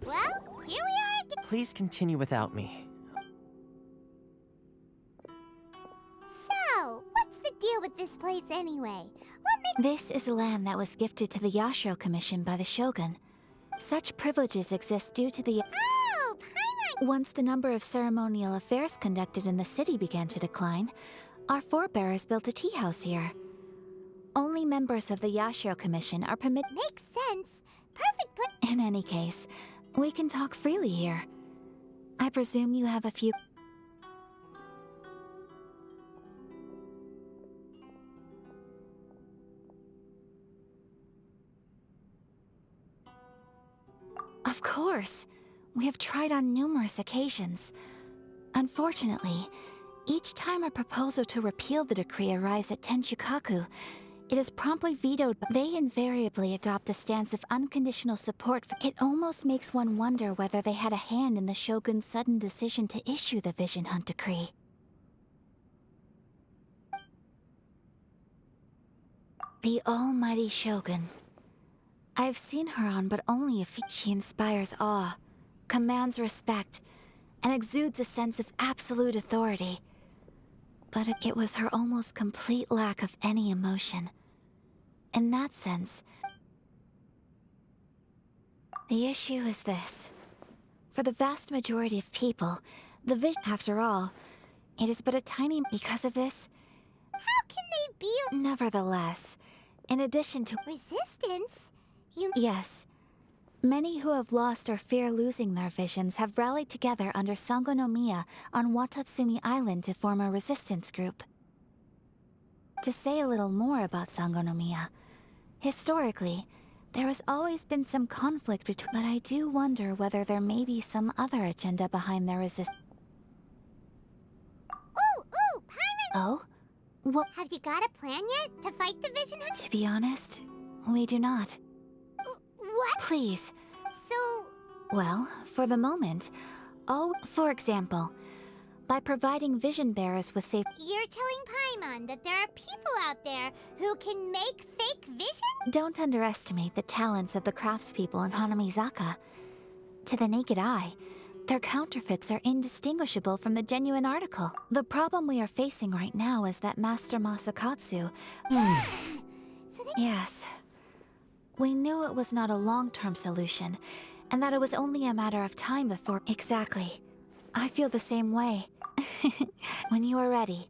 Well, here we are again. Please continue without me. So, what's the deal with this place anyway? This is land that was gifted to the Yashiro Commission by the Shogun. Such privileges exist due to the... Oh, Paimon! Once the number of ceremonial affairs conducted in the city began to decline, our forebears built a tea house here. Only members of the Yashiro Commission are permitted... Makes sense. Perfect place. In any case, we can talk freely here. I presume you have a few... Of course. We have tried on numerous occasions. Unfortunately, each time a proposal to repeal the decree arrives at Tenshukaku, it is promptly vetoed. They invariably adopt a stance of unconditional support. It almost makes one wonder whether they had a hand in the Shogun's sudden decision to issue the Vision Hunt decree. The almighty Shogun. I've seen her on but only a few. She inspires awe, commands respect, and exudes a sense of absolute authority. But it was her almost complete lack of any emotion. In that sense, the issue is this. For the vast majority of people, the vision, after all, it is but a tiny... Because of this... How can they be... Nevertheless, in addition to... Resistance? Yes. Many who have lost or fear losing their visions have rallied together under Sangonomiya on Watatsumi Island to form a resistance group. To say a little more about Sangonomiya, historically, there has always been some conflict between... But I do wonder whether there may be some other agenda behind their resistance. Ooh, Paimon! Oh? What? Have you got a plan yet to fight the Vision Hunt? To be honest, we do not. What? Please. So... Well, for the moment, for example, by providing vision bearers with safe... You're telling Paimon that there are people out there who can make fake vision? Don't underestimate the talents of the craftspeople in Hanamizaka. To the naked eye, their counterfeits are indistinguishable from the genuine article. The problem we are facing right now is that Master Masakatsu... Yes. We knew it was not a long-term solution, and that it was only a matter of time before... Exactly. I feel the same way. When you are ready.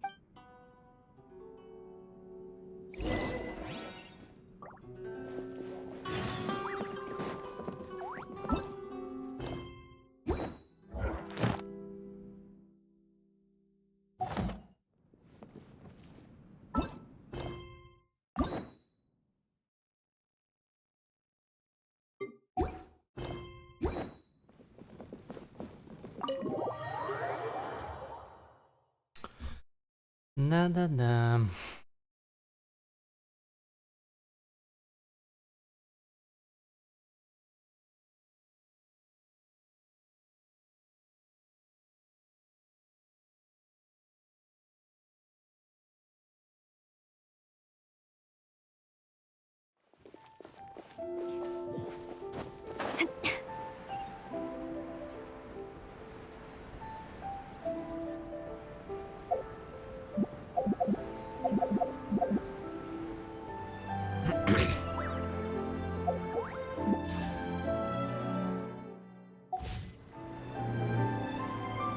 Да-да-да.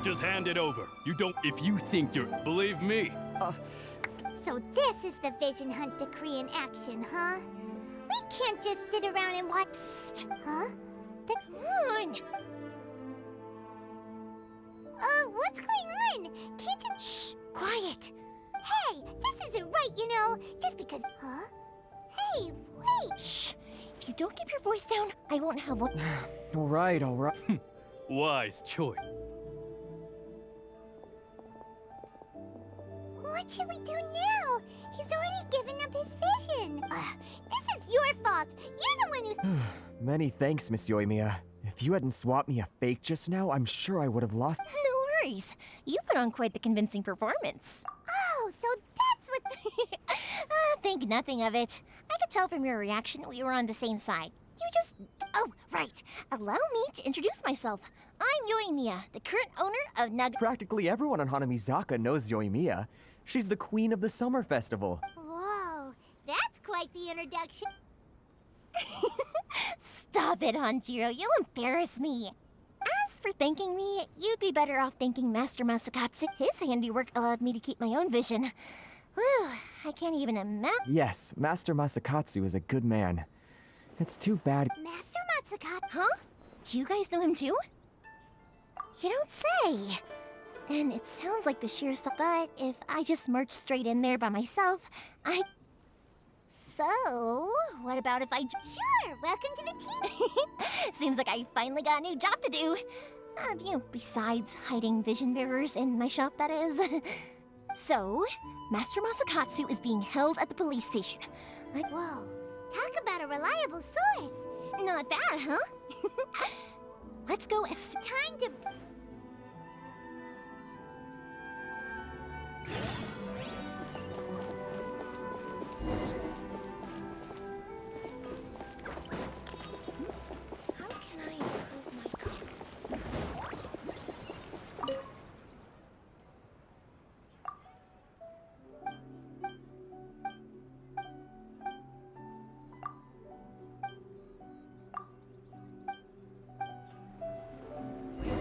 Just hand it over. You don't. If you think you're. Believe me. So this is the Vision Hunt decree in action, huh? We can't just sit around and watch. Psst. Huh? Come on! What's going on? Can't you... Shh! Quiet! Hey, this isn't right, you know. Just because... Huh? Hey, wait! Shh! If you don't keep your voice down, I won't have one... All right, all right. Wise choice. What should we do now? He's already given up his vision. This is your fault. You're the one who's... Many thanks, Miss Yoimiya. If you hadn't swapped me a fake just now, I'm sure I would have lost... No worries. You put on quite the convincing performance. Oh, so that's what... think nothing of it. I could tell from your reaction we were on the same side. You just... Oh, right. Allow me to introduce myself. I'm Yoimiya, the current owner of Nug... Practically everyone on Hanamizaka knows Yoimiya. She's the queen of the summer festival. Whoa, that's quite the introduction. Stop it, Hanjiro. You'll embarrass me. As for thanking me, you'd be better off thanking Master Masakatsu. His handiwork allowed me to keep my own vision. Whew, I can't even imagine. Yes, Master Masakatsu is a good man. It's too bad. Master Masakatsu? Huh? Do you guys know him too? You don't say. Then it sounds like the sheer stuff. But if I just march straight in there by myself, So, what about if I... Sure, welcome to the team! Seems like I finally got a new job to do. Besides hiding vision bearers in my shop, that is. So, Master Masakatsu is being held at the police station. Whoa, talk about a reliable source. Not bad, huh? Let's go as... Time to...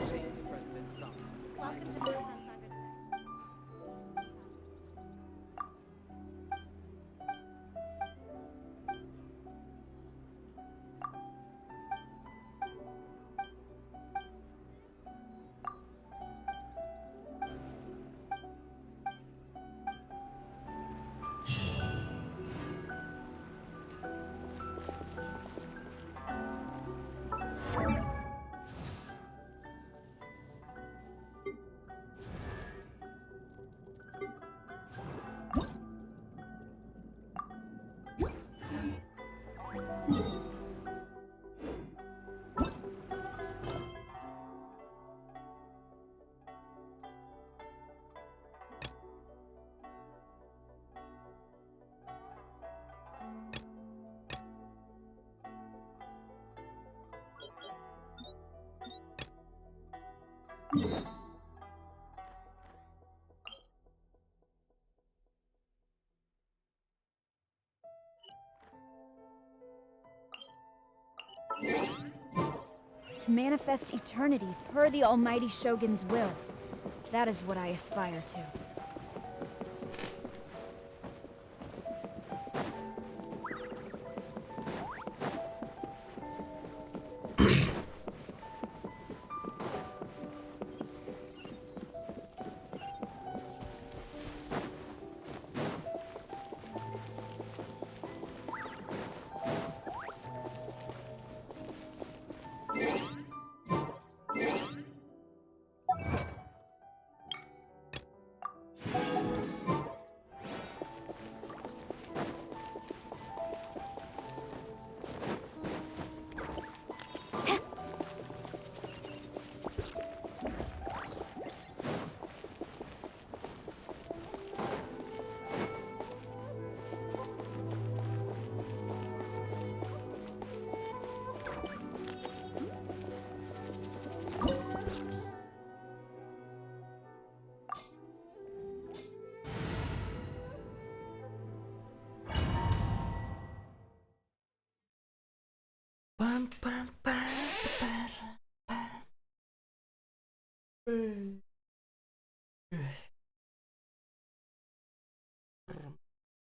Speak to President Sung. Welcome to the To manifest eternity per the Almighty Shogun's will. That is what I aspire to. Pam, pam, pam, pam, pam.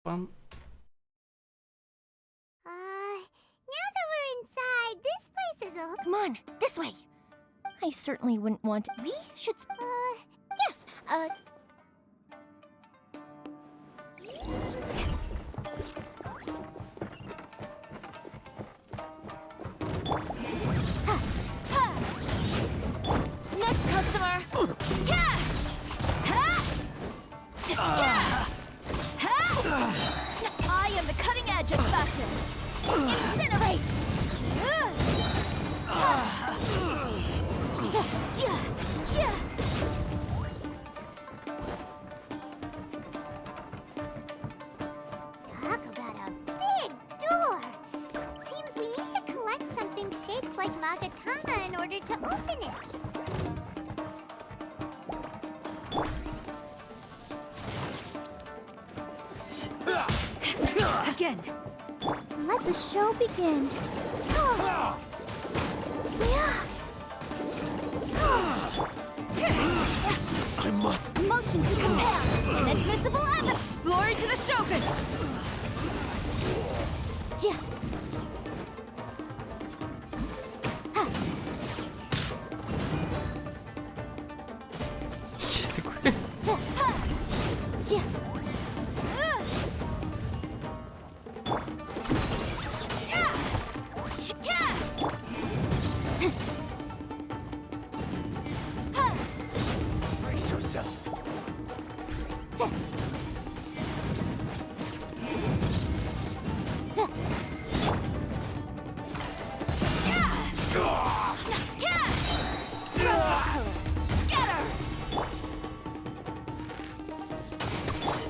Bum. Now that we're inside, this place is a... Come on, this way. I certainly wouldn't want. We should. Yes. Next customer! Yeah! Ha! Yeah! Ha! I am the cutting edge of fashion! Incinerate! Talk about a big door! Seems we need to collect something shaped like Magatama in order to open it. Again. Let the show begin. I must. Motion to compel! Inadmissible evidence! Glory to the Shogun! Yeah. Brace yourself.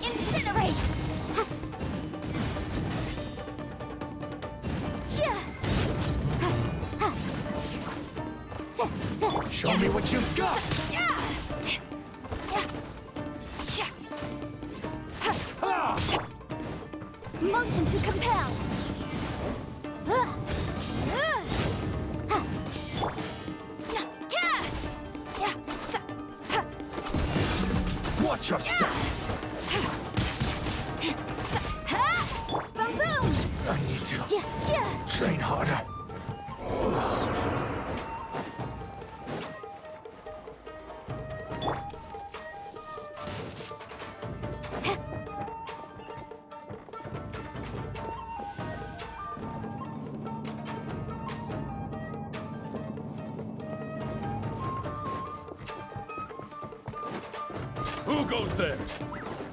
Incinerate! Show me what you've got. Motion to compel! Watch your step. Boom boom! I need to train harder. Who goes there?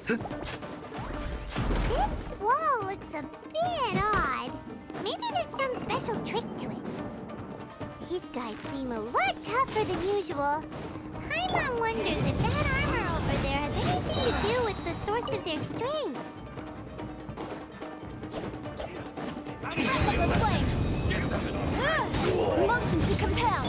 This wall looks a bit odd. Maybe there's some special trick to it. These guys seem a lot tougher than usual. Paimon wonders if that armor over there has anything to do with the source of their strength. Motion to compel!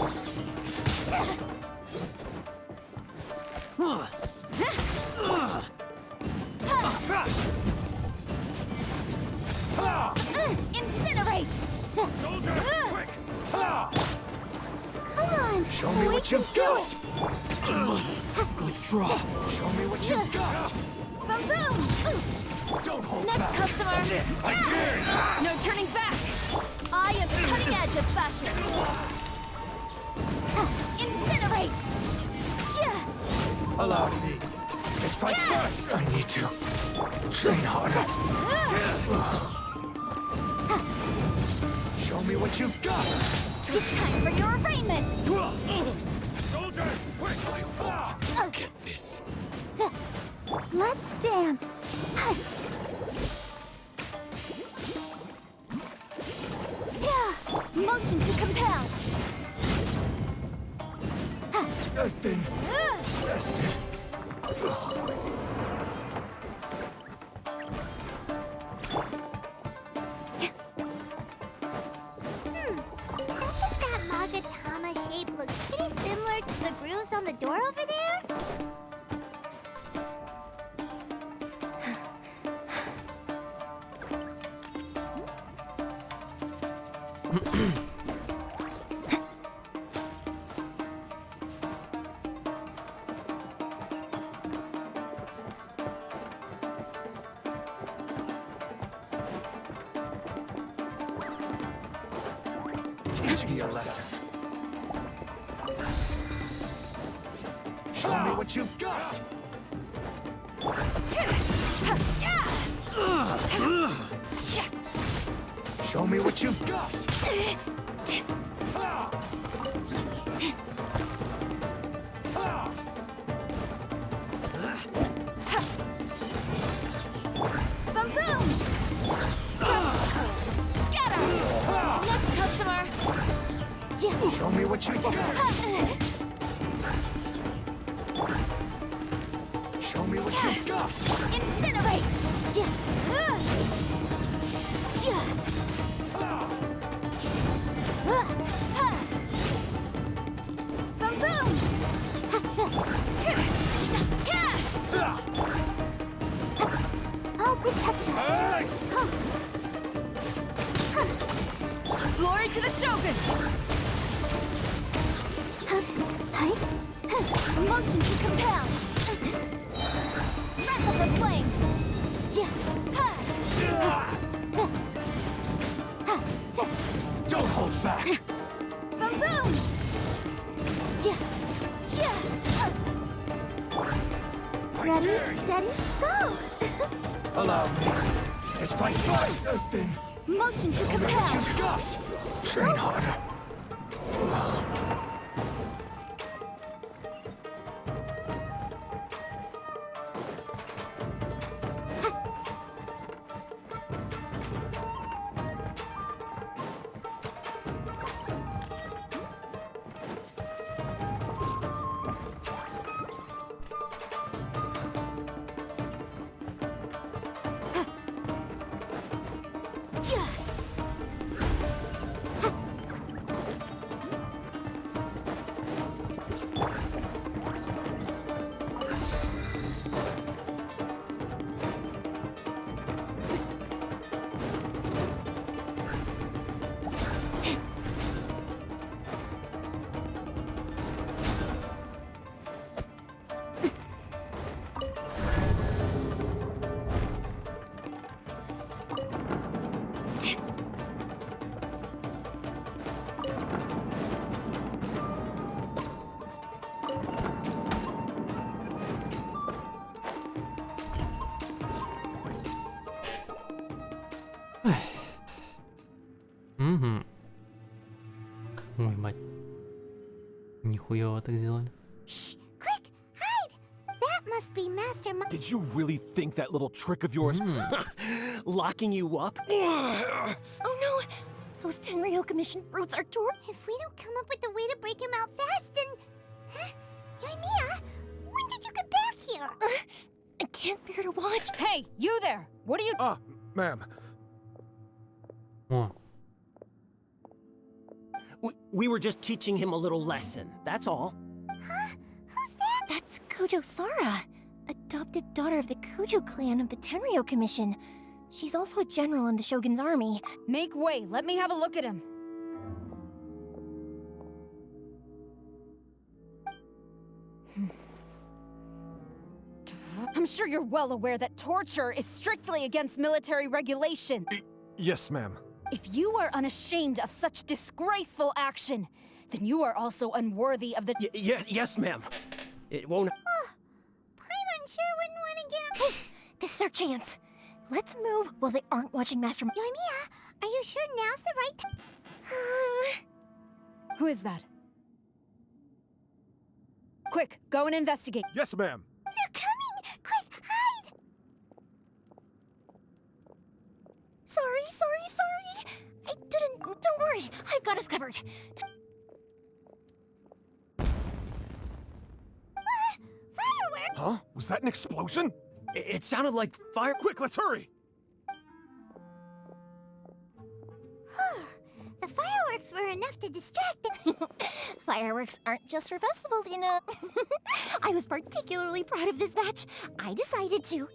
Incinerate! Quick! Come on! Show me what you've got. I must withdraw. Show me what you've got. Boom boom! Don't hold Next back. customer! That's it. I dare you. No turning back! I am the cutting edge of fashion! Incinerate! Allow me. It's like first. I need to train harder. Show me what you've got. Time for your arraignment! Soldiers, quick! Get this. Let's dance. Motion to compel! I've been arrested. Doesn't that Magatama shape look pretty similar to the grooves on the door over there? Teach me a lesson. Show me what you've got. Show me what you've got. Boom boom! Scatter! Next customer! Show me what you've got. Show me what you've got. Incinerate! Boom boom! I'll protect us. Glory to the Shogun! Motion to compel! Wrap of the flame! Don't hold back. Boom boom! Ready, steady, go! Allow me to strike twice. Motion to Show me what compel! you've got. Train harder. Ой, мать. Нихуево так сделали. Shh! Quick! Hide! That must be Master Mo- Did you really think that little trick of yours locking you up? Oh no! Those Tenryo Commission brutes are torn. If we don't come up with a way to break him out fast, then... Huh? Yoimiya, when did you get back here? I can't bear to watch. Hey, you there! What are you— Ma'am. О, We were just teaching him a little lesson, that's all. Huh? Who's that? That's Kujo Sara, adopted daughter of the Kujo clan of the Tenryo Commission. She's also a general in the Shogun's army. Make way, let me have a look at him. I'm sure you're well aware that torture is strictly against military regulation. Yes, ma'am. If you are unashamed of such disgraceful action, then you are also unworthy of the— Yes, ma'am. It won't— Paimon sure wouldn't want to get... Hey, this is our chance. Let's move while they aren't watching Master— Yoimiya, are you sure now's the right time? Who is that? Quick, go and investigate. Yes, ma'am. They're coming! Quick, hide! Sorry. I didn't— Don't worry, I've got us covered. Fireworks! Huh? Was that an explosion? It sounded like fire— Quick, let's hurry! The fireworks were enough to distract them. Fireworks aren't just for festivals, you know. I was particularly proud of this batch. I decided to.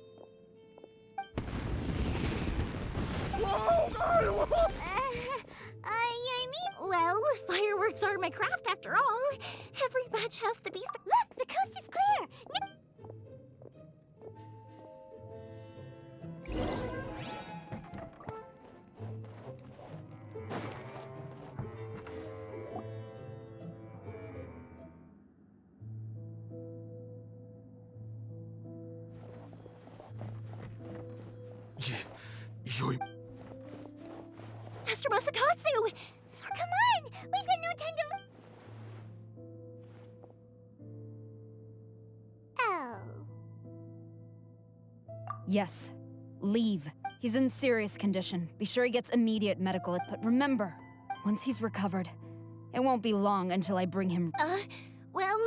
Yoimiya? Well, fireworks are my craft after all. Every batch has to be— Look, the coast is clear! Master Masakatsu! Sir, come on! We've got no time to... Oh. Yes. Leave. He's in serious condition. Be sure he gets immediate medical. But remember, once he's recovered, it won't be long until I bring him. Well...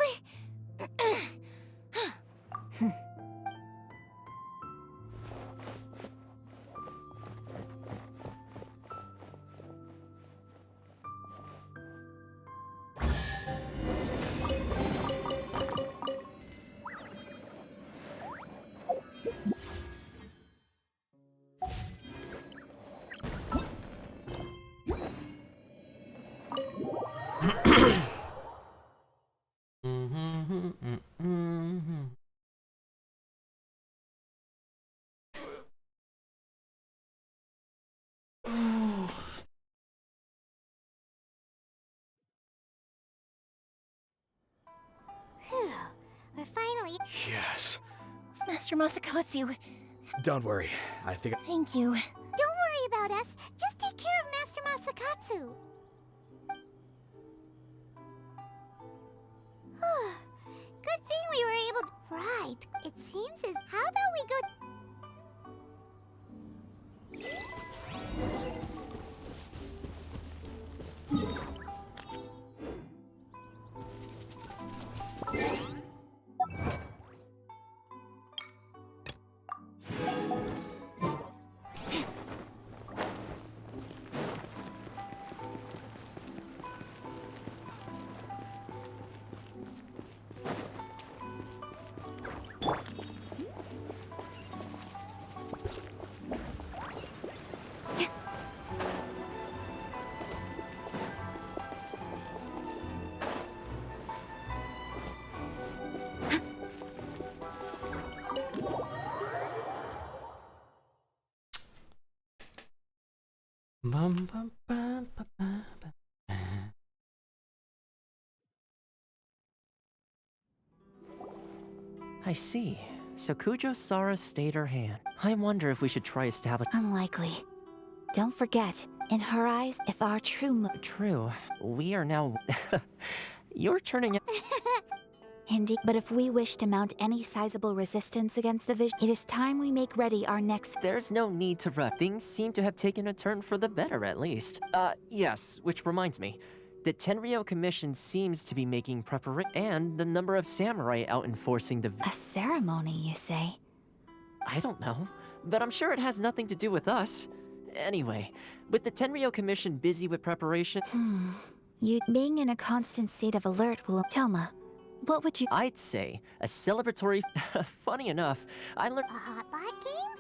We're finally... Yes. Master Masakatsu, Don't worry. I think. thank you. Don't worry about us. Just take care of Master Masakatsu. Good thing we were able to... Right. It seems as... How about we go... Bum, bum, bum, bum, bum, bum. I see. So Kujo-Sara stayed her hand. I wonder if we should try establishing... Unlikely. Don't forget, in her eyes, if our true True. We are now... You're turning it... Indeed, but if we wish to mount any sizable resistance against the vision, it is time we make ready our next... There's no need to rush. Things seem to have taken a turn for the better, at least. Yes, which reminds me. The Tenryou Commission seems to be making preparation, and the number of samurai out enforcing the... A ceremony, you say? I don't know, but I'm sure it has nothing to do with us. Anyway, with the Tenryou Commission busy with preparation... You being in a constant state of alert will... Toma, what would you... I'd say a celebratory... Funny enough, I learned... A hotbot game?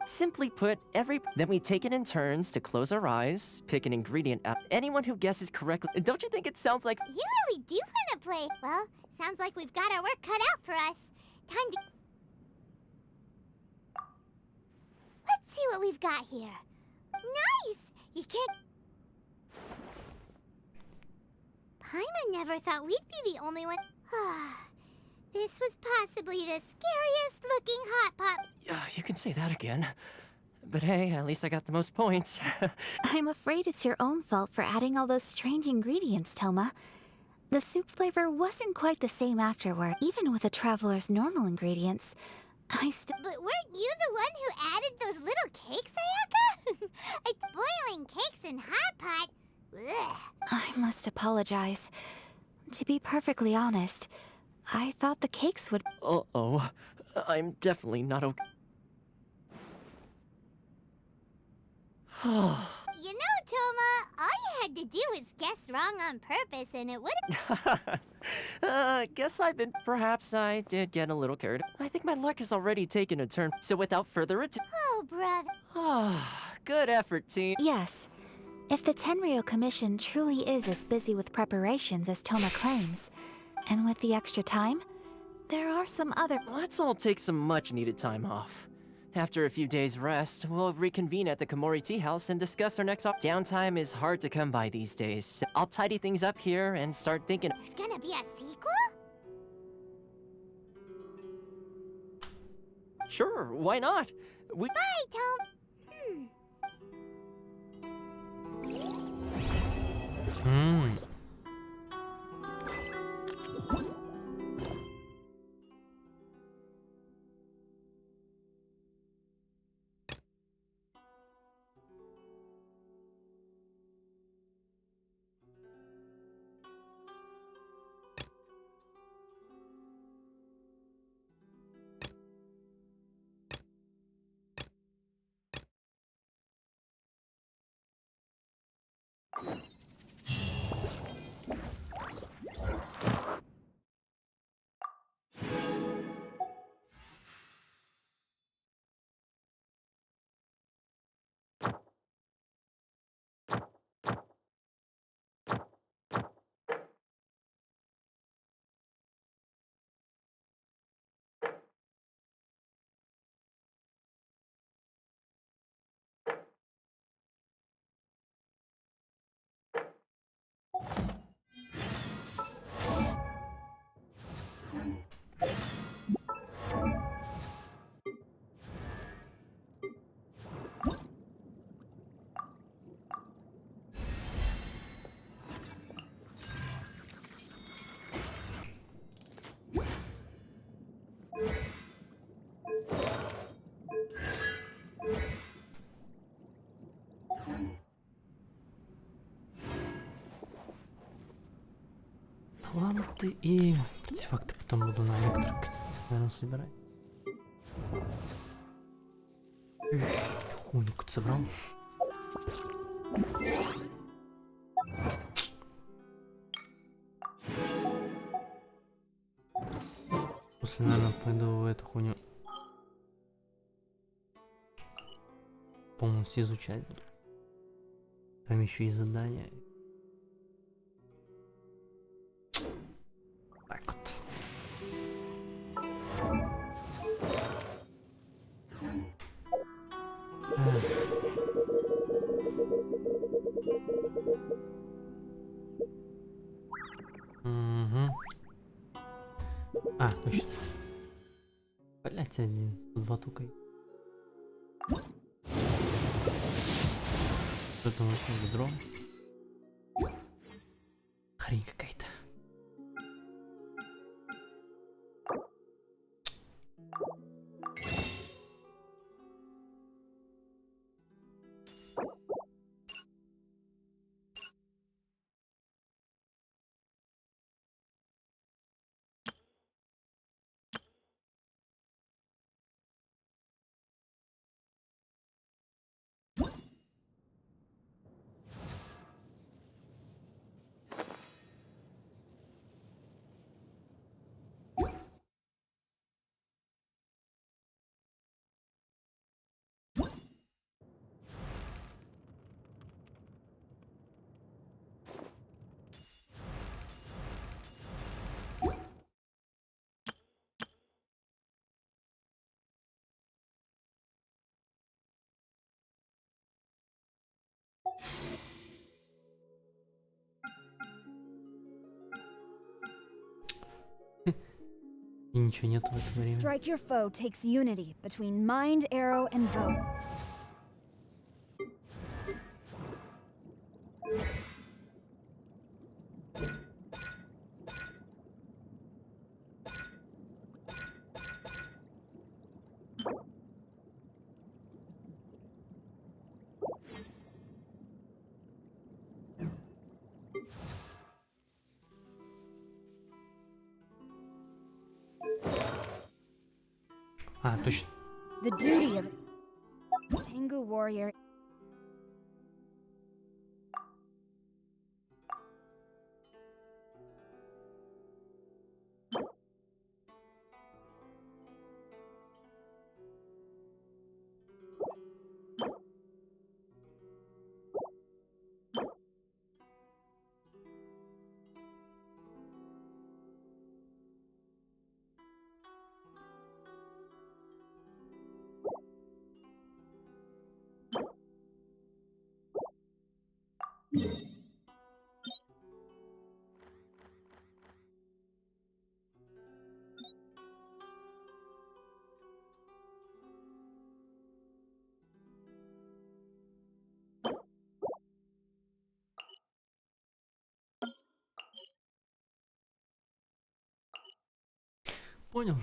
Simply put, then we take it in turns to close our eyes, pick an ingredient out. Anyone who guesses correctly... Don't you think it sounds like... You really do want to play. Well, sounds like we've got our work cut out for us. Time to... Let's see what we've got here. Nice! You can't... Paimon never thought we'd be the only one... This was possibly the scariest looking hot pot... You can say that again. But hey, at least I got the most points. I'm afraid it's your own fault for adding all those strange ingredients, Toma. The soup flavor wasn't quite the same afterward, even with a traveler's normal ingredients. But weren't you the one who added those little cakes, Ayaka? Boiling cakes in hot pot? Ugh. I must apologize. To be perfectly honest, I thought the cakes would... Uh-oh. I'm definitely not okay. You know, Toma, all you had to do was guess wrong on purpose and it would... Guess I've been... Perhaps I did get a little carried. I think my luck has already taken a turn. So without further ado... Oh, brother. Good effort, team. Yes. If the Tenryou Commission truly is as busy with preparations as Toma claims, and with the extra time, there are some other... Let's all take some much-needed time off. After a few days' rest, we'll reconvene at the Komori Tea House and discuss our next downtime is hard to come by these days. So I'll tidy things up here and start thinking... There's gonna be a sequel? Sure, why not? Bye, Tom. Таланты и артефакты потом буду на электро, наверное, собирать. Хуйню какую-то собрал. После, наверное, пойду в эту хуйню полностью изучать буду. Там еще и задания. Так вот. Угу. А, точно. Блять, 102 только. Что там вообще ведро? Хрень какая-то. И ничего нет в это время. Strike your foe takes unity between mind, arrow, and bow. А, точно. The duty of Tengu warrior. Понял.